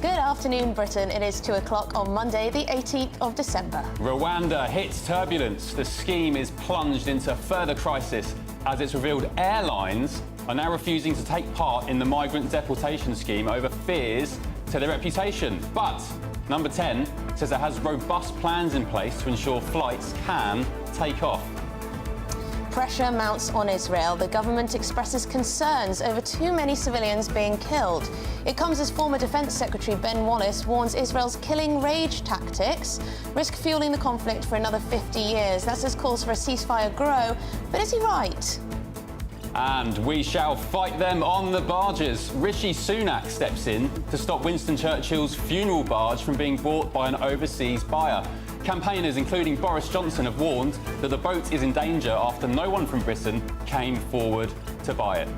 Good afternoon, Britain. It is 2 o'clock on Monday, the 18th of December. Rwanda hits turbulence. The scheme is plunged into further crisis as it's revealed airlines are now refusing to take part in the migrant deportation scheme over fears to their reputation. But Number 10 says it has robust plans in place to ensure flights can take off. Pressure mounts on Israel. The government expresses concerns over too many civilians being killed. It comes as former Defence Secretary Ben Wallace warns Israel's killing rage tactics risk fueling the conflict for another 50 years. That's as calls for a ceasefire grow. But is he right? And we shall fight them on the barges. Rishi Sunak steps in to stop Winston Churchill's funeral barge from being bought by an overseas buyer. Campaigners, including Boris Johnson, have warned that the boat is in danger after no one from Britain came forward to buy it.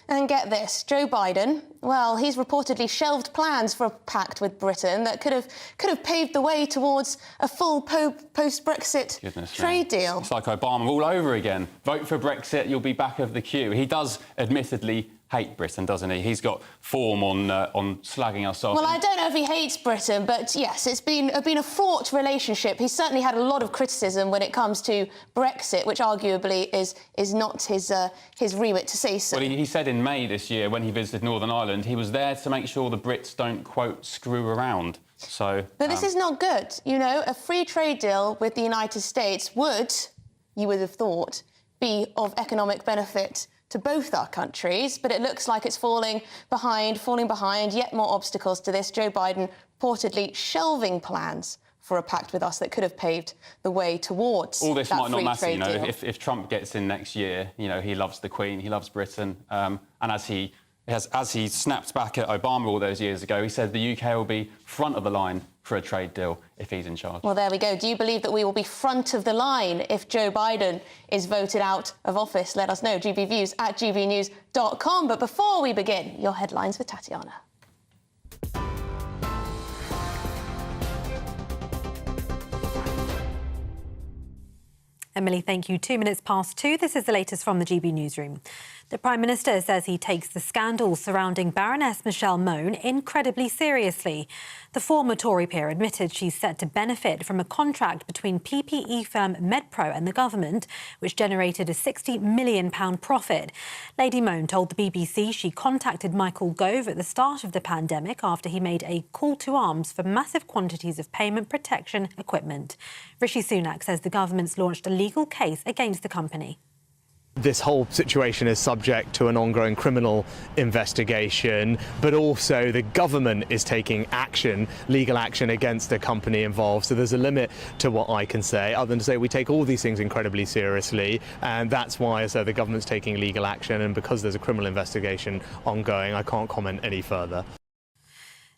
And get this, Joe Biden, well, he's reportedly shelved plans for a pact with Britain that could have paved the way towards a full post-Brexit trade deal. It's like Obama all over again. Vote for Brexit, you'll be back of the queue. He does admittedly hate Britain, doesn't he? He's got form on slagging us off. Well, I don't know if he hates Britain, but yes, it's been a fraught relationship. He's certainly had a lot of criticism when it comes to Brexit, which arguably is not his remit to say so. Well, he said in May this year when he visited Northern Ireland, he was there to make sure the Brits don't, quote, screw around. So, but this is not good. You know, a free trade deal with the United States would, you would have thought, be of economic benefit to both our countries, but it looks like it's falling behind, yet more obstacles to this. Joe Biden reportedly shelving plans for a pact with us that could have paved the way towards all this that might not matter, you know, deal. if Trump gets in next year, you know, he loves the Queen, he loves Britain, and as he snapped back at Obama all those years ago, he said the UK will be front of the line for a trade deal if he's in charge. Well, there we go. Do you believe that we will be front of the line if Joe Biden is voted out of office? Let us know. GBViews at gbnews.com. But before we begin, your headlines with Tatiana. Emily, thank you. 2 minutes past 2. This is the latest from the GB Newsroom. The Prime Minister says he takes the scandal surrounding Baroness Michelle Mone incredibly seriously. The former Tory peer admitted she's set to benefit from a contract between PPE firm MedPro and the government, which generated a £60 million profit. Lady Mone told the BBC she contacted Michael Gove at the start of the pandemic after he made a call to arms for massive quantities of payment protection equipment. Rishi Sunak says the government's launched a legal case against the company. This whole situation is subject to an ongoing criminal investigation, but also the government is taking action, legal action against the company involved. So there's a limit to what I can say, other than to say we take all these things incredibly seriously, and that's why the government's taking legal action, and because there's a criminal investigation ongoing, I can't comment any further.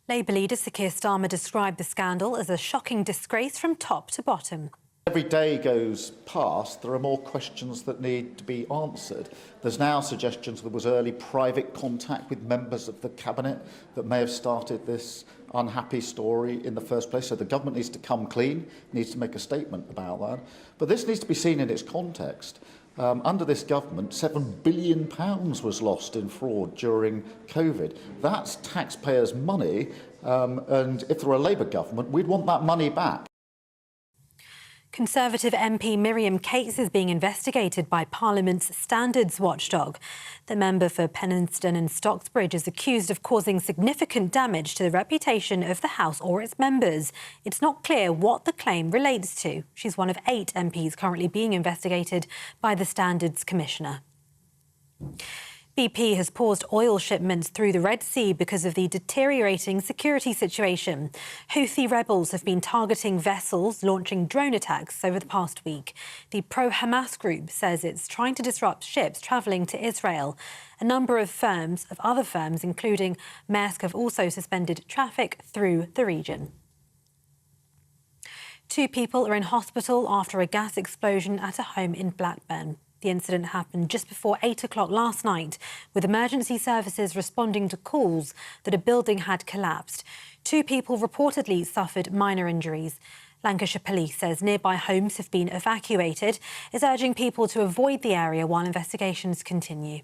Labour leader Sir Keir Starmer described the scandal as a shocking disgrace from top to bottom. Every day goes past, there are more questions that need to be answered. There's now suggestions there was early private contact with members of the Cabinet that may have started this unhappy story in the first place. So the government needs to come clean, needs to make a statement about that. But this needs to be seen in its context. Under this government, £7 billion was lost in fraud during COVID. That's taxpayers' money, and if there were a Labour government, we'd want that money back. Conservative MP Miriam Cates is being investigated by Parliament's standards watchdog. The member for Penistone and Stocksbridge is accused of causing significant damage to the reputation of the House or its members. It's not clear what the claim relates to. She's one of 8 MPs currently being investigated by the Standards Commissioner. BP has paused oil shipments through the Red Sea because of the deteriorating security situation. Houthi rebels have been targeting vessels, launching drone attacks over the past week. The pro-Hamas group says it's trying to disrupt ships travelling to Israel. A number of other firms, including Maersk, have also suspended traffic through the region. 2 people are in hospital after a gas explosion at a home in Blackburn. The incident happened just before 8 o'clock last night, with emergency services responding to calls that a building had collapsed. 2 people reportedly suffered minor injuries. Lancashire Police says nearby homes have been evacuated, is urging people to avoid the area while investigations continue.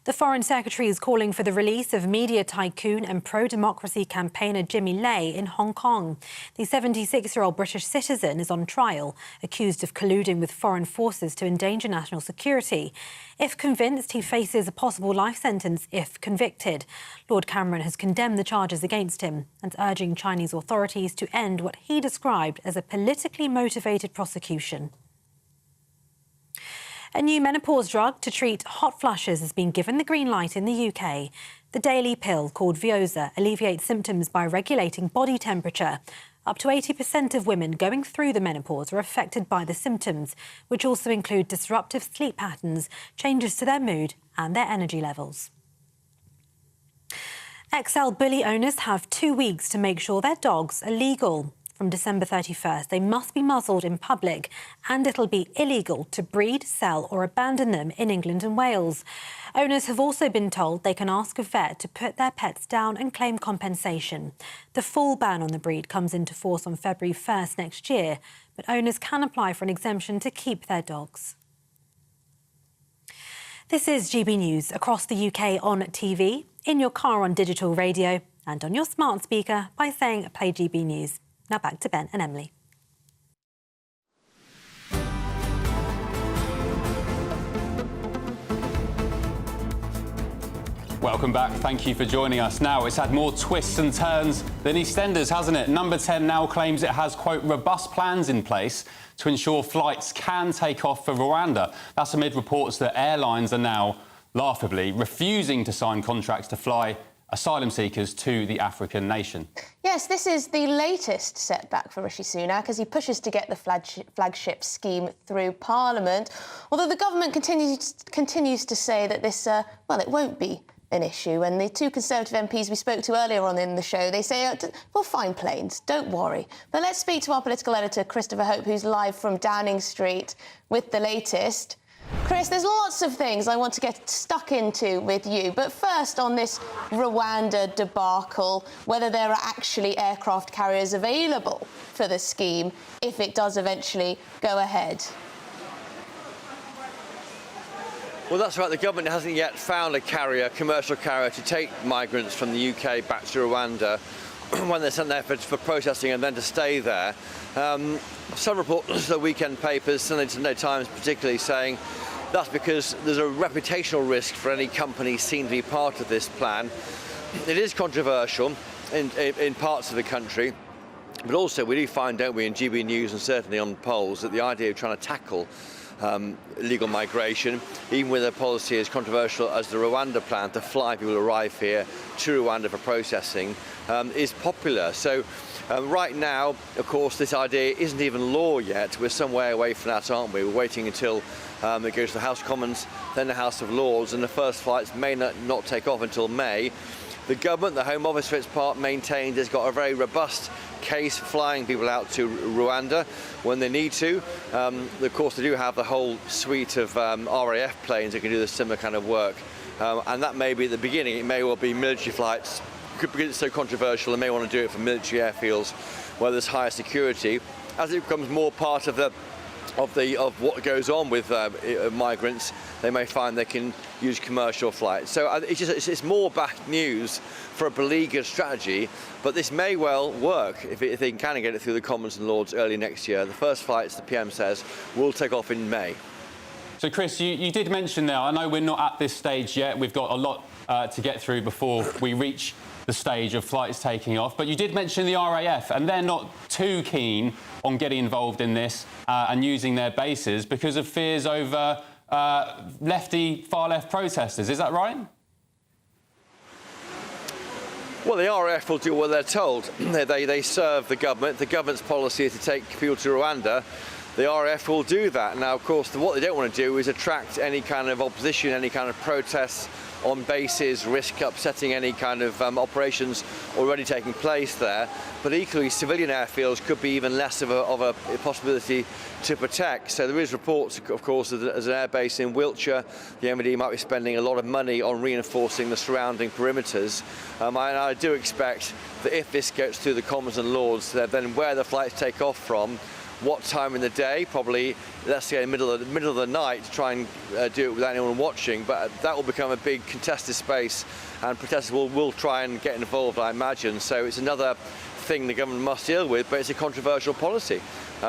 The Foreign Secretary is calling for the release of media tycoon and pro-democracy campaigner Jimmy Lai in Hong Kong. The 76-year-old British citizen is on trial, accused of colluding with foreign forces to endanger national security. If convinced, he faces a possible life sentence if convicted. Lord Cameron has condemned the charges against him and urging Chinese authorities to end what he described as a politically motivated prosecution. A new menopause drug to treat hot flushes has been given the green light in the UK. The daily pill, called Veoza, alleviates symptoms by regulating body temperature. Up to 80% of women going through the menopause are affected by the symptoms, which also include disruptive sleep patterns, changes to their mood and their energy levels. XL Bully owners have 2 weeks to make sure their dogs are legal. From December 31st, they must be muzzled in public, and it'll be illegal to breed, sell or abandon them in England and Wales. Owners have also been told they can ask a vet to put their pets down and claim compensation. The full ban on the breed comes into force on February 1st next year, but owners can apply for an exemption to keep their dogs. This is GB News across the UK on TV, in your car on digital radio and on your smart speaker by saying Play GB News. Now back to Ben and Emily. Welcome back. Thank you for joining us. Now, it's had more twists and turns than EastEnders, hasn't it? Number 10 now claims it has, quote, robust plans in place to ensure flights can take off for Rwanda. That's amid reports that airlines are now, laughably, refusing to sign contracts to fly asylum seekers to the African nation. Yes, this is the latest setback for Rishi Sunak as he pushes to get the flagship scheme through Parliament, although the government continues to say that this, well, it won't be an issue. And the 2 Conservative MPs we spoke to earlier on in the show, they say, we'll find planes, don't worry. But let's speak to our political editor, Christopher Hope, who's live from Downing Street with the latest. Chris, there's lots of things I want to get stuck into with you, but first on this Rwanda debacle, whether there are actually aircraft carriers available for the scheme if it does eventually go ahead. Well, that's right. The government hasn't yet found a commercial carrier, to take migrants from the UK back to Rwanda when they're sent there for processing and then to stay there. Some reports, the weekend papers, Sunday Times particularly, saying that's because there's a reputational risk for any company seen to be part of this plan. It is controversial in parts of the country, but also we do find, don't we, in GBNews and certainly on polls, that the idea of trying to tackle illegal migration, even with a policy as controversial as the Rwanda plan to fly people who arrive here to Rwanda for processing, is popular. So right now, of course, this idea isn't even law yet. We're some way away from that, aren't we? We're waiting until it goes to the House of Commons, then the House of Lords, and the first flights may not take off until May. The government, the Home Office for its part, maintained has got a very robust case for flying people out to Rwanda when they need to. Of course, they do have the whole suite of RAF planes that can do this similar kind of work. And that may be at the beginning. It may well be military flights. Because it's so controversial, they may want to do it from military airfields where there's higher security. As it becomes more part of what goes on with migrants, they may find they can use commercial flights. So it's more bad news for a beleaguered strategy, but this may well work if they can kind of get it through the Commons and Lords early next year. The first flights, the PM says, will take off in May. So, Chris, you did mention there, I know we're not at this stage yet. We've got a lot to get through before we reach the stage of flights taking off, but you did mention the RAF, and they're not too keen on getting involved in this and using their bases because of fears over far left protesters. Is that right? Well, the RAF will do what they're told. They serve the government. The government's policy is to take people to Rwanda. The RAF will do that. Now, of course, what they don't want to do is attract any kind of opposition, any kind of protests on bases, risk upsetting any kind of operations already taking place there. But equally, civilian airfields could be even less of a possibility to protect. So there is reports, of course, as an airbase in Wiltshire, the MOD might be spending a lot of money on reinforcing the surrounding perimeters. And I do expect that if this gets through the Commons and Lords, then where the flights take off from, what time in the day, probably, let's say, in the middle of the night, to try and do it without anyone watching. But that will become a big contested space, and protesters will try and get involved, I imagine. So it's another thing the government must deal with, but it's a controversial policy.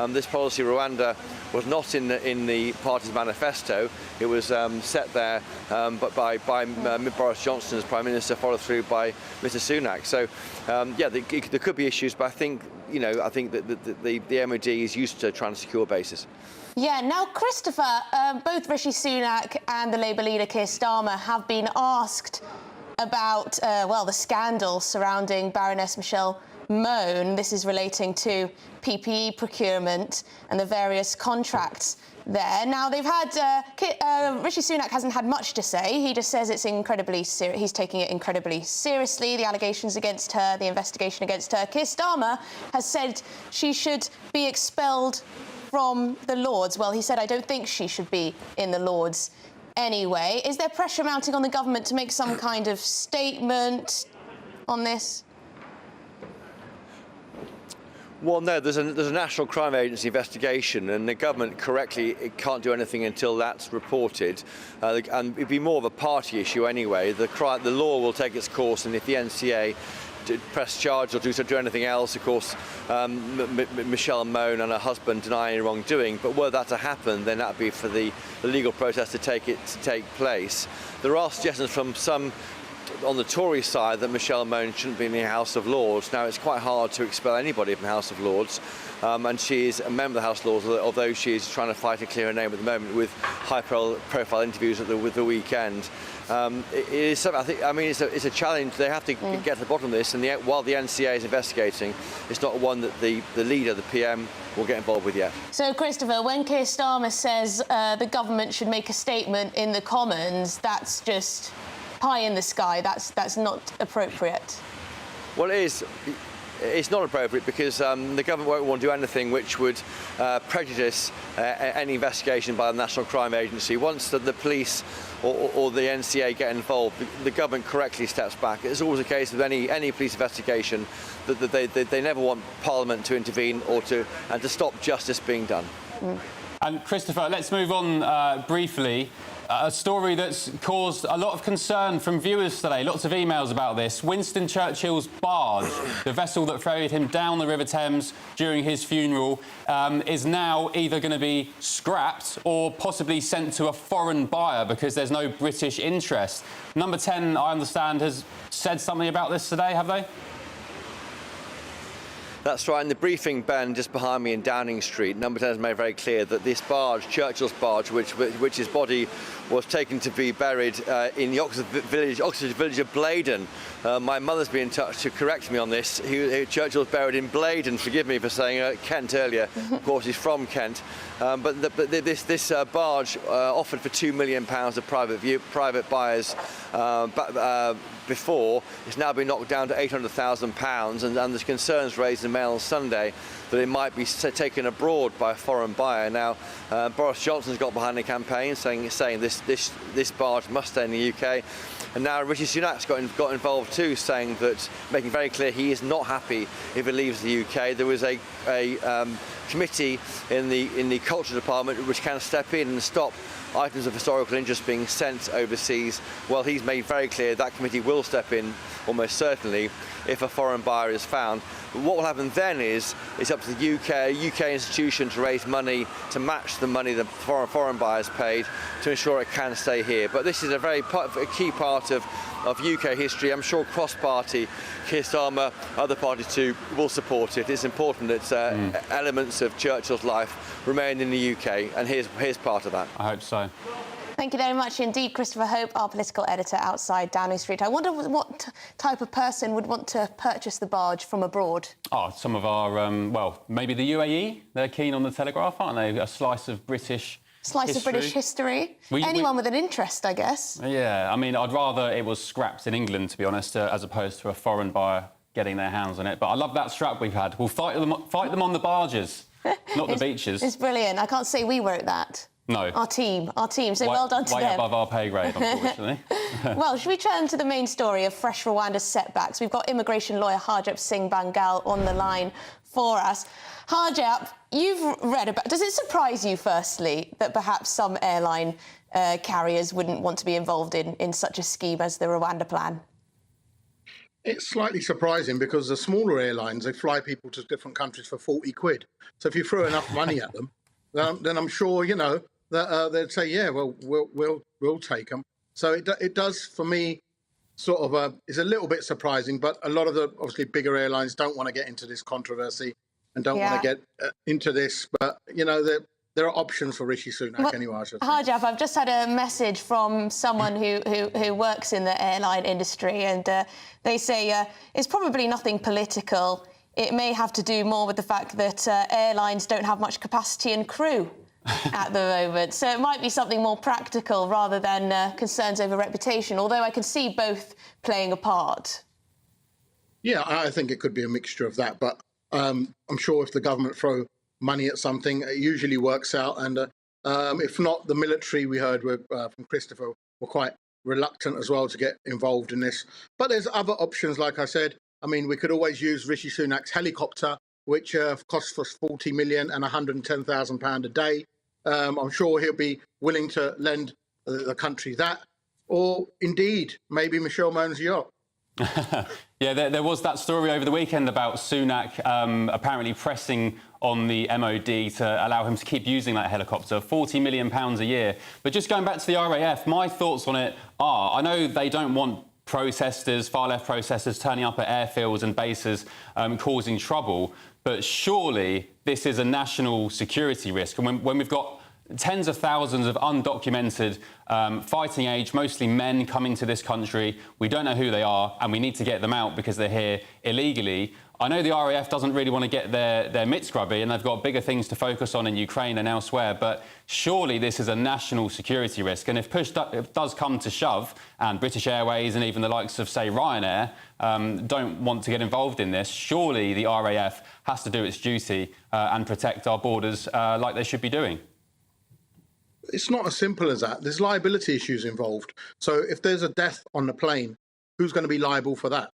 This policy, Rwanda, was not in the party's manifesto. It was set there but by Boris Johnson as Prime Minister, followed through by Mr Sunak. So, yeah, there could be issues, but I think that the MOD is used to trying to secure bases. Yeah, now, Christopher, both Rishi Sunak and the Labour leader Keir Starmer have been asked about, the scandal surrounding Baroness Michelle Mone. This is relating to PPE procurement and the various contracts there. Now, they've had... Rishi Sunak hasn't had much to say. He just says it's incredibly serious. He's taking it incredibly seriously, the allegations against her, the investigation against her. Keir Starmer has said she should be expelled from the Lords. Well, he said, I don't think she should be in the Lords anyway. Is there pressure mounting on the government to make some kind of statement on this? Well, no, there's a National Crime Agency investigation, and the government correctly can't do anything until that's reported. And it'd be more of a party issue anyway. The law will take its course, and if the NCA press charge or do anything else, of course, Michelle Mone and her husband deny any wrongdoing. But were that to happen, then that'd be for the legal process to take place. There are suggestions from some on the Tory side that Michelle Mone shouldn't be in the House of Lords. Now, it's quite hard to expel anybody from the House of Lords, and she is a member of the House of Lords, although she is trying to fight to clear her name at the moment with high-profile interviews with the weekend. It is something, I think. I mean, it's a challenge. They have to get to the bottom of this, and while the NCA is investigating, it's not one that the leader, the PM, will get involved with yet. So, Christopher, when Keir Starmer says the government should make a statement in the Commons, that's just pie in the sky. That's not appropriate. Well, it is. It's not appropriate because the government won't want to do anything which would prejudice any investigation by the National Crime Agency. Once the police or the NCA get involved, the government correctly steps back. It's always a case of any police investigation that they never want Parliament to intervene and to stop justice being done. And Christopher, let's move on briefly A story that's caused a lot of concern from viewers today. Lots of emails about this. Winston Churchill's barge, the vessel that ferried him down the River Thames during his funeral, is now either going to be scrapped or possibly sent to a foreign buyer because there's no British interest. Number 10, I understand, has said something about this today, have they? That's right. In the briefing, Ben, just behind me in Downing Street, Number 10 has made very clear that this barge, Churchill's barge, which his body was taken to be buried in the Oxford village of Bladen. My mother's been in touch to correct me on this. Churchill was buried in Bladen. Forgive me for saying Kent earlier. Of course, he's from Kent. But this barge offered for £2 million of private buyers before. It's now been knocked down to £800,000, and there's concerns raised in the Mail on Sunday that it might be taken abroad by a foreign buyer. Now, Boris Johnson's got behind the campaign saying this barge must stay in the UK. And now Rishi Sunak's got involved too, saying that, making very clear he is not happy if it leaves the UK. There was a committee in the Culture Department which can step in and stop items of historical interest being sent overseas. Well, he's made very clear that committee will step in almost certainly if a foreign buyer is found. But what will happen then is it's up to the UK institution to raise money to match the money the foreign buyers paid to ensure it can stay here. But this is a key part of UK history. I'm sure cross-party, Keir Starmer, other parties too, will support it. It's important that elements of Churchill's life remain in the UK, and here's part of that. I hope so. Thank you very much indeed, Christopher Hope, our political editor outside Downing Street. I wonder what type of person would want to purchase the barge from abroad? Oh, some of our, well, maybe the UAE. They're keen on the Telegraph, aren't they? A slice of British history. Anyone with an interest, I guess. Yeah, I mean, I'd rather it was scrapped in England, to be honest, as opposed to a foreign buyer getting their hands on it. But I love that strap we've had. We'll fight them on the barges, not the beaches. It's brilliant. I can't say we wrote that. No. Our team. So well done to them. Way above our pay grade, unfortunately. Well, should we turn to the main story of fresh Rwanda setbacks? We've got immigration lawyer Harjap Singh Bangal on the line for us. Harjap, you've read about... Does it surprise you, firstly, that perhaps some airline carriers wouldn't want to be involved in such a scheme as the Rwanda plan? It's slightly surprising because the smaller airlines, they fly people to different countries for 40 quid. So if you throw enough money at them, then I'm sure, you know, that they'd say, yeah, well, we'll take them. So it does, for me, sort of is a little bit surprising, but a lot of the obviously bigger airlines don't want to get into this controversy and don't want to get into this. But, you know, there are options for Rishi Sunak anyway, I should say. Harjap, I've just had a message from someone who works in the airline industry, and they say it's probably nothing political. It may have to do more with the fact that airlines don't have much capacity and crew at the moment. So it might be something more practical rather than concerns over reputation, although I can see both playing a part. Yeah, I think it could be a mixture of that. But I'm sure if the government throw money at something, it usually works out. And if not, the military, we heard from Christopher, were quite reluctant as well to get involved in this. But there's other options, like I said. I mean, we could always use Rishi Sunak's helicopter, which costs us £40 million and £110,000 a day. I'm sure he'll be willing to lend the country that. Or, indeed, maybe Michelle Mone's yacht. Yeah, there was that story over the weekend about Sunak apparently pressing on the MOD to allow him to keep using that helicopter, £40 million a year. But just going back to the RAF, my thoughts on it are, I know they don't want protesters, far-left protesters turning up at airfields and bases causing trouble, but surely this is a national security risk. And when we've got tens of thousands of undocumented, fighting age, mostly men coming to this country, we don't know who they are, and we need to get them out because they're here illegally. I know the RAF doesn't really want to get their mitts grubby, and they've got bigger things to focus on in Ukraine and elsewhere, but surely this is a national security risk. And if push does come to shove, and British Airways and even the likes of, say, Ryanair don't want to get involved in this, surely the RAF has to do its duty and protect our borders like they should be doing. It's not as simple as that. There's liability issues involved. So if there's a death on the plane, who's going to be liable for that?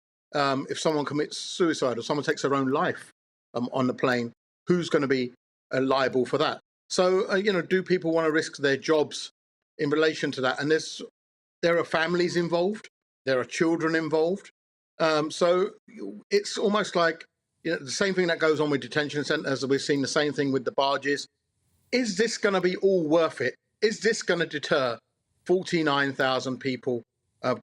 If someone commits suicide or someone takes their own life on the plane, who's going to be liable for that? So, you know, do people want to risk their jobs in relation to that. And there are families involved, there are children involved. So it's almost like the same thing that goes on with detention centres. We've seen the same thing with the barges. Is this going to be all worth it? Is this going to deter 49,000 people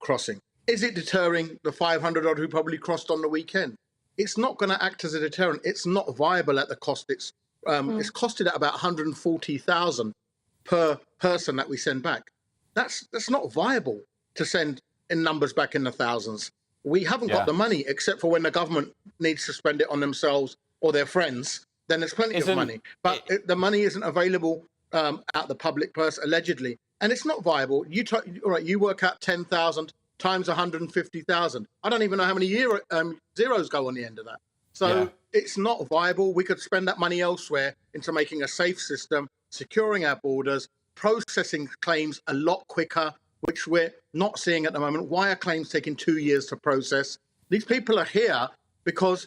crossing? Is it deterring the 500 odd who probably crossed on the weekend? It's not going to act as a deterrent. It's not viable at the cost. It's costed at about 140,000 per person that we send back. That's not viable to send in numbers back in the thousands. We haven't got the money, except for when the government needs to spend it on themselves or their friends. Then there's plenty of money, but the money isn't available at the public purse, allegedly, and it's not viable. All right, you work out 10,000 times 150,000. I don't even know how many zeros go on the end of that. So it's not viable. We could spend that money elsewhere into making a safe system, securing our borders, processing claims a lot quicker, which we're not seeing at the moment. Why are claims taking 2 years to process? These people are here because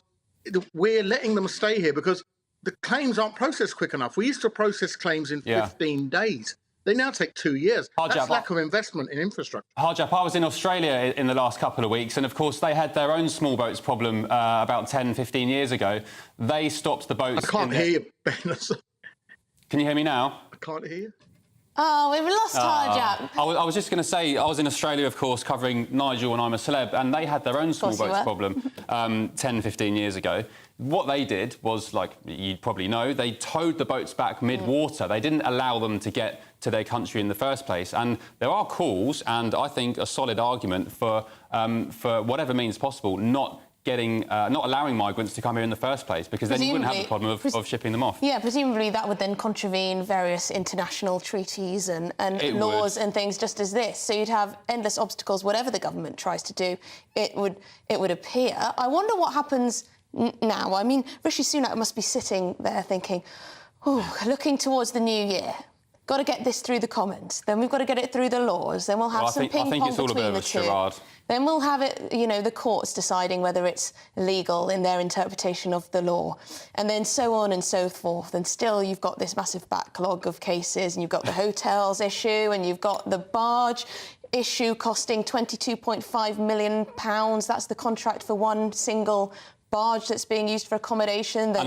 we're letting them stay here because the claims aren't processed quick enough. We used to process claims in 15 days. They now take 2 years. That's lack of investment in infrastructure. Harjap, I was in Australia in the last couple of weeks, and of course they had their own small boats problem about 10, 15 years ago. They stopped the boats... I can't hear you, Ben. Can you hear me now? I can't hear you. Oh, we've lost Harjap. I was just going to say, I was in Australia, of course, covering Nigel and I'm a Celeb, and they had their own small boats problem 10, 15 years ago. What they did was, like you probably know, they towed the boats back mid-water. They didn't allow them to get to their country in the first place. And there are calls, and I think a solid argument for whatever means possible, not allowing migrants to come here in the first place, because then you wouldn't have the problem of shipping them off. Yeah, presumably that would then contravene various international treaties and laws and things, just as this. So you'd have endless obstacles, whatever the government tries to do, it would appear. I wonder what happens now. I mean, Rishi Sunak must be sitting there thinking, looking towards the new year. Got to get this through the Commons. Then we've got to get it through the laws. Then we'll have some ping-pong between the two. I think it's all a bit of a charade. Then we'll have it, the courts deciding whether it's legal in their interpretation of the law. And then so on and so forth. And still you've got this massive backlog of cases, and you've got the hotels issue, and you've got the barge issue costing £22.5 million. That's the contract for one single barge that's being used for accommodation that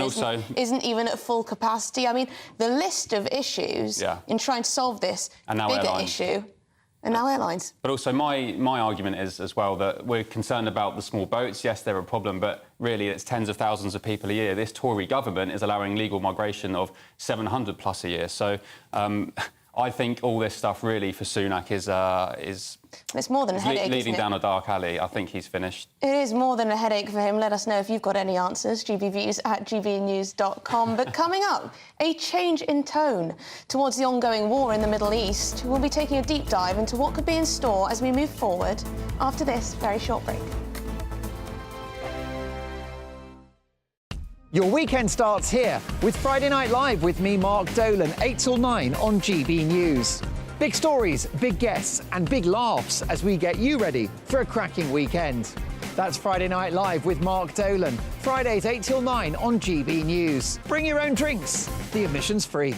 isn't even at full capacity. I mean, the list of issues in trying to solve this bigger issue, and now airlines. But also my argument is as well that we're concerned about the small boats. Yes, they're a problem, but really it's tens of thousands of people a year. This Tory government is allowing legal migration of 700 plus a year. So I think all this stuff really for Sunak is it's more than a headache, leading down a dark alley. I think he's finished. It is more than a headache for him. Let us know if you've got any answers. gbviews@gbnews.com. But coming up, a change in tone towards the ongoing war in the Middle East. We'll be taking a deep dive into what could be in store as we move forward after this very short break. Your weekend starts here with Friday Night Live with me, Mark Dolan, 8 till 9 on GB News. Big stories, big guests and big laughs as we get you ready for a cracking weekend. That's Friday Night Live with Mark Dolan. Fridays 8 till 9 on GB News. Bring your own drinks. The admission's free.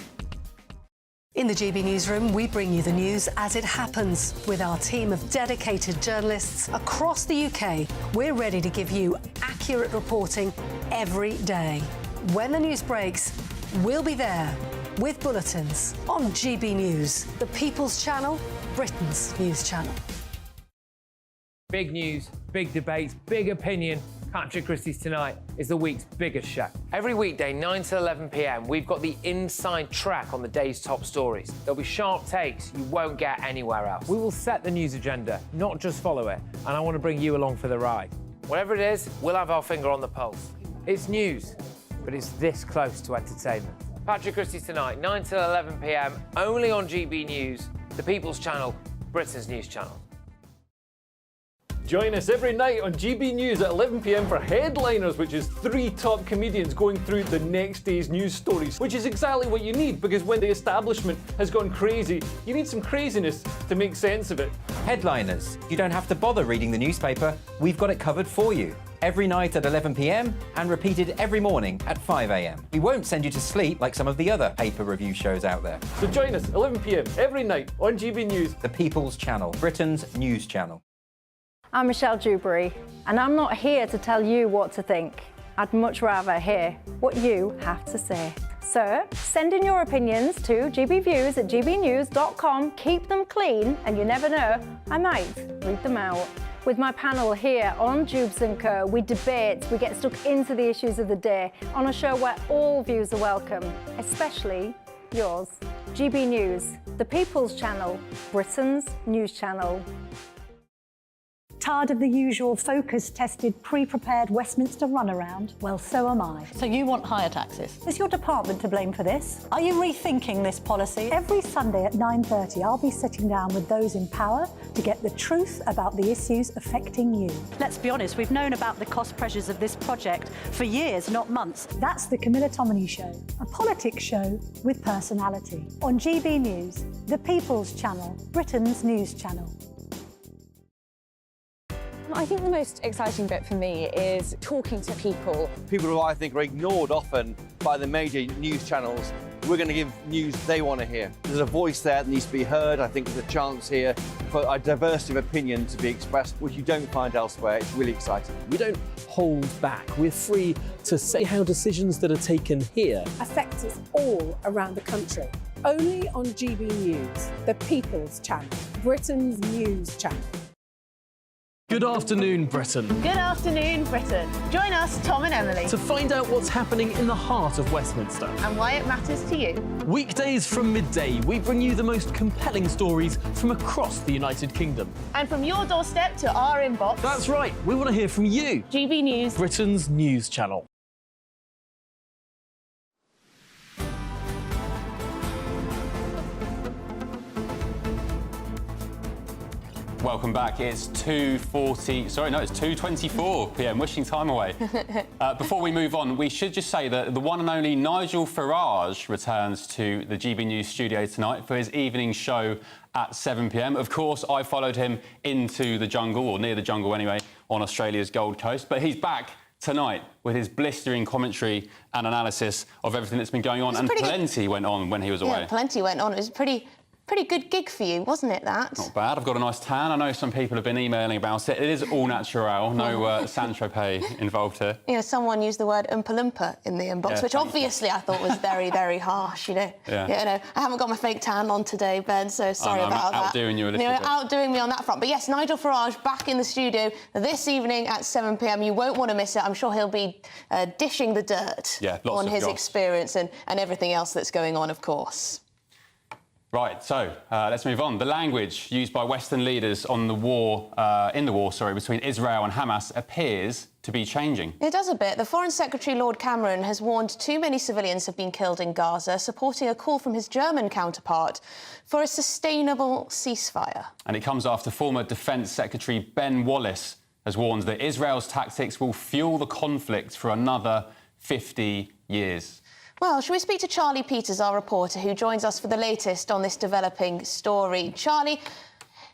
In the GB Newsroom, we bring you the news as it happens. With our team of dedicated journalists across the UK, we're ready to give you accurate reporting every day. When the news breaks, we'll be there with bulletins on GB News, the People's Channel, Britain's news channel. Big news, big debates, big opinion. Patrick Christie's Tonight is the week's biggest show. Every weekday, 9 to 11 p.m, we've got the inside track on the day's top stories. There'll be sharp takes you won't get anywhere else. We will set the news agenda, not just follow it, and I want to bring you along for the ride. Whatever it is, we'll have our finger on the pulse. It's news, but it's this close to entertainment. Patrick Christie's Tonight, 9 to 11 p.m, only on GB News, the People's Channel, Britain's news channel. Join us every night on GB News at 11 p.m. for Headliners, which is 3 top comedians going through the next day's news stories, which is exactly what you need, because when the establishment has gone crazy, you need some craziness to make sense of it. Headliners. You don't have to bother reading the newspaper. We've got it covered for you. every night at 11 p.m. and repeated every morning at 5 a.m. We won't send you to sleep like some of the other paper review shows out there. So join us 11 p.m. every night on GB News. The People's Channel, Britain's news channel. I'm Michelle Dewberry, and I'm not here to tell you what to think. I'd much rather hear what you have to say. So, send in your opinions to gbviews@gbnews.com. Keep them clean, and you never know, I might read them out. With my panel here on Jubes and Co, we debate, we get stuck into the issues of the day on a show where all views are welcome, especially yours. GB News, the People's Channel, Britain's news channel. Tired of the usual focus-tested, pre-prepared Westminster runaround? Well, so am I. So you want higher taxes? Is your department to blame for this? Are you rethinking this policy? Every Sunday at 9:30, I'll be sitting down with those in power to get the truth about the issues affecting you. Let's be honest, we've known about the cost pressures of this project for years, not months. That's the Camilla Tominey Show, a politics show with personality. On GB News, the People's Channel, Britain's news channel. I think the most exciting bit for me is talking to people. People who I think are ignored often by the major news channels. We're going to give news they want to hear. There's a voice there that needs to be heard. I think there's a chance here for a diversity of opinion to be expressed, which you don't find elsewhere. It's really exciting. We don't hold back. We're free to say how decisions that are taken here affect us all around the country. Only on GB News, the People's Channel, Britain's news channel. Good afternoon, Britain. Good afternoon, Britain. Join us, Tom and Emily, To find out what's happening in the heart of Westminster. and why it matters to you. Weekdays from midday, we bring you the most compelling stories from across the United Kingdom. And from your doorstep to our inbox. That's right, we want to hear from you. GB News, Britain's news channel. Welcome back. It's 2:24 p.m. Wishing time away. Before we move on, we should just say that the one and only Nigel Farage returns to the GB News studio tonight for his evening show at 7 p.m. Of course, I followed him into the jungle, or near the jungle anyway, on Australia's Gold Coast. But he's back tonight with his blistering commentary and analysis of everything that's been going on. And plenty went on when he was away. Yeah, plenty went on. It was a pretty good gig for you, wasn't it, that? Not bad. I've got a nice tan. I know some people have been emailing about it. It is all natural, no Saint-Tropez involved here. You know, someone used the word Oompa Loompa in the inbox, Yeah, which obviously I thought was very, very harsh, you know. Yeah. You know, I haven't got my fake tan on today, Ben, so sorry about that. I'm outdoing you a little bit. Outdoing me on that front. But yes, Nigel Farage back in the studio this evening at 7 p.m. You won't want to miss it. I'm sure he'll be dishing the dirt on his experience and everything else that's going on, of course. Right, so let's move on. The language used by Western leaders on the war, between Israel and Hamas appears to be changing. It does a bit. The Foreign Secretary, Lord Cameron, has warned too many civilians have been killed in Gaza, supporting a call from his German counterpart for a sustainable ceasefire. And it comes after former Defence Secretary Ben Wallace has warned that Israel's tactics will fuel the conflict for another 50 years. Well, shall we speak to Charlie Peters, our reporter, who joins us for the latest on this developing story? Charlie,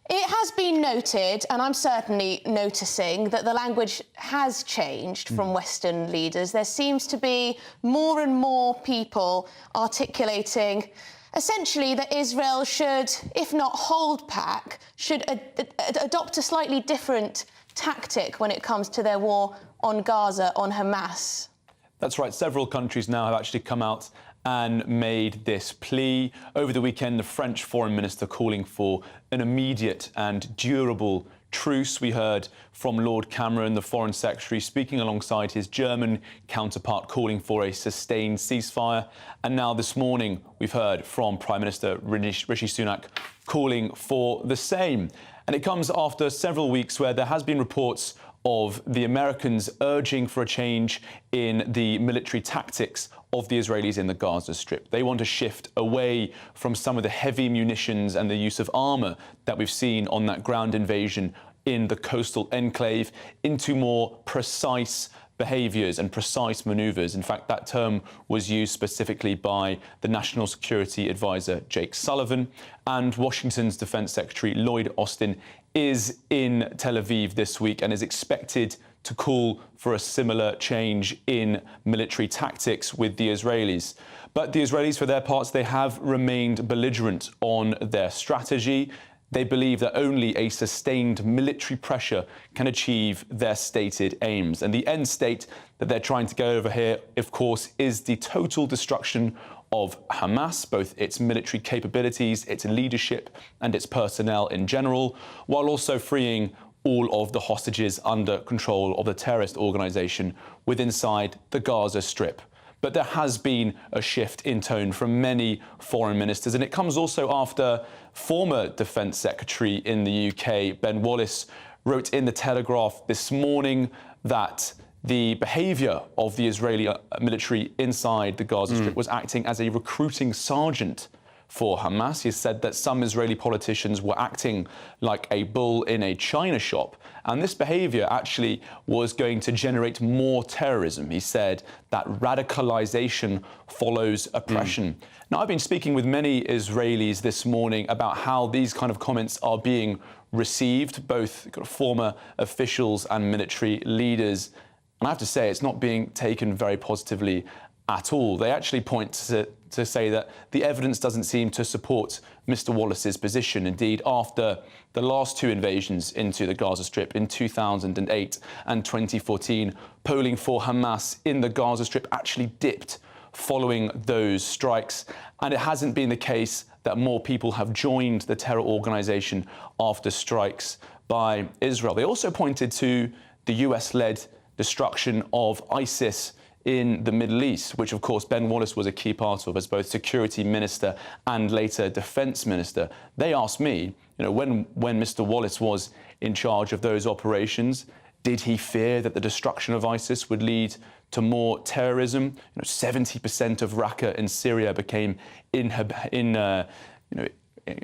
it has been noted, and I'm certainly noticing, that the language has changed from Western leaders. There seems to be more and more people articulating essentially that Israel should, if not hold back, should adopt a slightly different tactic when it comes to their war on Gaza, on Hamas. That's right. Several countries now have actually come out and made this plea. Over the weekend, the French foreign minister calling for an immediate and durable truce. We heard from Lord Cameron, the foreign secretary, speaking alongside his German counterpart, calling for a sustained ceasefire. And now this morning, we've heard from Prime Minister Rishi Sunak calling for the same. And it comes after several weeks where there has been reports of the Americans urging for a change in the military tactics of the Israelis in the Gaza Strip. They want to shift away from some of the heavy munitions and the use of armour that we've seen on that ground invasion in the coastal enclave into more precise behaviours and precise manoeuvres. In fact, that term was used specifically by the National Security Advisor Jake Sullivan, and Washington's Defence Secretary Lloyd Austin is in Tel Aviv this week and is expected to call for a similar change in military tactics with the Israelis. But the Israelis, for their parts, they have remained belligerent on their strategy. They believe that only a sustained military pressure can achieve their stated aims. And the end state that they're trying to go over here, of course, is the total destruction of Hamas, both its military capabilities, its leadership and its personnel in general, while also freeing all of the hostages under control of the terrorist organisation within inside the Gaza Strip. But there has been a shift in tone from many foreign ministers, and it comes also after former Defence Secretary in the UK, Ben Wallace, wrote in the Telegraph this morning that the behaviour of the Israeli military inside the Gaza Strip was acting as a recruiting sergeant for Hamas. He said that some Israeli politicians were acting like a bull in a china shop, and this behaviour actually was going to generate more terrorism. He said that radicalisation follows oppression. Now, I've been speaking with many Israelis this morning about how these kind of comments are being received, both former officials and military leaders. And I have to say, it's not being taken very positively at all. They actually point to say that the evidence doesn't seem to support Mr. Wallace's position. Indeed, after the last two invasions into the Gaza Strip in 2008 and 2014, polling for Hamas in the Gaza Strip actually dipped following those strikes. And it hasn't been the case that more people have joined the terror organisation after strikes by Israel. They also pointed to the US-led destruction of ISIS in the Middle East, which, of course, Ben Wallace was a key part of as both security minister and later defence minister. They asked me, when Mr. Wallace was in charge of those operations, did he fear that the destruction of ISIS would lead to more terrorism? 70% of Raqqa in Syria became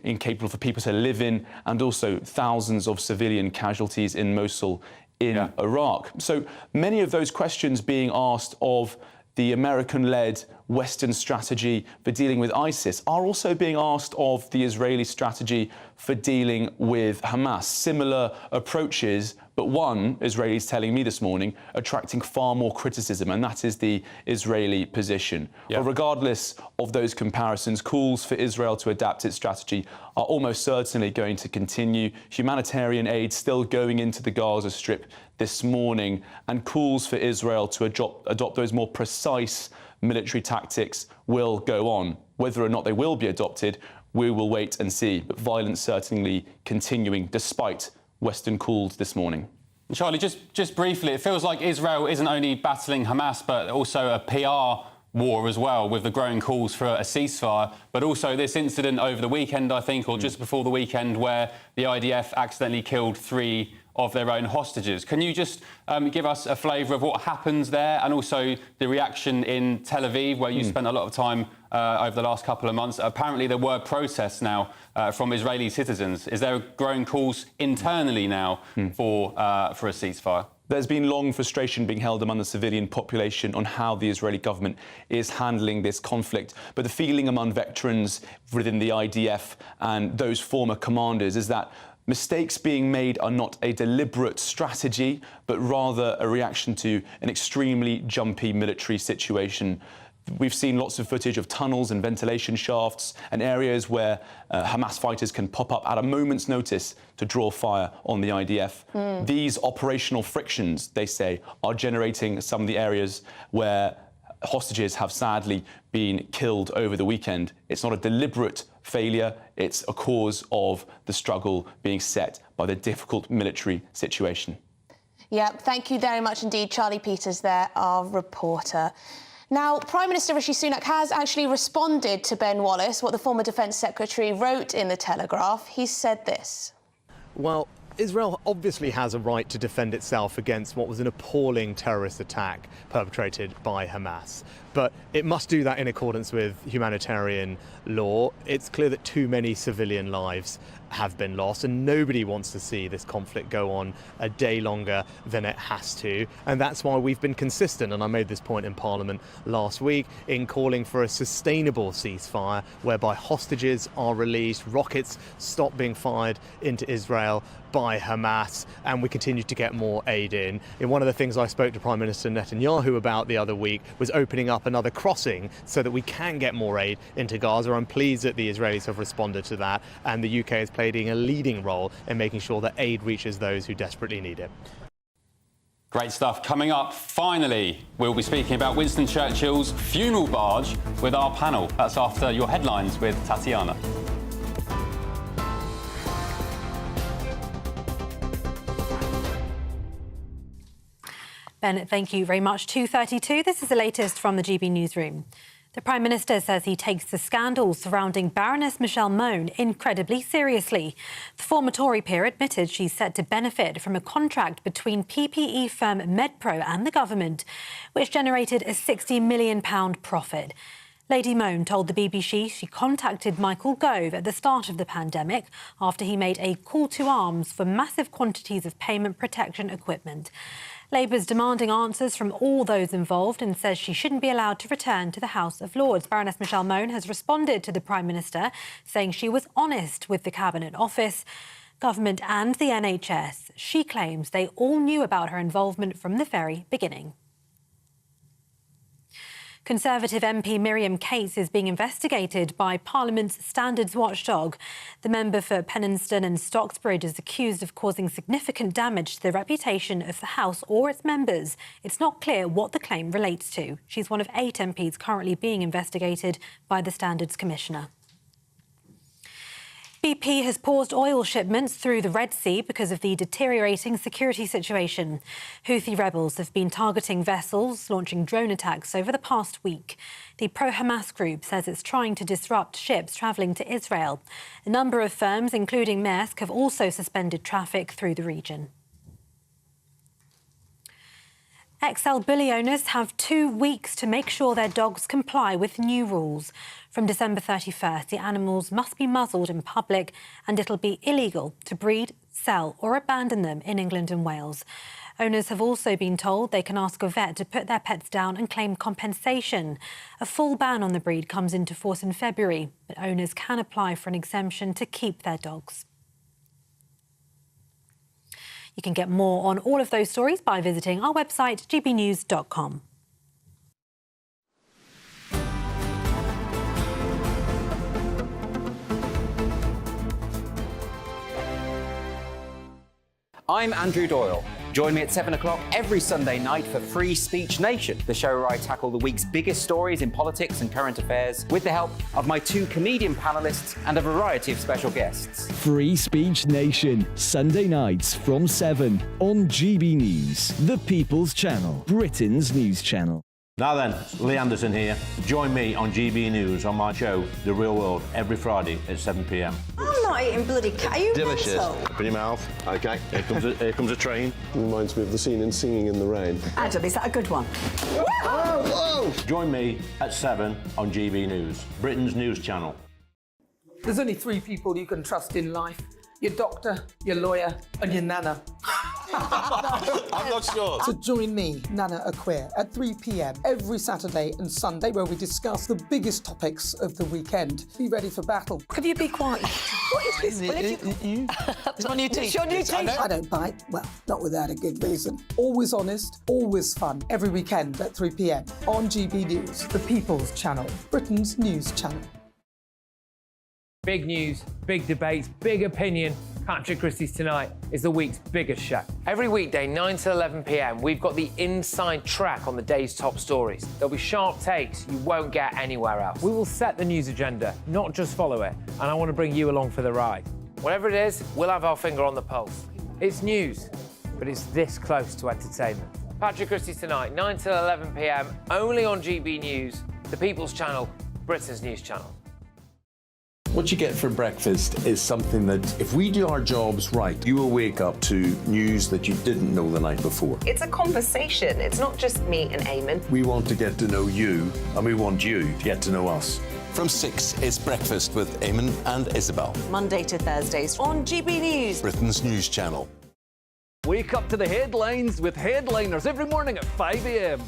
incapable for people to live in, and also thousands of civilian casualties in Mosul in Iraq. So many of those questions being asked of the American-led Western strategy for dealing with ISIS are also being asked of the Israeli strategy for dealing with Hamas. Similar approaches, but one, Israelis telling me this morning, attracting far more criticism, and that is the Israeli position. But regardless of those comparisons, calls for Israel to adapt its strategy are almost certainly going to continue. Humanitarian aid still going into the Gaza Strip this morning, and calls for Israel to adopt those more precise military tactics will go on. Whether or not they will be adopted, we will wait and see. But violence certainly continuing despite Western calls this morning. Charlie, just briefly, it feels like Israel isn't only battling Hamas, but also a PR war as well, with the growing calls for a ceasefire, but also this incident over the weekend, I think, or just before the weekend, where the IDF accidentally killed 3 of their own hostages. Can you just give us a flavour of what happens there, and also the reaction in Tel Aviv, where you spent a lot of time over the last couple of months? Apparently there were protests now from Israeli citizens. Is there growing calls internally now for a ceasefire? There's been long frustration being held among the civilian population on how the Israeli government is handling this conflict. But the feeling among veterans within the IDF and those former commanders is that mistakes being made are not a deliberate strategy, but rather a reaction to an extremely jumpy military situation. We've seen lots of footage of tunnels and ventilation shafts and areas where Hamas fighters can pop up at a moment's notice to draw fire on the IDF. These operational frictions, they say, are generating some of the areas where hostages have sadly been killed over the weekend. It's not a deliberate failure, it's a cause of the struggle being set by the difficult military situation. Yeah, thank you very much indeed, Charlie Peters there, our reporter. Now, Prime Minister Rishi Sunak has actually responded to Ben Wallace, what the former Defence Secretary wrote in the Telegraph. He said this. Well, Israel obviously has a right to defend itself against what was an appalling terrorist attack perpetrated by Hamas. but it must do that in accordance with humanitarian law. It's clear that too many civilian lives have been lost, and nobody wants to see this conflict go on a day longer than it has to. And that's why we've been consistent, and I made this point in Parliament last week, in calling for a sustainable ceasefire whereby hostages are released, rockets stop being fired into Israel by Hamas, and we continue to get more aid in. And one of the things I spoke to Prime Minister Netanyahu about the other week was opening up another crossing so that we can get more aid into Gaza. I'm pleased that the Israelis have responded to that, and the UK is playing a leading role in making sure that aid reaches those who desperately need it. Great stuff. Coming up, finally, we'll be speaking about Winston Churchill's funeral barge with our panel. That's after your headlines with Tatiana. Ben, thank you very much. 2:32. This is the latest from the GB Newsroom. The Prime Minister says he takes the scandals surrounding Baroness Michelle Mone incredibly seriously. The former Tory peer admitted she's set to benefit from a contract between PPE firm MedPro and the government, which generated a £60 million profit. Lady Mone told the BBC she contacted Michael Gove at the start of the pandemic after he made a call to arms for massive quantities of payment protection equipment. Labour's demanding answers from all those involved and says she shouldn't be allowed to return to the House of Lords. Baroness Michelle Mone has responded to the Prime Minister, saying she was honest with the Cabinet Office, government and the NHS. She claims they all knew about her involvement from the very beginning. Conservative MP Miriam Cates is being investigated by Parliament's standards watchdog. The member for Penistone and Stocksbridge is accused of causing significant damage to the reputation of the House or its members. It's not clear what the claim relates to. She's one of 8 MPs currently being investigated by the Standards Commissioner. BP has paused oil shipments through the Red Sea because of the deteriorating security situation. Houthi rebels have been targeting vessels, launching drone attacks over the past week. The pro-Hamas group says it's trying to disrupt ships travelling to Israel. A number of firms, including Maersk, have also suspended traffic through the region. XL bully owners have 2 weeks to make sure their dogs comply with new rules. From December 31st, the animals must be muzzled in public and it'll be illegal to breed, sell or abandon them in England and Wales. Owners have also been told they can ask a vet to put their pets down and claim compensation. A full ban on the breed comes into force in February, but owners can apply for an exemption to keep their dogs. You can get more on all of those stories by visiting our website, gbnews.com. I'm Andrew Doyle. Join me at 7 o'clock every Sunday night for Free Speech Nation, the show where I tackle the week's biggest stories in politics and current affairs with the help of my 2 comedian panellists and a variety of special guests. Free Speech Nation, Sunday nights from 7 on GB News, the People's Channel, Britain's news channel. Now then, Lee Anderson here. Join me on GB News on my show, The Real World, every Friday at 7 p.m. I'm not eating bloody cat. Are you Delicious. mental? Open your mouth. OK, here comes a train. Reminds me of the scene in Singing in the Rain. Adam, is that a good one? Whoa! Join me at 7 on GB News, Britain's news channel. There's only 3 people you can trust in life. Your doctor, your lawyer and your nana. I'm not sure. So join me, Nana Aquare, at 3 p.m. every Saturday and Sunday where we discuss the biggest topics of the weekend. Be ready for battle. Could you be quiet? What is this? It's my new teeth. It's your new teeth. I don't bite. Well, not without a good reason. Always honest, always fun. Every weekend at 3 p.m. on GB News, the People's Channel, Britain's news channel. Big news, big debates, big opinion. Patrick Christie's Tonight is the week's biggest show. Every weekday, 9 to 11 p.m, we've got the inside track on the day's top stories. There'll be sharp takes you won't get anywhere else. We will set the news agenda, not just follow it, and I want to bring you along for the ride. Whatever it is, we'll have our finger on the pulse. It's news, but it's this close to entertainment. Patrick Christie's Tonight, 9 to 11 p.m, only on GB News, the People's Channel, Britain's news channel. What you get for breakfast is something that, if we do our jobs right, you will wake up to news that you didn't know the night before. It's a conversation. It's not just me and Eamon. We want to get to know you, and we want you to get to know us. From 6, it's Breakfast with Eamon and Isabel. Monday to Thursdays on GB News, Britain's news channel. Wake up to the headlines with headliners every morning at 5 a.m.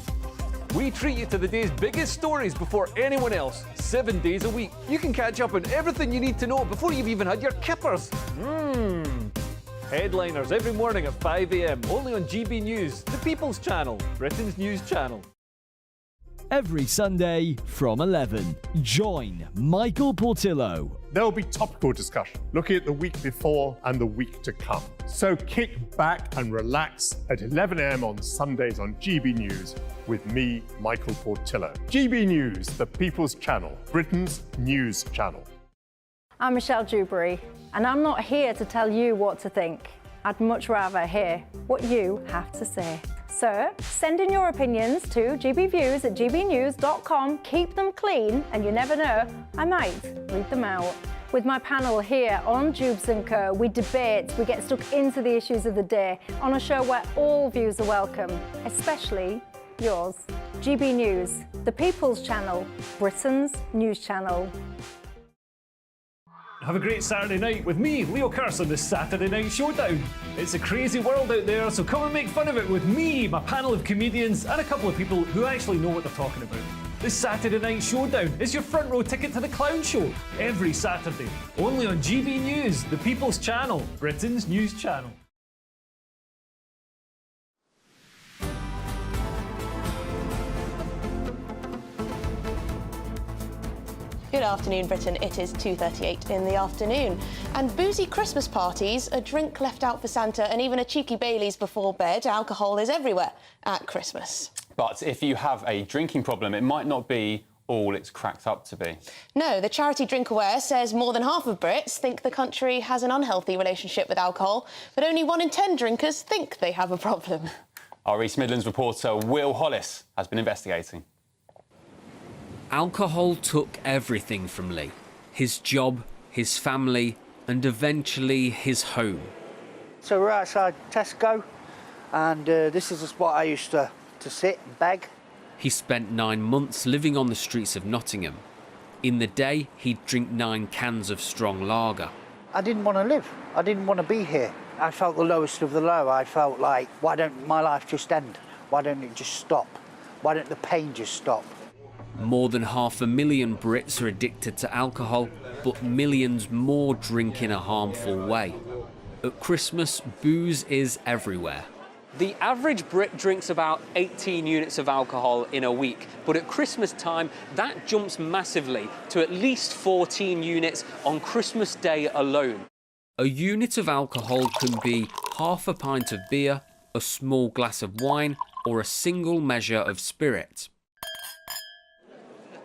We treat you to the day's biggest stories before anyone else, 7 days a week. You can catch up on everything you need to know before you've even had your kippers. Headliners every morning at 5 a.m. only on GB News, the People's Channel, Britain's news channel. Every Sunday from 11, join Michael Portillo. There will be topical discussion, looking at the week before and the week to come. So kick back and relax at 11 a.m. on Sundays on GB News with me, Michael Portillo. GB News, the People's Channel, Britain's news channel. I'm Michelle Dewberry, and I'm not here to tell you what to think. I'd much rather hear what you have to say. So send in your opinions to gbviews@gbnews.com. Keep them clean, and you never know, I might read them out. With my panel here on Jubes and Co, we debate, we get stuck into the issues of the day on a show where all views are welcome, especially yours. GB News, the People's Channel, Britain's news channel. Have a great Saturday night with me, Leo Curse, on the Saturday Night Showdown. It's a crazy world out there, so come and make fun of it with me, my panel of comedians, and a couple of people who actually know what they're talking about. This Saturday Night Showdown is your front row ticket to the clown show every Saturday, only on GB News, the People's Channel, Britain's news channel. Good afternoon, Britain. It is 2:38 in the afternoon. And boozy Christmas parties, a drink left out for Santa, and even a cheeky Baileys before bed. Alcohol is everywhere at Christmas. But if you have a drinking problem, it might not be all it's cracked up to be. No, the charity DrinkAware says more than half of Brits think the country has an unhealthy relationship with alcohol, but only 1 in 10 drinkers think they have a problem. Our East Midlands reporter Will Hollis has been investigating. Alcohol took everything from Lee. His job, his family, and eventually his home. So we're outside Tesco, and this is the spot I used to sit and beg. He spent 9 months living on the streets of Nottingham. In the day, he'd drink 9 cans of strong lager. I didn't want to live. I didn't want to be here. I felt the lowest of the low. I felt like, why don't my life just end? Why don't it just stop? Why don't the pain just stop? More than 500,000 Brits are addicted to alcohol, but millions more drink in a harmful way. At Christmas, booze is everywhere. The average Brit drinks about 18 units of alcohol in a week, but at Christmas time, that jumps massively to at least 14 units on Christmas Day alone. A unit of alcohol can be half a pint of beer, a small glass of wine, or a single measure of spirit.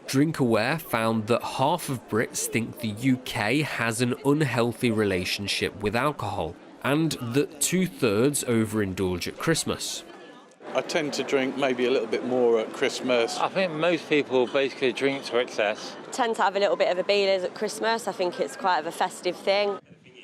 DrinkAware found that half of Brits think the UK has an unhealthy relationship with alcohol, and that 2/3 overindulge at Christmas. I tend to drink maybe a little bit more at Christmas. I think most people basically drink to excess. Tend to have a little bit of a Baileys at Christmas. I think it's quite of a festive thing.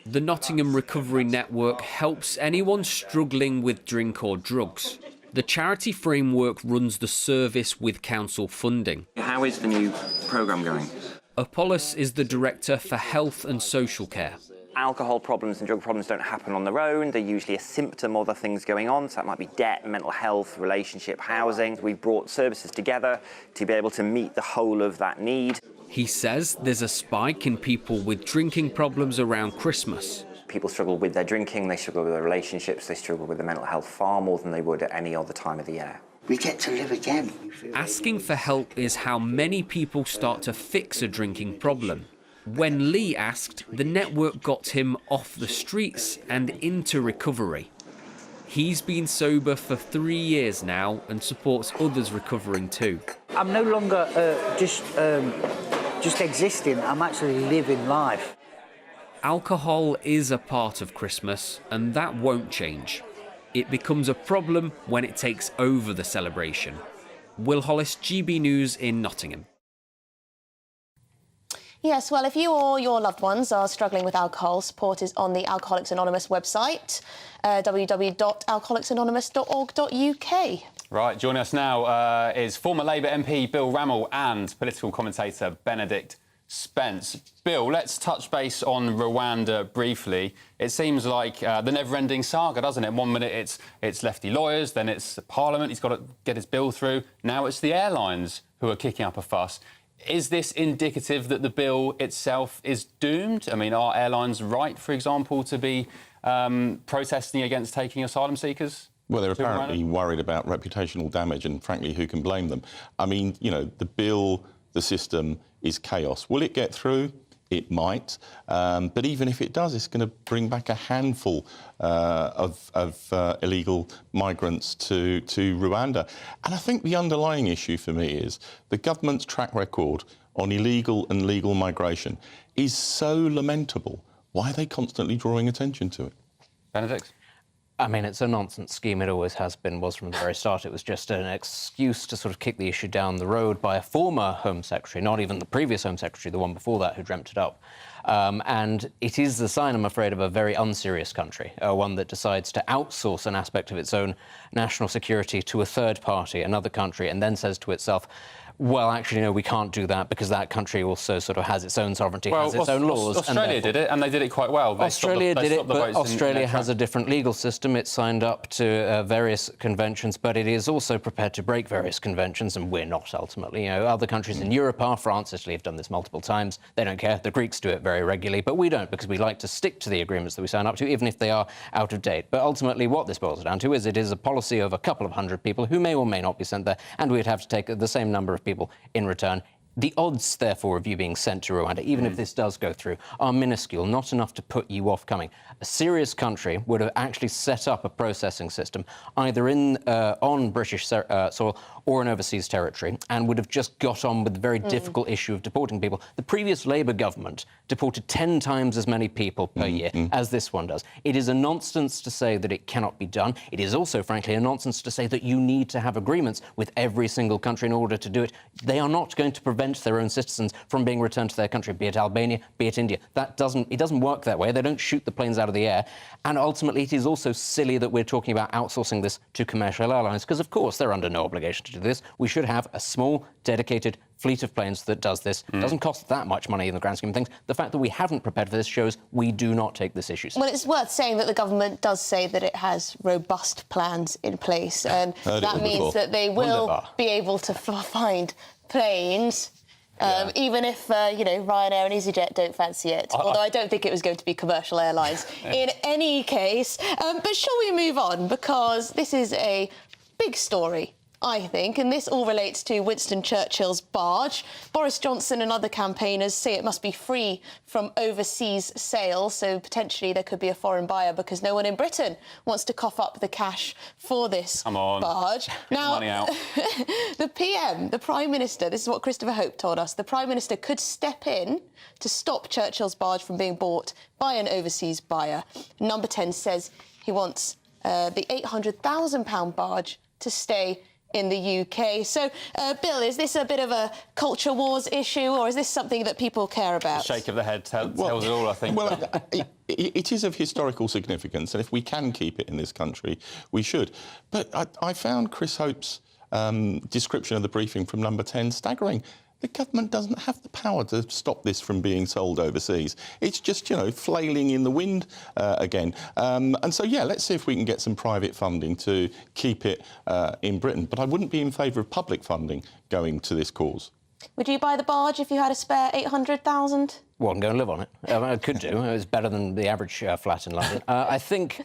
The Nottingham Recovery Network helps anyone struggling with drink or drugs. The charity framework runs the service with council funding. How is the new programme going? Apollos is the Director for Health and Social Care. Alcohol problems and drug problems don't happen on their own. They're usually a symptom of other things going on. So that might be debt, mental health, relationship, housing. We've brought services together to be able to meet the whole of that need. He says there's a spike in people with drinking problems around Christmas. People struggle with their drinking, they struggle with their relationships, they struggle with their mental health far more than they would at any other time of the year. We get to live again. Asking for help is how many people start to fix a drinking problem. When Lee asked, the network got him off the streets and into recovery. He's been sober for 3 years now and supports others recovering too. I'm no longer just existing, I'm actually living life. Alcohol is a part of Christmas, and that won't change. It becomes a problem when it takes over the celebration. Will Hollis, GB News in Nottingham. Yes, well, if you or your loved ones are struggling with alcohol, support is on the Alcoholics Anonymous website, www.alcoholicsanonymous.org.uk. Right, joining us now is former Labour MP Bill Rammell and political commentator Benedict Spence. Bill, let's touch base on Rwanda briefly. It seems like the never-ending saga, doesn't it? 1 minute it's lefty lawyers, then it's Parliament, he's got to get his bill through. Now it's the airlines who are kicking up a fuss. Is this indicative that the bill itself is doomed? I mean, are airlines right, for example, to be protesting against taking asylum seekers? Well, they're apparently worried about reputational damage, and frankly, who can blame them? I mean, you know, the bill, the system is chaos. Will it get through? It might. But even if it does, it's going to bring back a handful of illegal migrants to Rwanda. And I think the underlying issue for me is the government's track record on illegal and legal migration is so lamentable. Why are they constantly drawing attention to it? Benedict? I mean, it's a nonsense scheme. It always has been, was from the very start. It was just an excuse to sort of kick the issue down the road by a former Home Secretary, not even the previous Home Secretary, the one before that, who dreamt it up. And it is the sign, I'm afraid, of a very unserious country, one that decides to outsource an aspect of its own national security to a third party, another country, and then says to itself, well, actually, no, we can't do that because that country also sort of has its own sovereignty, has its own laws. Australia did it, and they did it quite well. Australia did it, but Australia has a different legal system. It's signed up to various conventions, but it is also prepared to break various conventions, and we're not, ultimately. You know, other countries in Europe are. France, Italy have done this multiple times. They don't care. The Greeks do it very regularly, but we don't, because we like to stick to the agreements that we sign up to, even if they are out of date. But ultimately, what this boils down to is it is a policy of a couple of hundred people who may or may not be sent there, and we'd have to take the same number of people in return. The odds, therefore, of you being sent to Rwanda, even if this does go through, are minuscule, not enough to put you off coming. A serious country would have actually set up a processing system, either on British soil or in overseas territory, and would have just got on with the very difficult issue of deporting people. The previous Labour government deported 10 times as many people per year as this one does. It is a nonsense to say that it cannot be done. It is also, frankly, a nonsense to say that you need to have agreements with every single country in order to do it. They are not going to prevent their own citizens from being returned to their country, be it Albania, be it India. It doesn't work that way. They don't shoot the planes out of the air. And ultimately, it is also silly that we're talking about outsourcing this to commercial airlines, because, of course, they're under no obligation to do this. We should have a small, dedicated fleet of planes that does this. It doesn't cost that much money in the grand scheme of things. The fact that we haven't prepared for this shows we do not take this issue seriously. Well, it's worth saying that the government does say that it has robust plans in place, and that means that they will be able to find planes. Even if, you know, Ryanair and EasyJet don't fancy it, although I don't think it was going to be commercial airlines in any case. But shall we move on? Because this is a big story, I think, and this all relates to Winston Churchill's barge. Boris Johnson and other campaigners say it must be free from overseas sales, so potentially there could be a foreign buyer because no one in Britain wants to cough up the cash for this barge. Now, money out. The PM, the Prime Minister, this is what Christopher Hope told us, the Prime Minister could step in to stop Churchill's barge from being bought by an overseas buyer. Number 10 says he wants the £800,000 barge to stay in the UK. So, Bill, is this a bit of a culture wars issue, or is this something that people care about? Shake of the head tells it all, I think. Well, it is of historical significance, and if we can keep it in this country, we should. But I found Chris Hope's description of the briefing from Number 10 staggering. The government doesn't have the power to stop this from being sold overseas. It's just, you know, flailing in the wind again. And so, yeah, let's see if we can get some private funding to keep it in Britain. But I wouldn't be in favour of public funding going to this cause. Would you buy the barge if you had a spare £800,000? Well, I can go and live on it. I could do. It's better than the average flat in London. I think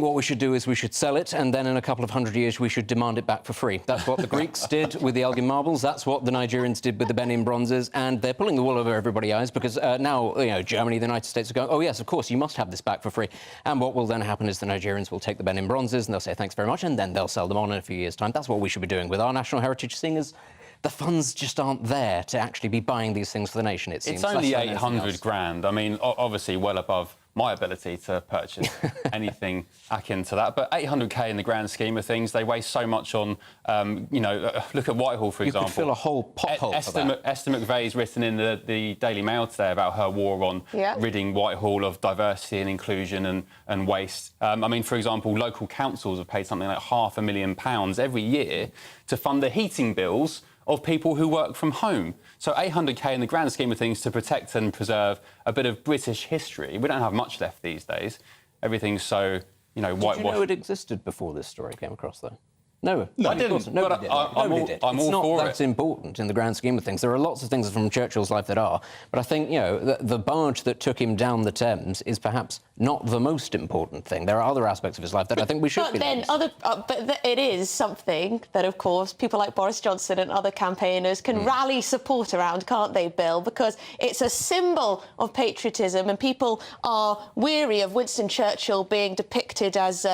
what we should do is we should sell it, and then in a couple of hundred years we should demand it back for free. That's what the Greeks did with the Elgin marbles. That's what the Nigerians did with the Benin bronzes, and they're pulling the wool over everybody's eyes because now, you know, Germany, the United States are going, oh yes, of course, you must have this back for free. And what will then happen is the Nigerians will take the Benin bronzes and they'll say thanks very much, and then they'll sell them on in a few years' time. That's what we should be doing with our national heritage, seeing as the funds just aren't there to actually be buying these things for the nation, it seems. It's only 800 grand. I mean, obviously well above my ability to purchase anything akin to that. But 800k in the grand scheme of things, they waste so much on, look at Whitehall, for example. You could fill a whole pothole for that. Esther McVeigh's written in the Daily Mail today about her war on ridding Whitehall of diversity and inclusion and waste. I mean, for example, local councils have paid something like £500,000 every year to fund the heating bills of people who work from home. So 800k in the grand scheme of things to protect and preserve a bit of British history. We don't have much left these days. Everything's so, whitewashed. Did you know it existed before this story came across, though? No, I didn't. Nobody did. I'm all for it. It's not that important in the grand scheme of things. There are lots of things from Churchill's life that are, but I think, the barge that took him down the Thames is perhaps not the most important thing. There are other aspects of his life that I think we should be. But it is something that, of course, people like Boris Johnson and other campaigners can rally support around, can't they, Bill? Because it's a symbol of patriotism, and people are weary of Winston Churchill being depicted as,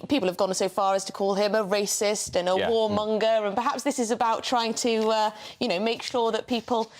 people have gone so far as to call him a racist and a warmonger, and perhaps this is about trying to, make sure that people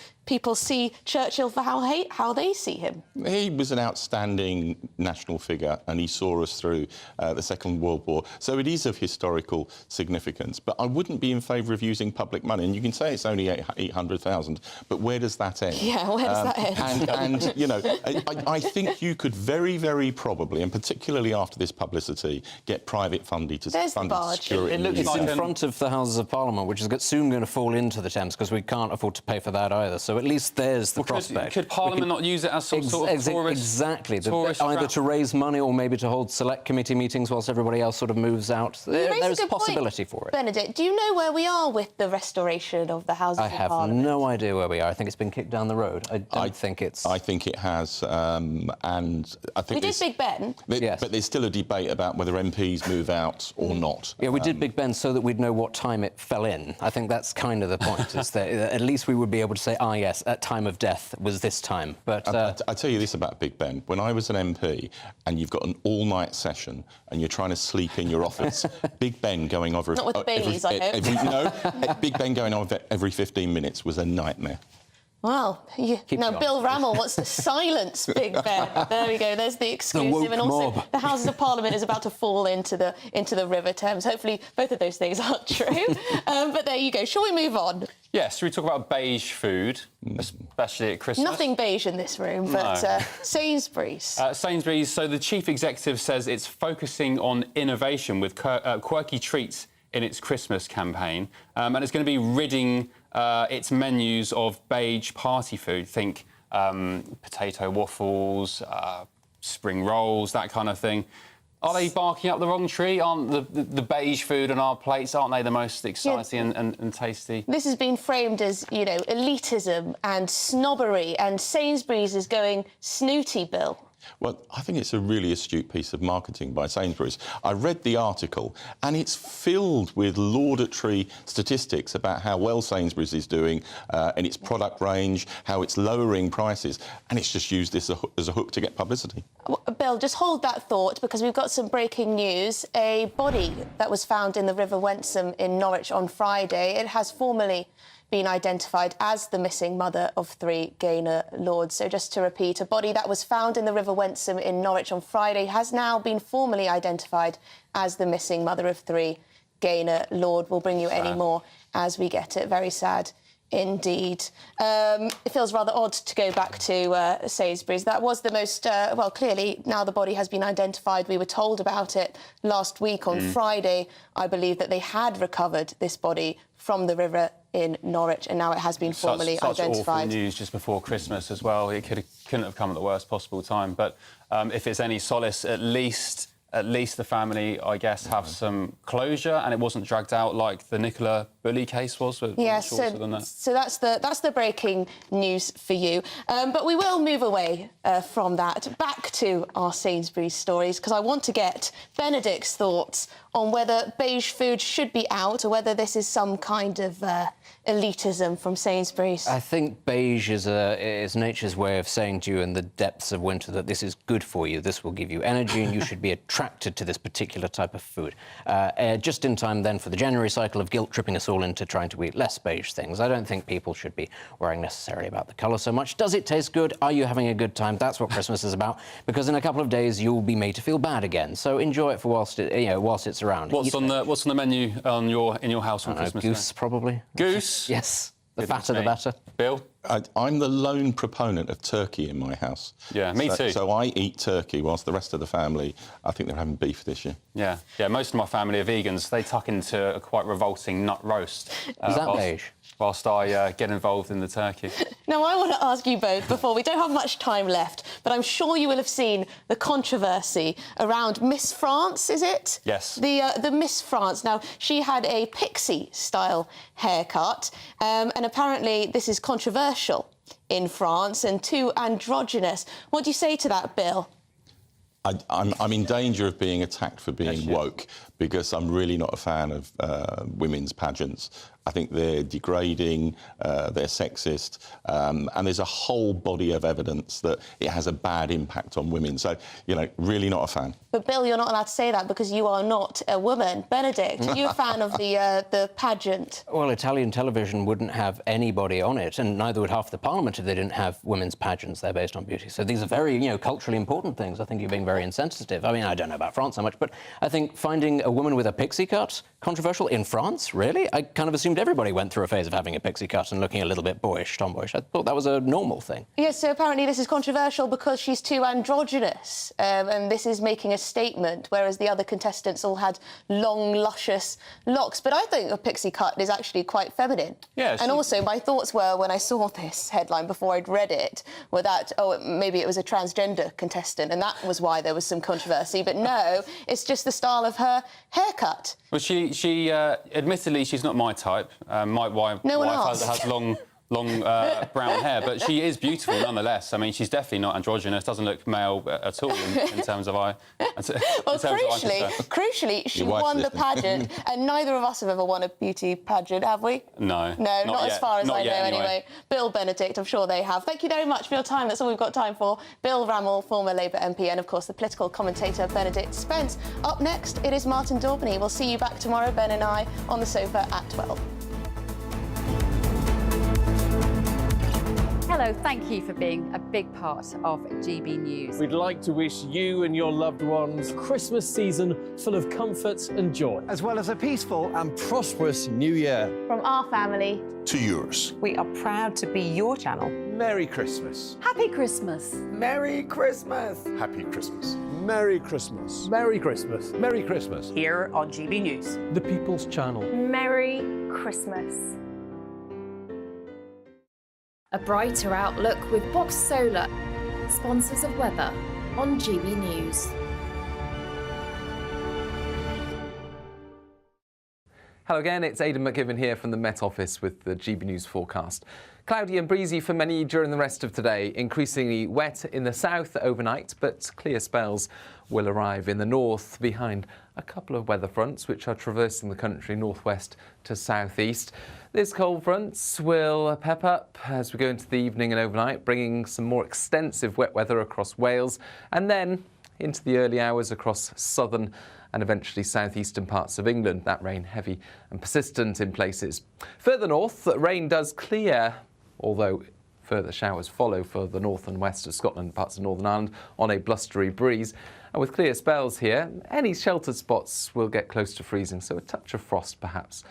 see Churchill for how they see him. He was an outstanding national figure, and he saw us through the Second World War. So it is of historical significance. But I wouldn't be in favour of using public money. And you can say it's only 800,000, but where does that end? Yeah, where does that end? And I think you could very, very probably, and particularly after this publicity, get private funding to fund security. It's in front of the Houses of Parliament, which is soon going to fall into the Thames, because we can't afford to pay for that either. So at least there's the prospect. Could Parliament not use it as some sort of tourist... Exactly. Tourist either to raise money or maybe to hold select committee meetings whilst everybody else sort of moves out. There's a possibility for it. Benedict, do you know where we are with the restoration of the Houses of Parliament? I have no idea where we are. I think it's been kicked down the road. I think it's... I think it has, and I think... We did Big Ben. Yes. But there's still a debate about whether MPs move out or not. Yeah, we did Big Ben so that we'd know what time it fell in. I think that's kind of the point, is that at least we would be able to say, yes, at time of death was this time. But I tell you this about Big Ben. When I was an MP and you've got an all-night session and you're trying to sleep in your office, Big Ben going over... Not with the Baileys, I hope. Big Ben going over every 15 minutes was a nightmare. Well, Bill Rammell wants to silence Big Ben. There we go. There's the exclusive, and also the Houses of Parliament is about to fall into the River Thames. Hopefully, both of those things aren't true. But there you go. Shall we move on? Yes, we talk about beige food, especially at Christmas. Nothing beige in this room, but Sainsbury's. Sainsbury's. So the chief executive says it's focusing on innovation with quirky treats in its Christmas campaign, and it's going to be ridding its menus of beige party food. Think potato waffles, spring rolls, that kind of thing. Are they barking up the wrong tree? Aren't the beige food on our plates, aren't they the most exciting and tasty? This has been framed as, elitism and snobbery, and Sainsbury's is going snooty, Bill. Well, I think it's a really astute piece of marketing by Sainsbury's. I read the article, and it's filled with laudatory statistics about how well Sainsbury's is doing in its product range, how it's lowering prices, and it's just used this as a hook to get publicity. Bill, just hold that thought, because we've got some breaking news. A body that was found in the River Wensum in Norwich on Friday. It has formally been identified as the missing mother of 3 Gaynor lords. So just to repeat, a body that was found in the River Wensum in Norwich on Friday has now been formally identified as the missing mother of 3 Gaynor lord. We'll bring you any more as we get it. Very sad indeed. It feels rather odd to go back to Sainsbury's. That was the most, clearly now the body has been identified. We were told about it last week on Friday. I believe that they had recovered this body from the river in Norwich, and now it has been formally identified. Such awful news just before Christmas as well. It couldn't have come at the worst possible time. But if it's any solace, at least the family, I guess, have some closure, and it wasn't dragged out like the Nicola Bulley case was. Yes, so that's the breaking news for you. But we will move away from that, back to our Sainsbury's stories, because I want to get Benedict's thoughts on whether beige food should be out or whether this is some kind of elitism from Sainsbury's. I think beige is nature's way of saying to you in the depths of winter that this is good for you, this will give you energy and you should be attracted attracted to this particular type of food. Just in time then for the January cycle of guilt tripping us all into trying to eat less beige things. I don't think people should be worrying necessarily about the colour so much. Does it taste good? Are you having a good time? That's what Christmas is about, because in a couple of days you'll be made to feel bad again. So enjoy it for whilst it's around. What's on the menu in your house on Christmas Goose, Day? probably. Goose? Yes. The fatter, the better. Bill? I'm the lone proponent of turkey in my house. Yeah, me too. So I eat turkey, whilst the rest of the family, I think they're having beef this year. Yeah, most of my family are vegans. They tuck into a quite revolting nut roast. Is that beige? Whilst I get involved in the turkey. Now, I want to ask you both before, we don't have much time left, but I'm sure you will have seen the controversy around Miss France, is it? Yes. The Miss France. Now, she had a pixie-style haircut, and apparently this is controversial in France and too androgynous. What do you say to that, Bill? I'm in danger of being attacked for being woke, because I'm really not a fan of women's pageants. I think they're degrading, they're sexist, and there's a whole body of evidence that it has a bad impact on women. So, really not a fan. But, Bill, you're not allowed to say that because you are not a woman. Benedict, are you a fan of the pageant? Well, Italian television wouldn't have anybody on it, and neither would half the parliament if they didn't have women's pageants. They're based on beauty. So these are very, culturally important things. I think you're being very insensitive. I mean, I don't know about France so much, but I think finding a woman with a pixie cut controversial in France, really? I kind of assumed everybody went through a phase of having a pixie cut and looking a little bit boyish, tomboyish. I thought that was a normal thing. Yes, so apparently this is controversial because she's too androgynous, and this is making a statement, whereas the other contestants all had long, luscious locks. But I think a pixie cut is actually quite feminine. Yeah, and also, my thoughts were, when I saw this headline before I'd read it, were that, maybe it was a transgender contestant, and that was why there was some controversy. But no, it's just the style of her haircut. Well, she admittedly, she's not my type. My wife has long brown hair, but she is beautiful nonetheless. I mean, she's definitely not androgynous, doesn't look male at all in terms of Well, crucially, she won the pageant, and neither of us have ever won a beauty pageant, have we? No. No, not yet. as far as not I know, yet, anyway. Bill, Benedict, I'm sure they have. Thank you very much for your time. That's all we've got time for. Bill Rammell, former Labour MP, and, of course, the political commentator Benedict Spence. Up next, it is Martin Daubney. We'll see you back tomorrow, Ben and I, on the sofa at 12. Hello, thank you for being a big part of GB News. We'd like to wish you and your loved ones a Christmas season full of comfort and joy, as well as a peaceful and prosperous new year. From our family to yours. We are proud to be your channel. Merry Christmas. Happy Christmas. Merry Christmas. Happy Christmas. Merry Christmas. Merry Christmas. Merry Christmas. Here on GB News. The People's Channel. Merry Christmas. A brighter outlook with Box Solar, sponsors of weather on GB News. Hello again, it's Aidan McGibbon here from the Met Office with the GB News forecast. Cloudy and breezy for many during the rest of today, increasingly wet in the south overnight, but clear spells will arrive in the north behind a couple of weather fronts which are traversing the country northwest to southeast. These cold fronts will pep up as we go into the evening and overnight, bringing some more extensive wet weather across Wales and then into the early hours across southern and eventually southeastern parts of England. That rain heavy and persistent in places. Further north, rain does clear, although further showers follow for the north and west of Scotland, parts of Northern Ireland, on a blustery breeze. And with clear spells here, any sheltered spots will get close to freezing, so a touch of frost perhaps.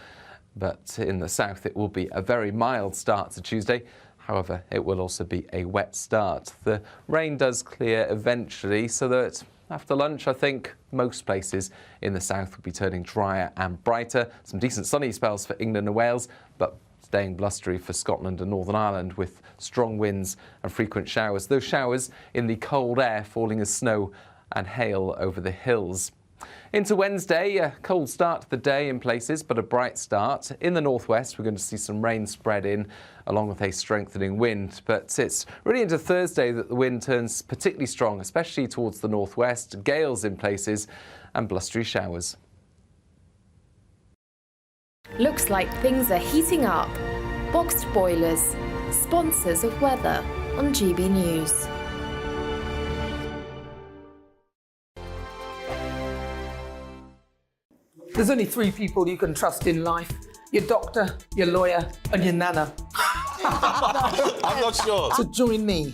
But in the south, it will be a very mild start to Tuesday. However, it will also be a wet start. The rain does clear eventually, so that after lunch, I think most places in the south will be turning drier and brighter. Some decent sunny spells for England and Wales, but staying blustery for Scotland and Northern Ireland with strong winds and frequent showers. Those showers in the cold air falling as snow and hail over the hills. Into Wednesday, a cold start to the day in places, but a bright start. In the northwest, we're going to see some rain spread in, along with a strengthening wind. But it's really into Thursday that the wind turns particularly strong, especially towards the northwest, gales in places and blustery showers. Looks like things are heating up. Boxed boilers, sponsors of weather on GB News. There's only 3 people you can trust in life. Your doctor, your lawyer, and your nana. I'm not sure. So join me